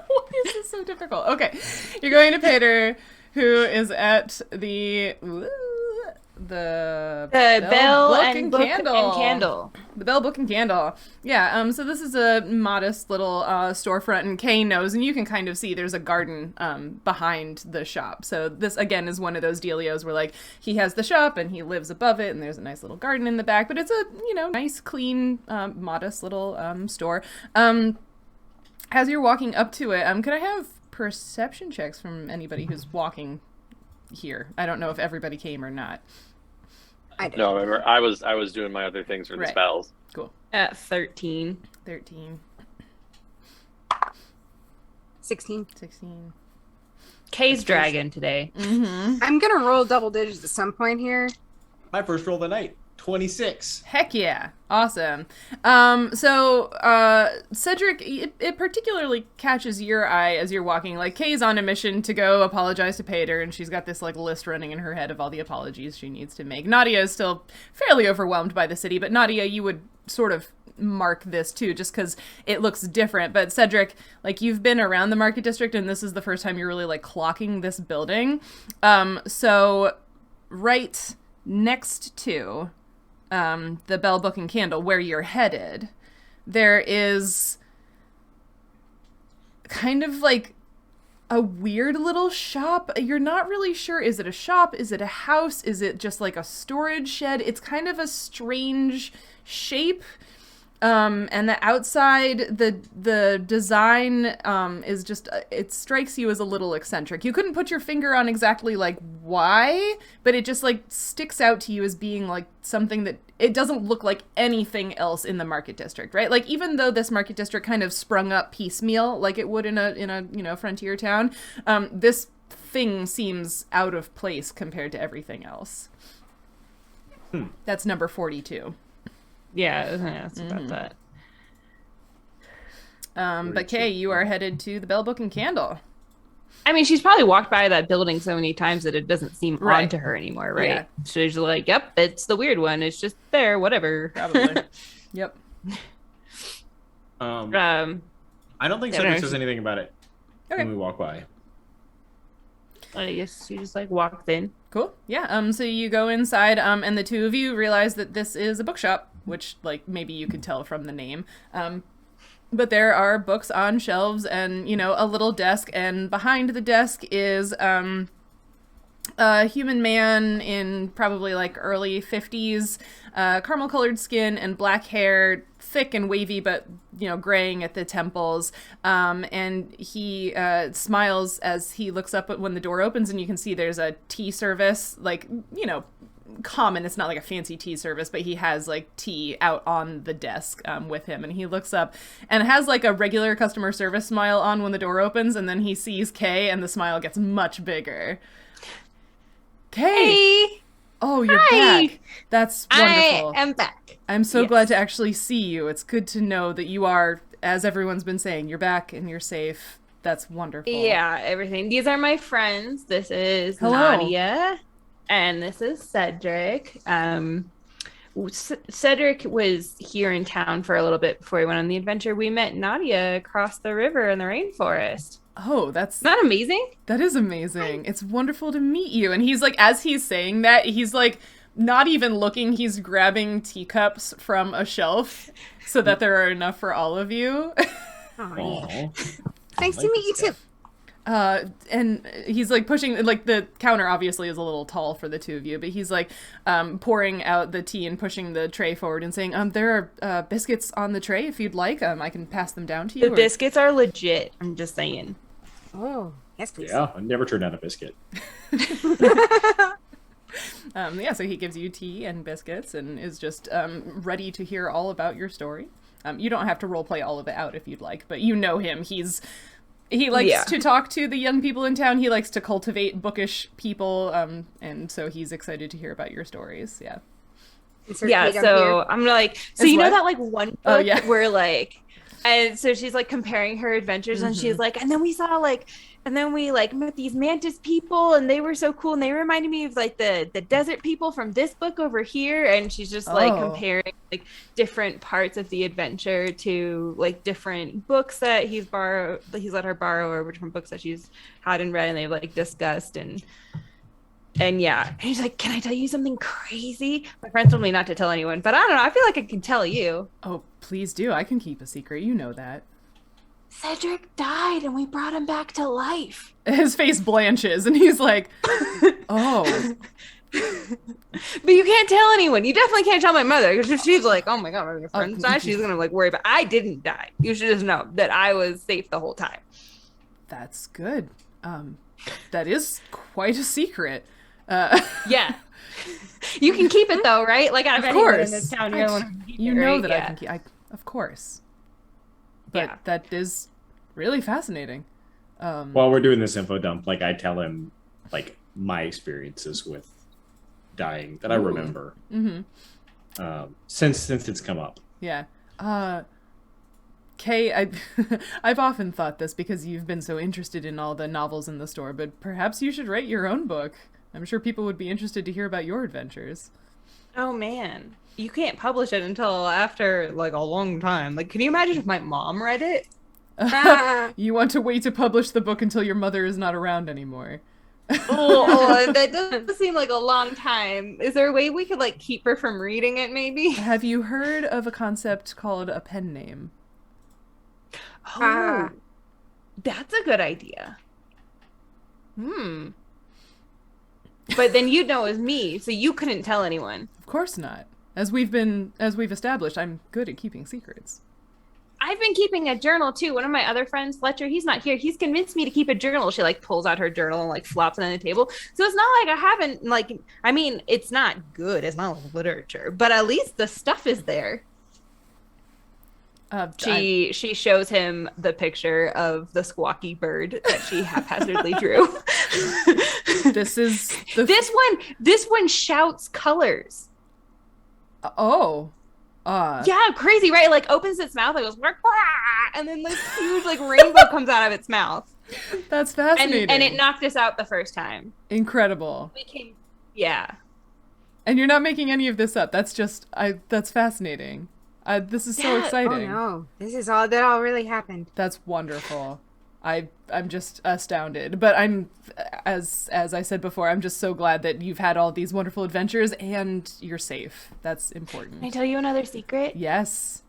Why is this so difficult? Okay, you're going to Peter, who is at the Bell and Book Candle. and Candle. The Bell Book and Candle. Yeah, so this is a modest little storefront, and Kay knows, and you can kind of see there's a garden behind the shop. So this, again, is one of those dealios where, like, he has the shop, and he lives above it, and there's a nice little garden in the back, but it's a, nice, clean, modest little store. As you're walking up to it, could I have perception checks from anybody who's walking here? I don't know if everybody came or not. I did. No, remember, I was doing my other things for the Right. spells. Cool. At 13. 13, 16. 16. Kay's dragon today. Mm-hmm. I'm gonna roll double digits at some point here. My first roll of the night, 26. Heck yeah. Awesome. Cedric, it particularly catches your eye as you're walking. Like, Kay's on a mission to go apologize to Peder, and she's got this, like, list running in her head of all the apologies she needs to make. Nautia is still fairly overwhelmed by the city, but Nautia, you would sort of mark this too, just because it looks different. But Cedric, like, you've been around the market district, and this is the first time you're really, like, clocking this building. So right next to the Bell Book and Candle, where you're headed, there is kind of like a weird little shop. You're not really sure, is it a shop? Is it a house? Is it just like a storage shed? It's kind of a strange shape. And the outside, the design is just, it strikes you as a little eccentric. You couldn't put your finger on exactly, like, why, but it just, like, sticks out to you as being, like, something that, it doesn't look like anything else in the market district, right? Like, even though this market district kind of sprung up piecemeal, like it would in a frontier town, this thing seems out of place compared to everything else. That's number 42. Yeah, I was gonna ask about that. But Kay, you are headed to the Bell Book and Candle. I mean, she's probably walked by that building so many times that it doesn't seem Right. odd to her anymore, right? Yeah. So she's like, yep, it's the weird one. It's just there, whatever. Probably. Yep. I don't think I don't Cedric know. says anything about it Okay. when we walk by. I guess she just like walked in. Cool. Yeah. So you go inside, and the two of you realize that this is a bookshop, which like maybe you could tell from the name. But there are books on shelves and, you know, a little desk, and behind the desk is a human man in probably like early 50s, caramel colored skin and black hair, thick and wavy, but, you know, graying at the temples. And he smiles as he looks up when the door opens, and you can see there's a tea service, like, you know, common. It's not like a fancy tea service, but he has like tea out on the desk with him, and he looks up and has like a regular customer service smile on when the door opens, and then he sees Kay and the smile gets much bigger. Kay! Hey, Oh, you're Hi. back. That's wonderful. I am back. I'm so Yes. glad to actually see you. It's good to know that you are, as everyone's been saying, you're back and you're safe. That's wonderful. Yeah, everything. These are my friends. This is Hello. Nautia, and this is Cedric. Cedric was here in town for a little bit before we went on the adventure. We met Nautia across the river in the rainforest. Oh, that's Isn't that amazing? that is amazing. It's wonderful to meet you. And he's like, as he's saying that, he's like not even looking. He's grabbing teacups from a shelf so that there are enough for all of you. Aw. Aw. Nice to meet you too. And he's like pushing, like the counter obviously is a little tall for the two of you, but he's like pouring out the tea and pushing the tray forward and saying, there are biscuits on the tray if you'd like. I can pass them down to you. The biscuits are legit. I'm just saying. Oh, yes, please. Yeah, I never turned down a biscuit. Yeah, so he gives you tea and biscuits and is just ready to hear all about your story. You don't have to roleplay all of it out if you'd like, but you know him. He likes to talk to the young people in town. He likes to cultivate bookish people, and so he's excited to hear about your stories. Yeah. Insert Yeah, Kate up so here. I'm like, so As you know what? that like one book Oh, yeah. where like, and so she's like comparing her adventures, and she's like, and then we saw like, and then we like met these mantis people, and they were so cool, and they reminded me of like the desert people from this book over here, and she's just like Oh. comparing like different parts of the adventure to like different books that he's let her borrow, or different books that she's had and read, and they've like discussed and yeah, and he's like, can I tell you something crazy? My friend told me not to tell anyone, but I don't know. I feel like I can tell you. Oh, please do. I can keep a secret. You know that. Cedric died and we brought him back to life. His face blanches, and he's like, oh. But you can't tell anyone. You definitely can't tell my mother, because if she's like, oh my god, my friend's died, she's gonna like worry about. I didn't die. You should just know that I was safe the whole time. That's good. That is quite a secret. Yeah. You can keep it though, right? Like out of Of anyone in course. this town, you're the one who can keep You it, know right? that Yeah. I can keep. Of course. But Yeah. that is really fascinating. While we're doing this info dump, like I tell him like my experiences with dying that I remember. Since it's come up. Yeah. Kay, I've often thought this because you've been so interested in all the novels in the store, but perhaps you should write your own book. I'm sure people would be interested to hear about your adventures. Oh man, you can't publish it until after like a long time. Like, can you imagine if my mom read it? You want to wait to publish the book until your mother is not around anymore. That does seem like a long time. Is there a way we could like keep her from reading it? Maybe. Have you heard of a concept called a pen name? Oh, that's a good idea. But then you'd know it was me, so you couldn't tell anyone. Of course not. As we've established, I'm good at keeping secrets. I've been keeping a journal too. One of my other friends, Fletcher, he's not here. He's convinced me to keep a journal. She like pulls out her journal and like flops it on the table. So it's not like I haven't like. I mean, it's not good. It's not like literature, but at least the stuff is there. She shows him the picture of the squawky bird that she haphazardly drew. This is This one shouts colors. Yeah, crazy, right? It, like opens its mouth, it goes, "Wah, wah," and then this huge like rainbow comes out of its mouth. That's fascinating. And it knocked us out the first time. Incredible. Yeah. And you're not making any of this up. That's just, that's fascinating. This is so exciting. Oh no, that all really happened. That's wonderful. I'm just astounded. But as I said before, I'm just so glad that you've had all these wonderful adventures and you're safe. That's important. Can I tell you another secret? Yes.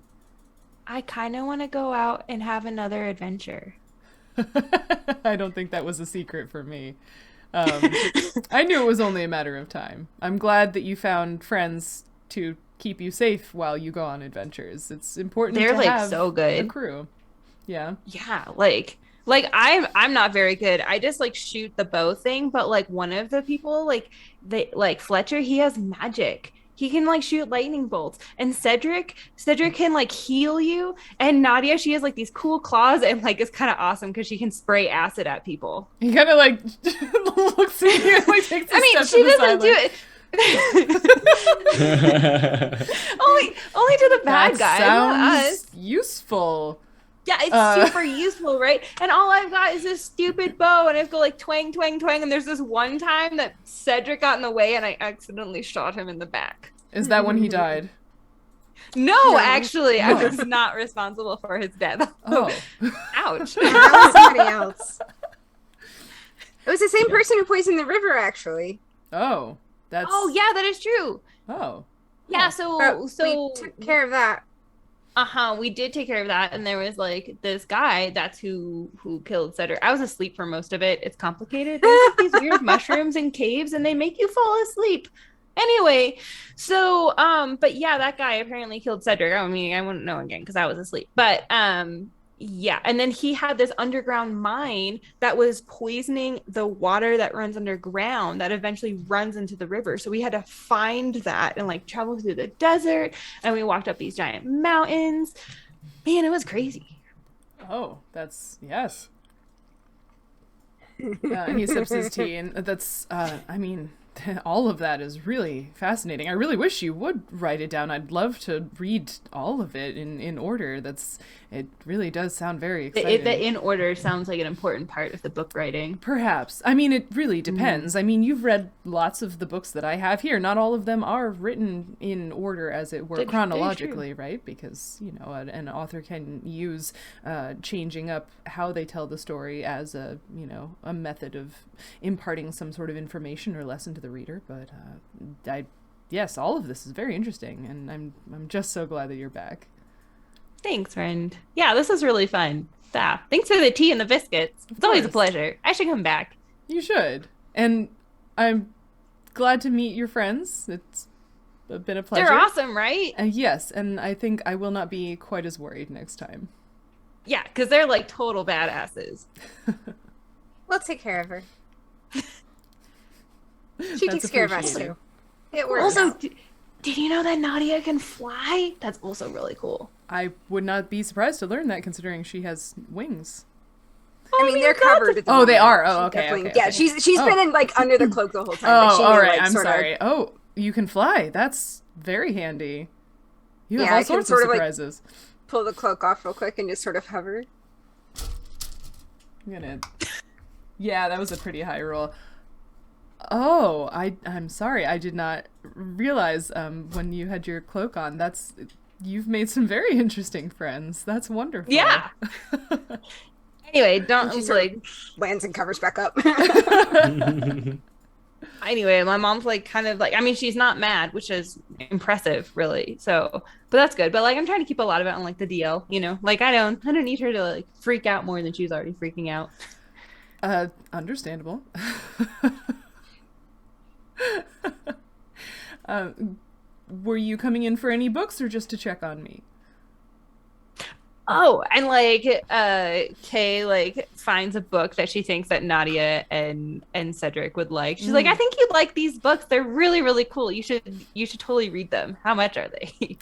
I kind of want to go out and have another adventure. I don't think that was a secret for me. I knew it was only a matter of time. I'm glad that you found friends to keep you safe while you go on adventures. It's important They're to like have so a good. crew. Yeah. Yeah, like I'm not very good. I just like shoot the bow thing, but like one of the people, Fletcher, he has magic. He can like shoot lightning bolts. And Cedric can like heal you. And Nautia, she has like these cool claws and like it's kind of awesome because she can spray acid at people. He kind of like looks at you and like takes a I mean, step she to the doesn't side, do like, it. only to the bad that guy, not us. sounds useful. Yeah, it's super useful, right? And all I've got is this stupid bow, and I go like twang, twang, twang. And there's this one time that Cedric got in the way, and I accidentally shot him in the back. Is that when he died? No, actually, I was not responsible for his death. Oh. Ouch. That was somebody else. It was the same person who poisoned the river, actually. Oh. That's Oh, yeah, that is true. Oh. Yeah, But we took care of that. We did take care of that, and there was like this guy that's who killed Cedric. I was asleep for most of it. It's complicated. There's like these weird mushrooms in caves, and they make you fall asleep. Anyway, so but yeah, that guy apparently killed Cedric. I mean, I wouldn't know again because I was asleep. But yeah, and then he had this underground mine that was poisoning the water that runs underground that eventually runs into the river. So we had to find that and like travel through the desert, and we walked up these giant mountains. Man, it was crazy. Oh, yes. And he sips his tea, and that's I mean, all of that is really fascinating. I really wish you would write it down. I'd love to read all of it in order. It really does sound very exciting. The in order sounds like an important part of the book writing. Perhaps. I mean, it really depends. I mean, you've read lots of the books that I have here. Not all of them are written in order, as it were, chronologically, right? Because, an author can use changing up how they tell the story as a method of imparting some sort of information or lesson to the reader. But yes, all of this is very interesting, and I'm just so glad that you're back. Thanks, friend. Yeah, this was really fun. Yeah. Thanks for the tea and the biscuits. It's always a pleasure. I should come back. You should. And I'm glad to meet your friends. It's been a pleasure. They're awesome, right? Yes, and I think I will not be quite as worried next time. Yeah, because they're like total badasses. We'll take care of her. She takes care of us, too. It works. Also, did you know that Nautia can fly? That's also really cool. I would not be surprised to learn that, considering she has wings. I mean, they're covered at the moment. They are. She Okay. Yeah, she's been in like under the cloak the whole time. Oh, all right. I'm sorry. Oh, you can fly. That's very handy. You have all sorts of surprises. Pull the cloak off real quick and just sort of hover. I'm gonna. Yeah, that was a pretty high roll. Oh, I'm sorry. I did not realize when you had your cloak on. You've made some very interesting friends. That's wonderful. Yeah. Anyway, don't like lands and covers back up. Anyway, my mom's like kind of like, I mean, she's not mad, which is impressive, really. So, but that's good. But like, I'm trying to keep a lot of it on like the DL, like I don't need her to like freak out more than she's already freaking out. Understandable. Were you coming in for any books or just to check on me? Oh, and like Kay like finds a book that she thinks that Nautia and Cedric would like. She's like, I think you'd like these books. They're really, really cool. You should totally read them. How much are they?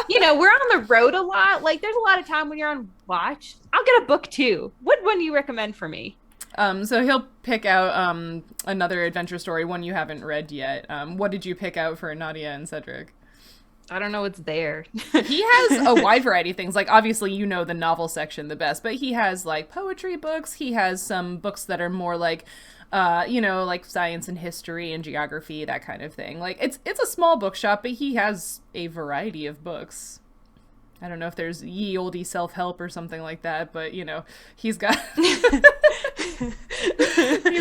We're on the road a lot. Like there's a lot of time when you're on watch. I'll get a book too. What one do you recommend for me? So he'll pick out another adventure story, one you haven't read yet. What did you pick out for Nautia and Cedric? I don't know what's there. He has a wide variety of things. Like, obviously, you know the novel section the best, but he has, like, poetry books. He has some books that are more like, like science and history and geography, that kind of thing. Like, it's a small bookshop, but he has a variety of books. I don't know if there's ye olde self-help or something like that, but, he's got he's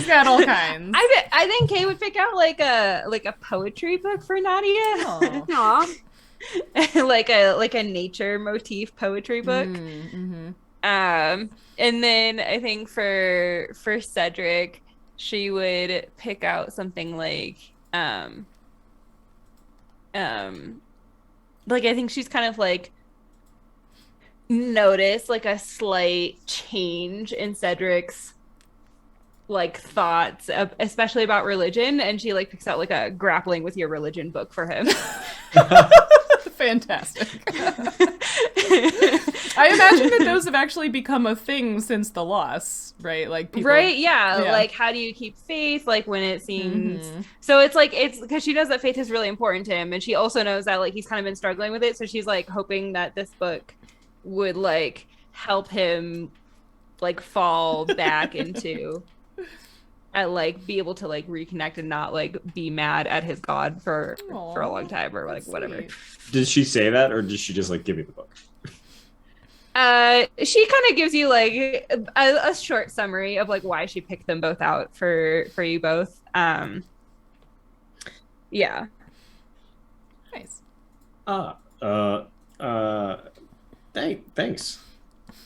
got all kinds. I think Kay would pick out like a poetry book for Nautia. Aw. like a nature motif poetry book. Mm-hmm. And then I think for Cedric, she would pick out something like I think she's kind of like notice like a slight change in Cedric's like thoughts, especially about religion, and she like picks out like a grappling with your religion book for him. Fantastic. I imagine that those have actually become a thing since the loss, right? Like people... Right, yeah. Like, how do you keep faith? Like, when it seems... Mm-hmm. So it's because she knows that faith is really important to him, and she also knows that, like, he's kind of been struggling with it, so she's, like, hoping that this book would, like, help him, like, fall back into... like, be able to, like, reconnect and not, like, be mad at his God for a long time, or, like, whatever. Did she say that, or did she just, like, give you the book? She kind of gives you like a short summary of like why she picked them both out for you both. Yeah. Nice. Thanks.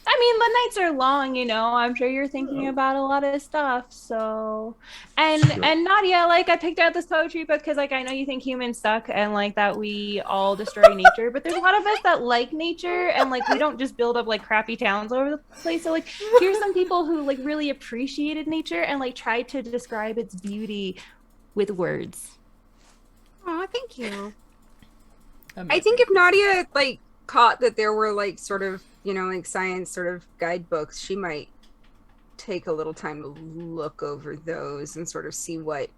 I mean, the nights are long, I'm sure you're thinking about a lot of stuff. So, and Nautia, like, I picked out this poetry book because, like, I know you think humans suck and, like, that we all destroy nature. But there's a lot of us that like nature and, like, we don't just build up, like, crappy towns all over the place. So, like, here's some people who, like, really appreciated nature and, like, tried to describe its beauty with words. Oh, thank you. Amazing. I think if Nautia, like, caught that there were, like, sort of, like science sort of guidebooks, she might take a little time to look over those and sort of see what...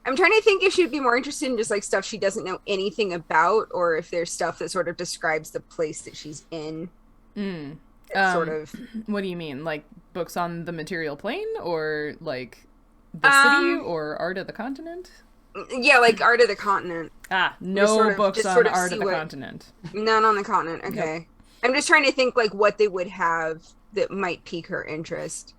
I'm trying to think if she'd be more interested in just like stuff she doesn't know anything about, or if there's stuff that sort of describes the place that she's in. Sort of... What do you mean? Like books on the material plane, or like the city, or Arda the continent? Yeah, like Arda the continent. No books on Arda the continent. None on the continent, okay. Nope. I'm just trying to think like what they would have that might pique her interest.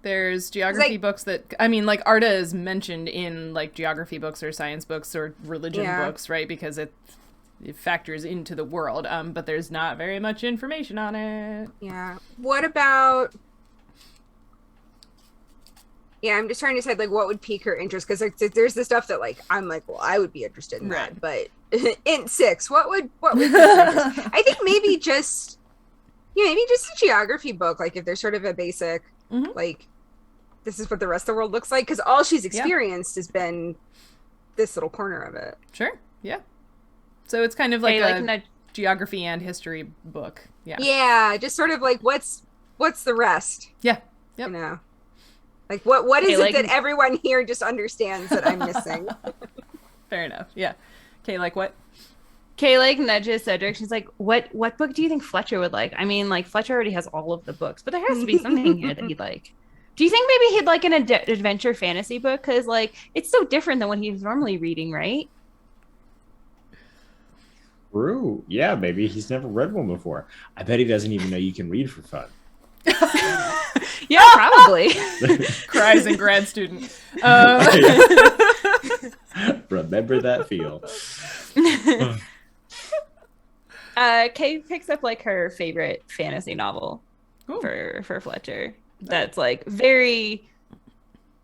There's geography books that, I mean, like Arda is mentioned in like geography books or science books or religion books, right? Because it factors into the world, but there's not very much information on it. Yeah. What about... Yeah, I'm just trying to decide like what would pique her interest, because like, there's the stuff that like I'm like, well, I would be interested in that, but Int 6, what would I think maybe just a geography book, like if there's sort of a basic like this is what the rest of the world looks like, because all she's experienced has been this little corner of it. Sure. Yeah. So it's kind of like a geography and history book. Yeah, just sort of like what's the rest. Yep. Like what is it that everyone here just understands that I'm missing? Fair enough. Yeah. Okay, like what? Kay like nudges Cedric. She's like, what book do you think Fletcher would like? I mean, like Fletcher already has all of the books, but there has to be something here that he'd like. Do you think maybe he'd like an adventure fantasy book? Because like it's so different than what he's normally reading, right? True. Yeah, maybe he's never read one before. I bet he doesn't even know you can read for fun. Yeah, probably. Cries in grad student. Remember that feel. Kay picks up like her favorite fantasy novel for Fletcher. That's like very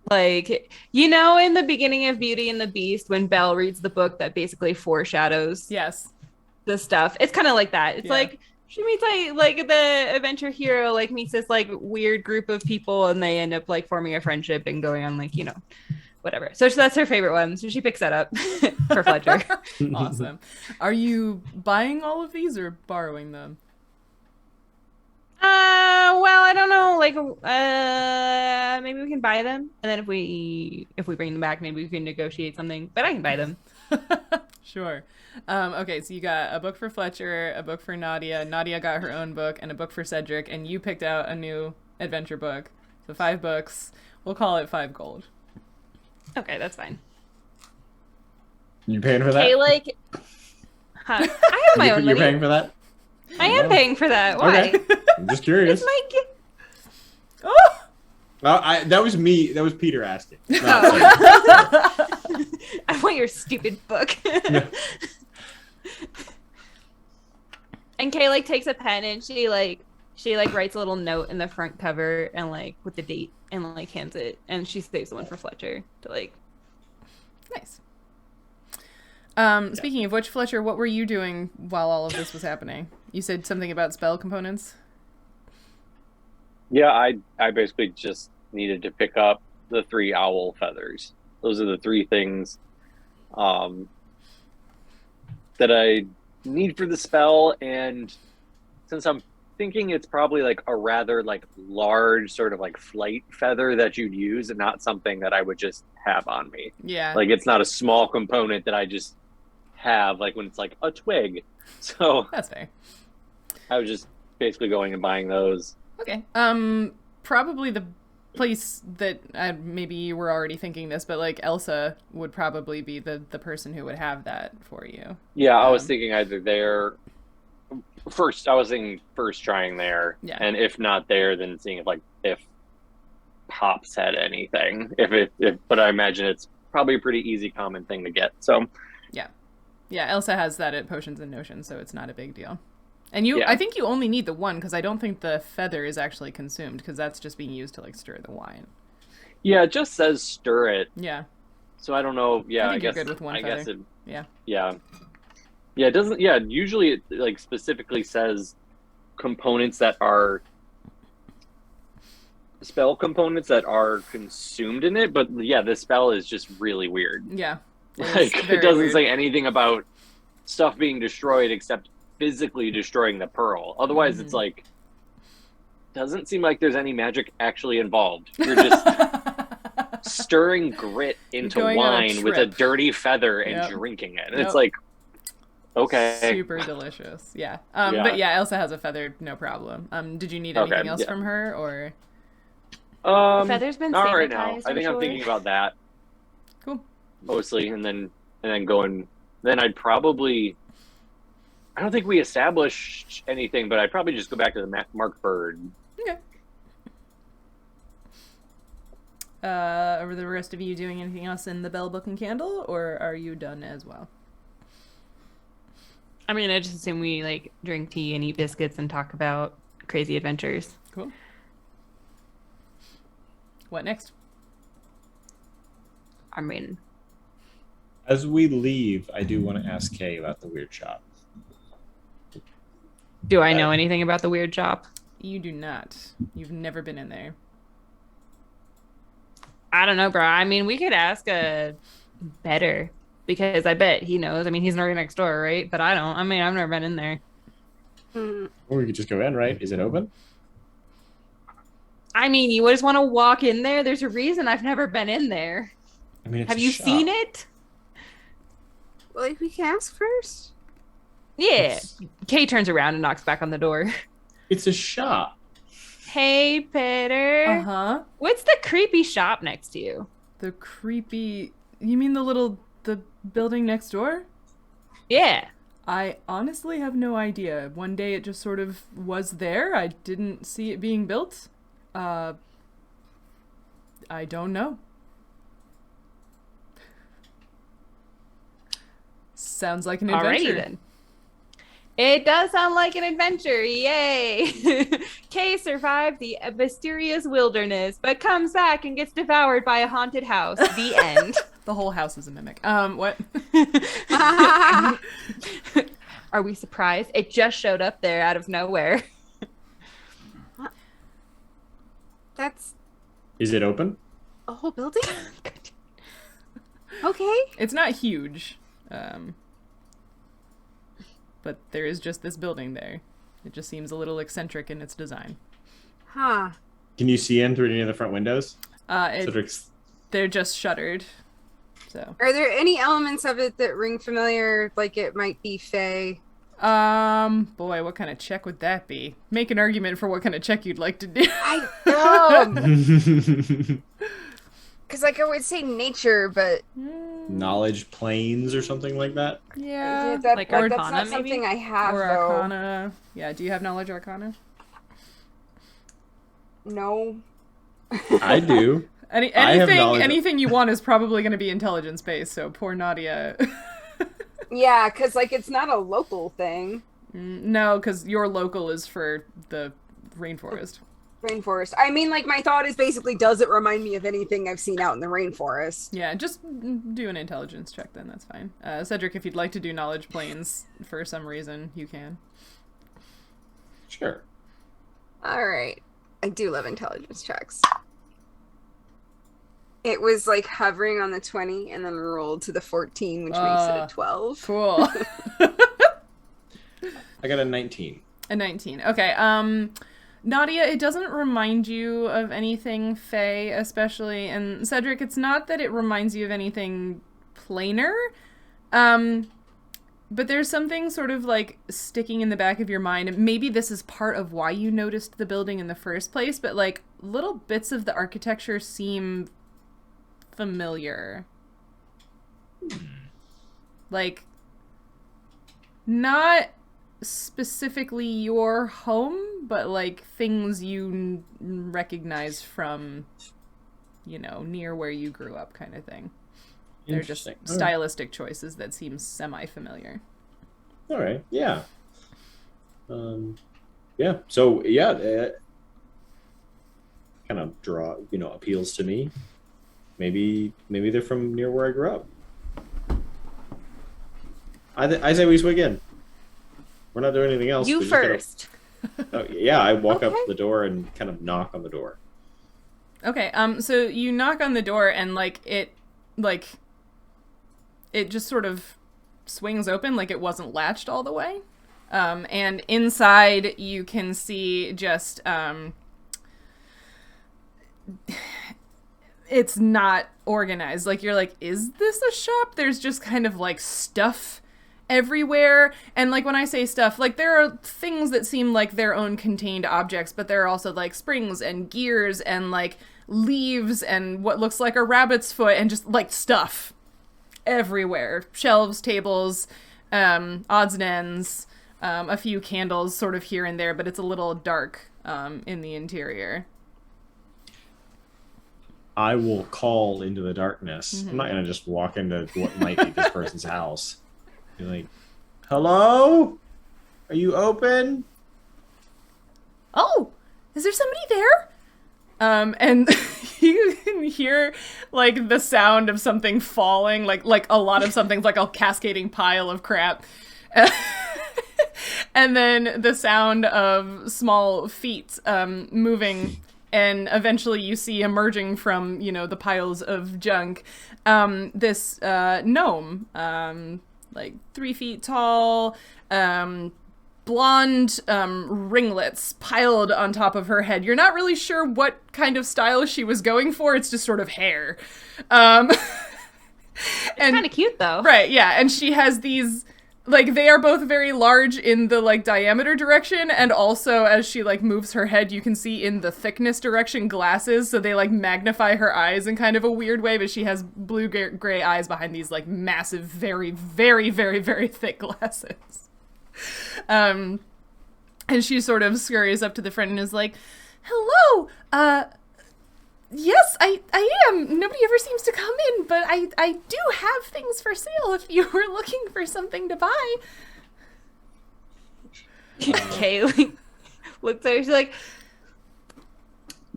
like, in the beginning of Beauty and the Beast when Belle reads the book that basically foreshadows the stuff. It's kind of like that. It's like she meets like the adventure hero like meets this like weird group of people and they end up like forming a friendship and going on like whatever. So that's her favorite one. So she picks that up for Fletcher. Awesome. Are you buying all of these or borrowing them? Well, I don't know. Like, maybe we can buy them, and then if we bring them back, maybe we can negotiate something. But I can buy them. Sure. Okay, so you got a book for Fletcher, a book for Nautia. Nautia got her own book, and a book for Cedric, and you picked out a new adventure book. So 5 books. We'll call it 5 gold. Okay, that's fine. You paying for that? Hey, like, I have my own You're money. paying for that? I am paying for that. Why? Okay. I'm just curious. It's my gift. Oh! Well, that was me. That was Peter asking. No, I want your stupid book. No. and Kay like takes a pen and she writes a little note in the front cover and like with the date and like hands it, and she saves the one for Fletcher to like. Nice. Speaking of which, Fletcher, what were you doing while all of this was happening? You said something about spell components? Yeah, I basically just needed to pick up the 3 owl feathers. Those are the 3 things that I need for the spell, and since I'm thinking it's probably like a rather like large sort of like flight feather that you'd use and not something that I would just have on me. Yeah. Like it's not a small component that I just have like when it's like a twig. So That's fair. I was just basically going and buying those. Okay. Probably the place that maybe you were already thinking this, but like Elsa would probably be the person who would have that for you. Yeah, I was thinking either there first. I was thinking first trying there, Yeah. and if not there, then seeing if Hops had anything. But I imagine it's probably a pretty easy common thing to get. So Yeah, Elsa has that at Potions and Notions, so it's not a big deal. And you, Yeah. I think you only need the one because I don't think the feather is actually consumed because that's just being used to like stir the wine. yeah, it just says stir it. Yeah. So I don't know. Yeah, I I, think you're guess good with one I guess feather. it. Yeah. Yeah. Yeah, it doesn't. Yeah, usually it like specifically says components that are spell components that are consumed in it. But yeah, this spell is just really weird. Yeah. Like it doesn't say anything about stuff being destroyed except physically destroying the pearl. Otherwise, it's like doesn't seem like there's any magic actually involved. You're just stirring grit into going on a wine with a trip. dirty feather and Yep. drinking it. And Yep. it's like, okay. Super delicious. Yeah. Yeah. But yeah, Elsa has a feather, no problem. Did you need anything else from her or? Feather's been Not right now. sanitized, I think I'm sure. thinking about that Cool. mostly, and then going. Then I'd probably. I don't think we established anything, but I'd probably just go back to the Mark Bird. Okay. Are the rest of you doing anything else in the Bell Book and Candle, or are you done as well? I mean, I just assume we like drink tea and eat biscuits and talk about crazy adventures. Cool. What next? I mean, As we leave, I do want to ask Kay about the weird shop. do I know anything about the weird shop? You do not. You've never been in there. I don't know, bro. I mean, we could ask a better because I bet he knows. I mean, he's right next door, right? But I don't. I mean, I've never been in there. Hmm. Or we could just go in, right? Is it open? I mean, you just want to walk in there? There's a reason I've never been in there. I mean, it's Have a you shop. seen it? Well, if we can ask first. Yeah. Kay turns around and knocks back on the door. It's a shop. Hey, Peder. Uh-huh. What's the creepy shop next to you? The creepy... You mean the building next door? Yeah. I honestly have no idea. One day it just sort of was there. I didn't see it being built. I don't know. Sounds like an adventure. Alrighty then. It does sound like an adventure. Yay! Kay survived the mysterious wilderness, but comes back and gets devoured by a haunted house. The end. The whole house is a mimic. What? Are we surprised? It just showed up there out of nowhere. That's Is it open? a whole building? Okay. It's not huge. But there is just this building there. It just seems a little eccentric in its design. Huh. Can you see in through any of the front windows? Cedric's... They're just shuttered. So, Are there any elements of it that ring familiar, like it might be Fae? boy, what kind of check would that be? Make an argument for what kind of check you'd like to do. I know. Because, like, I would say nature, but Knowledge planes or something like that. Yeah. Like that's Arcana, not maybe? something I have, Or though. Arcana. Yeah, do you have knowledge Arcana? No. I do. I have knowledge- Anything you want is probably going to be intelligence based, so poor Nautia. Yeah, because, like, it's not a local thing. No, because your local is for the rainforest. Rainforest. I mean, like, my thought is basically, does it remind me of anything I've seen out in the rainforest? Yeah, just do an intelligence check then, that's fine. Cedric, if you'd like to do knowledge planes for some reason, you can. Sure. Alright. I do love intelligence checks. It was, like, hovering on the 20 and then rolled to the 14, which makes it a 12. Cool. I got a 19. A 19. Okay, Nautia, it doesn't remind you of anything Fae, especially, and Cedric, it's not that it reminds you of anything planar, but there's something sort of, like, sticking in the back of your mind. Maybe this is part of why you noticed the building in the first place, but, like, little bits of the architecture seem familiar. Like, not specifically your home, but like things you recognize from, you know, near where you grew up kind of thing. They're just stylistic choices that seem semi-familiar. All right. Yeah. Yeah. So yeah, it kind of appeals to me. Maybe they're from near where I grew up. I say we swing in. We're not doing anything else. You first. Yeah, I walk up to the door and kind of knock on the door. Okay, so you knock on the door and it just sort of swings open, like it wasn't latched all the way. And inside you can see just, it's not organized. Like, you're like, is this a shop? There's just kind of like stuff everywhere. And like, when I say stuff, like, there are things that seem like their own contained objects, but there are also like springs and gears and like leaves and what looks like a rabbit's foot and just like stuff everywhere. Shelves, tables, odds and ends, a few candles sort of here and there, but it's a little dark in the interior. I will call into the darkness. Mm-hmm. I'm not going to just walk into what might be this person's house. Be like, hello? Are you open? Oh, is there somebody there? And you can hear like the sound of something falling, like a lot of something's like a cascading pile of crap. And then the sound of small feet moving, and eventually you see emerging from, you know, the piles of junk, this gnome, like 3 feet tall, blonde ringlets piled on top of her head. You're not really sure what kind of style she was going for. It's just sort of hair. It's kind of cute, though. Right, yeah. And she has these, like, they are both very large in the, like, diameter direction, and also as she, like, moves her head, you can see in the thickness direction glasses, so they, like, magnify her eyes in kind of a weird way, but she has blue gray eyes behind these, like, massive, very, very, very, very thick glasses. And she sort of scurries up to the front and is like, hello, yes, I am. Nobody ever seems to come in, but I do have things for sale if you were looking for something to buy. Kaylee looks at her, she's like,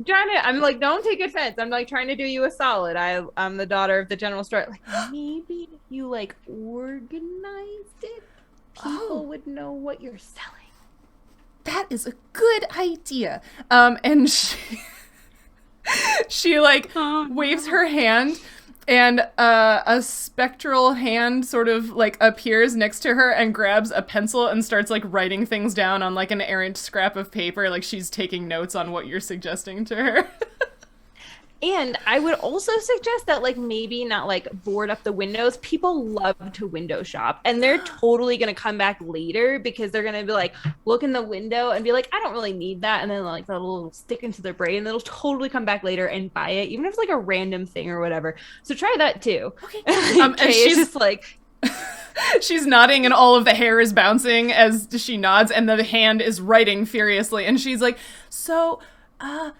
I'm like, don't take offense. I'm like trying to do you a solid. I'm the daughter of the general store. Like, maybe if you like organized it, people would know what you're selling. That is a good idea. And she like waves her hand, and a spectral hand sort of like appears next to her and grabs a pencil and starts like writing things down on like an errant scrap of paper, like she's taking notes on what you're suggesting to her. And I would also suggest that, like, maybe not like board up the windows. People love to window shop, and they're totally going to come back later because they're going to be like, look in the window and be like, I don't really need that. And then like that'll stick into their brain. They'll totally come back later and buy it, even if it's like a random thing or whatever. So try that too. Okay. And she's just like, she's nodding and all of the hair is bouncing as she nods and the hand is writing furiously. And she's like, so, I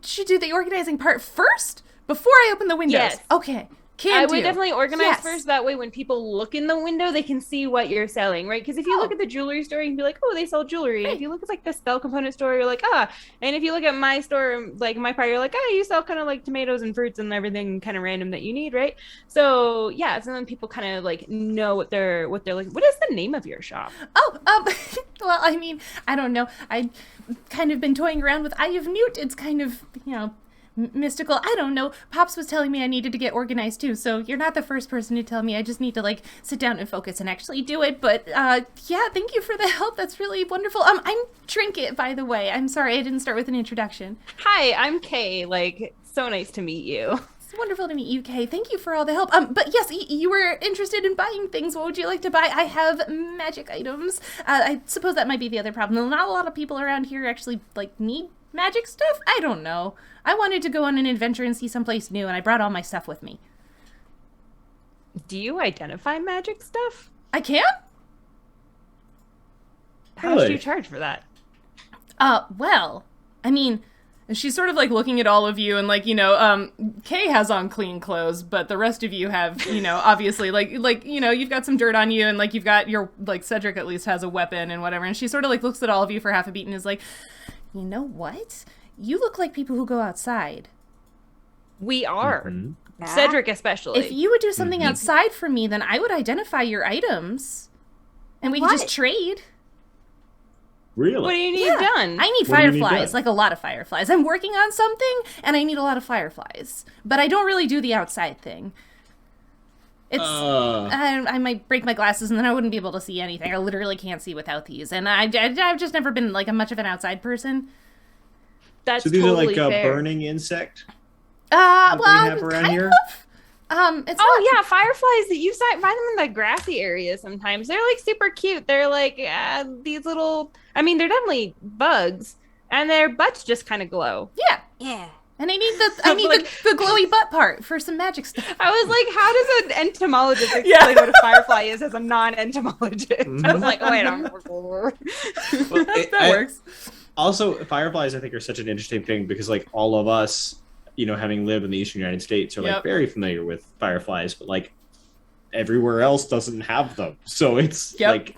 should do the organizing part first before I open the windows. Yes. Okay. I would definitely organize first. That way, when people look in the window, they can see what you're selling, right? Because if you look at the jewelry store, you can be like, oh, they sell jewelry. And if you look at like the spell component store, you're like, ah. And if you look at my store, like my part, you're like, oh, you sell kind of like tomatoes and fruits and everything kind of random that you need, right? So yeah, so then people kind of like know what they're like. What is the name of your shop? Oh, well, I mean, I don't know. I kind of been toying around with Eye of Newt. It's kind of, mystical. I don't know. Pops was telling me I needed to get organized too, so you're not the first person to tell me. I just need to like sit down and focus and actually do it. But yeah, thank you for the help. That's really wonderful. I'm Trinket, by the way. I'm sorry I didn't start with an introduction. Hi, I'm Kay. Like, so nice to meet you. It's wonderful to meet you, Kay. Thank you for all the help. But yes, you were interested in buying things. What would you like to buy? I have magic items. I suppose that might be the other problem. Not a lot of people around here actually like need magic stuff? I don't know. I wanted to go on an adventure and see someplace new, and I brought all my stuff with me. Do you identify magic stuff? I can? How much do you charge for that? Well, I mean, she's sort of like looking at all of you and like, Kay has on clean clothes, but the rest of you have, obviously like, you've got some dirt on you and like you've got your, like Cedric at least has a weapon and whatever. And she sort of like looks at all of you for half a beat and is like, you know what? You look like people who go outside. We are. Mm-hmm. Cedric especially. If you would do something outside for me, then I would identify your items. And we could just trade. Really? What do you need done? I need fireflies, like a lot of fireflies. I'm working on something, and I need a lot of fireflies. But I don't really do the outside thing. It's I might break my glasses, and then I wouldn't be able to see anything. I literally can't see without these. And I've just never been like much of an outside person. That's so these totally are like fair. A burning insect? Well, have around kind here? of. Yeah, fireflies. You find them in the grassy areas sometimes. They're like super cute. They're like these little. I mean, they're definitely bugs, and their butts just kind of glow. Yeah. And I need the glowy butt part for some magic stuff. I was like, how does an entomologist explain what a firefly is as a non-entomologist? I was like, wait, that works. Also, fireflies, I think, are such an interesting thing because, like, all of us, having lived in the Eastern United States, are like very familiar with fireflies, but like everywhere else doesn't have them. So it's like,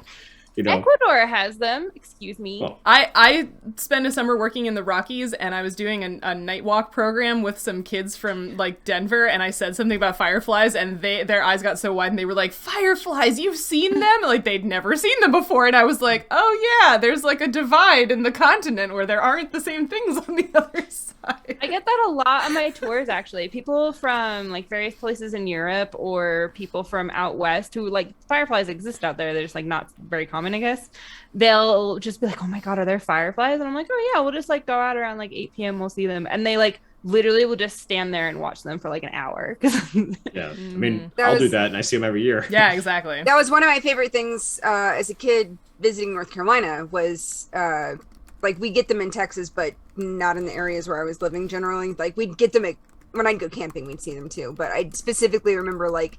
Ecuador has them. Excuse me. Well, I spent a summer working in the Rockies, and I was doing a night walk program with some kids from like Denver, and I said something about fireflies, and their eyes got so wide, and they were like, "Fireflies, you've seen them?" Like they'd never seen them before, and I was like, "Oh yeah, there's like a divide in the continent where there aren't the same things on the other side." I get that a lot on my tours, actually. People from like various places in Europe or people from out west who like fireflies exist out there. They're just like not very common, I guess. They'll just be like, oh my god, are there fireflies? And I'm like, oh yeah, we'll just like go out around like 8 p.m. we'll see them. And they like literally will just stand there and watch them for like an hour. Yeah, I mean, I'll do that and I see them every year. Yeah, exactly. That was one of my favorite things as a kid visiting North Carolina was like we get them in Texas, but not in the areas where I was living generally. Like we'd get them when I'd go camping, we'd see them too. But I specifically remember like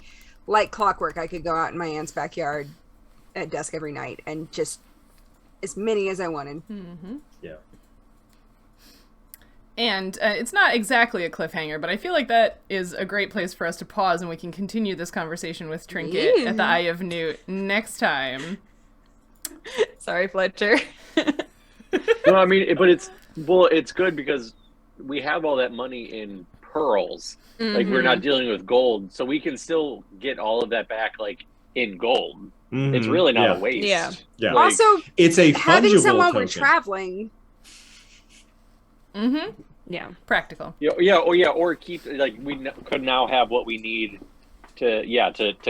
clockwork, I could go out in my aunt's backyard at dusk every night and just as many as I wanted. Mm-hmm. Yeah. And it's not exactly a cliffhanger, but I feel like that is a great place for us to pause, and we can continue this conversation with Trinket at the Eye of Newt next time. Sorry, Fletcher. No, I mean, but it's good because we have all that money in pearls. Mm-hmm. Like we're not dealing with gold, so we can still get all of that back, like in gold. Mm-hmm. It's really not a waste. Yeah. Yeah. Like, also, it's a having someone token. we're traveling. Mm-hmm. Yeah. Practical. Or keep like we could now have what we need to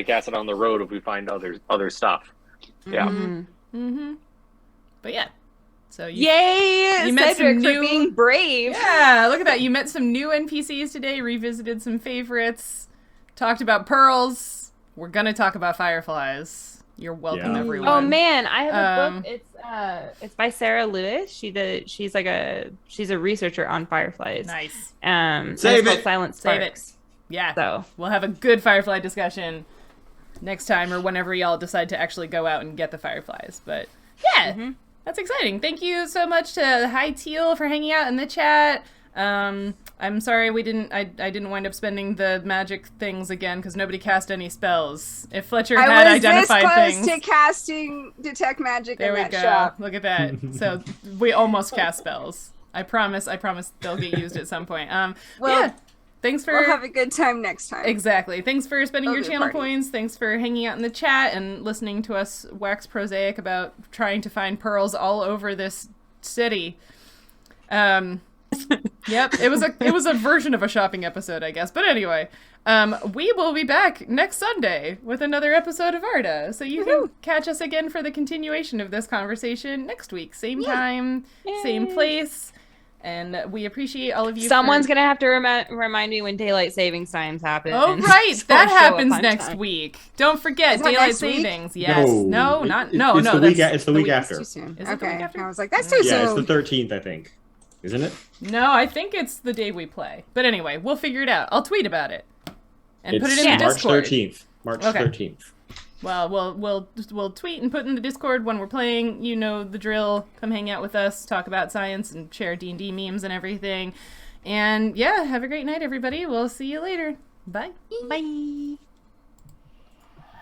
cast it on the road if we find other stuff. Yeah. Mm-hmm. Mm-hmm. But yeah. So you met Cedric some for new, being brave. Yeah, look at that. You met some new NPCs today, revisited some favorites, talked about pearls. We're going to talk about fireflies. You're welcome, everyone. Oh man, I have a book. It's by Sarah Lewis. She's a researcher on fireflies. Nice. Save it. Silent Save Sparks. it. Yeah. So we'll have a good firefly discussion next time or whenever y'all decide to actually go out and get the fireflies. But yeah, that's exciting. Thank you so much to High Teal for hanging out in the chat. I'm sorry I didn't wind up spending the magic things again because nobody cast any spells. If Fletcher had identified I was things, this close to casting detect magic there in we that go. shop. Look at that. So we almost cast spells. I promise they'll get used at some point. Yeah. Thanks for. We'll have a good time next time. Exactly. Thanks for spending your It'll be a channel party. points. Thanks for hanging out in the chat and listening to us wax prosaic about trying to find pearls all over this city. Yep, it was a version of a shopping episode, I guess. But anyway, we will be back next Sunday with another episode of Arda. So you can catch us again for the continuation of this conversation next week. Same time, same place. And we appreciate all of you. someone's gonna have to remind me when daylight savings times happen. Oh, right. So That show up happens on next time. week. Don't forget Is that daylight next week? savings. Yes. No, It's no. the week. It's the week It's after. too soon. Is it the Okay. week after? I was like, that's too Yeah, soon. it's the 13th, I think. Isn't it? No, I think it's the day we play. But anyway, we'll figure it out. I'll tweet about it. And put it in the March Discord. 13th. March Okay. 13th. Well, we'll tweet and put in the Discord when we're playing. You know the drill. Come hang out with us, talk about science, and share D&D memes and everything. And yeah, have a great night, everybody. We'll see you later. Bye. Bye.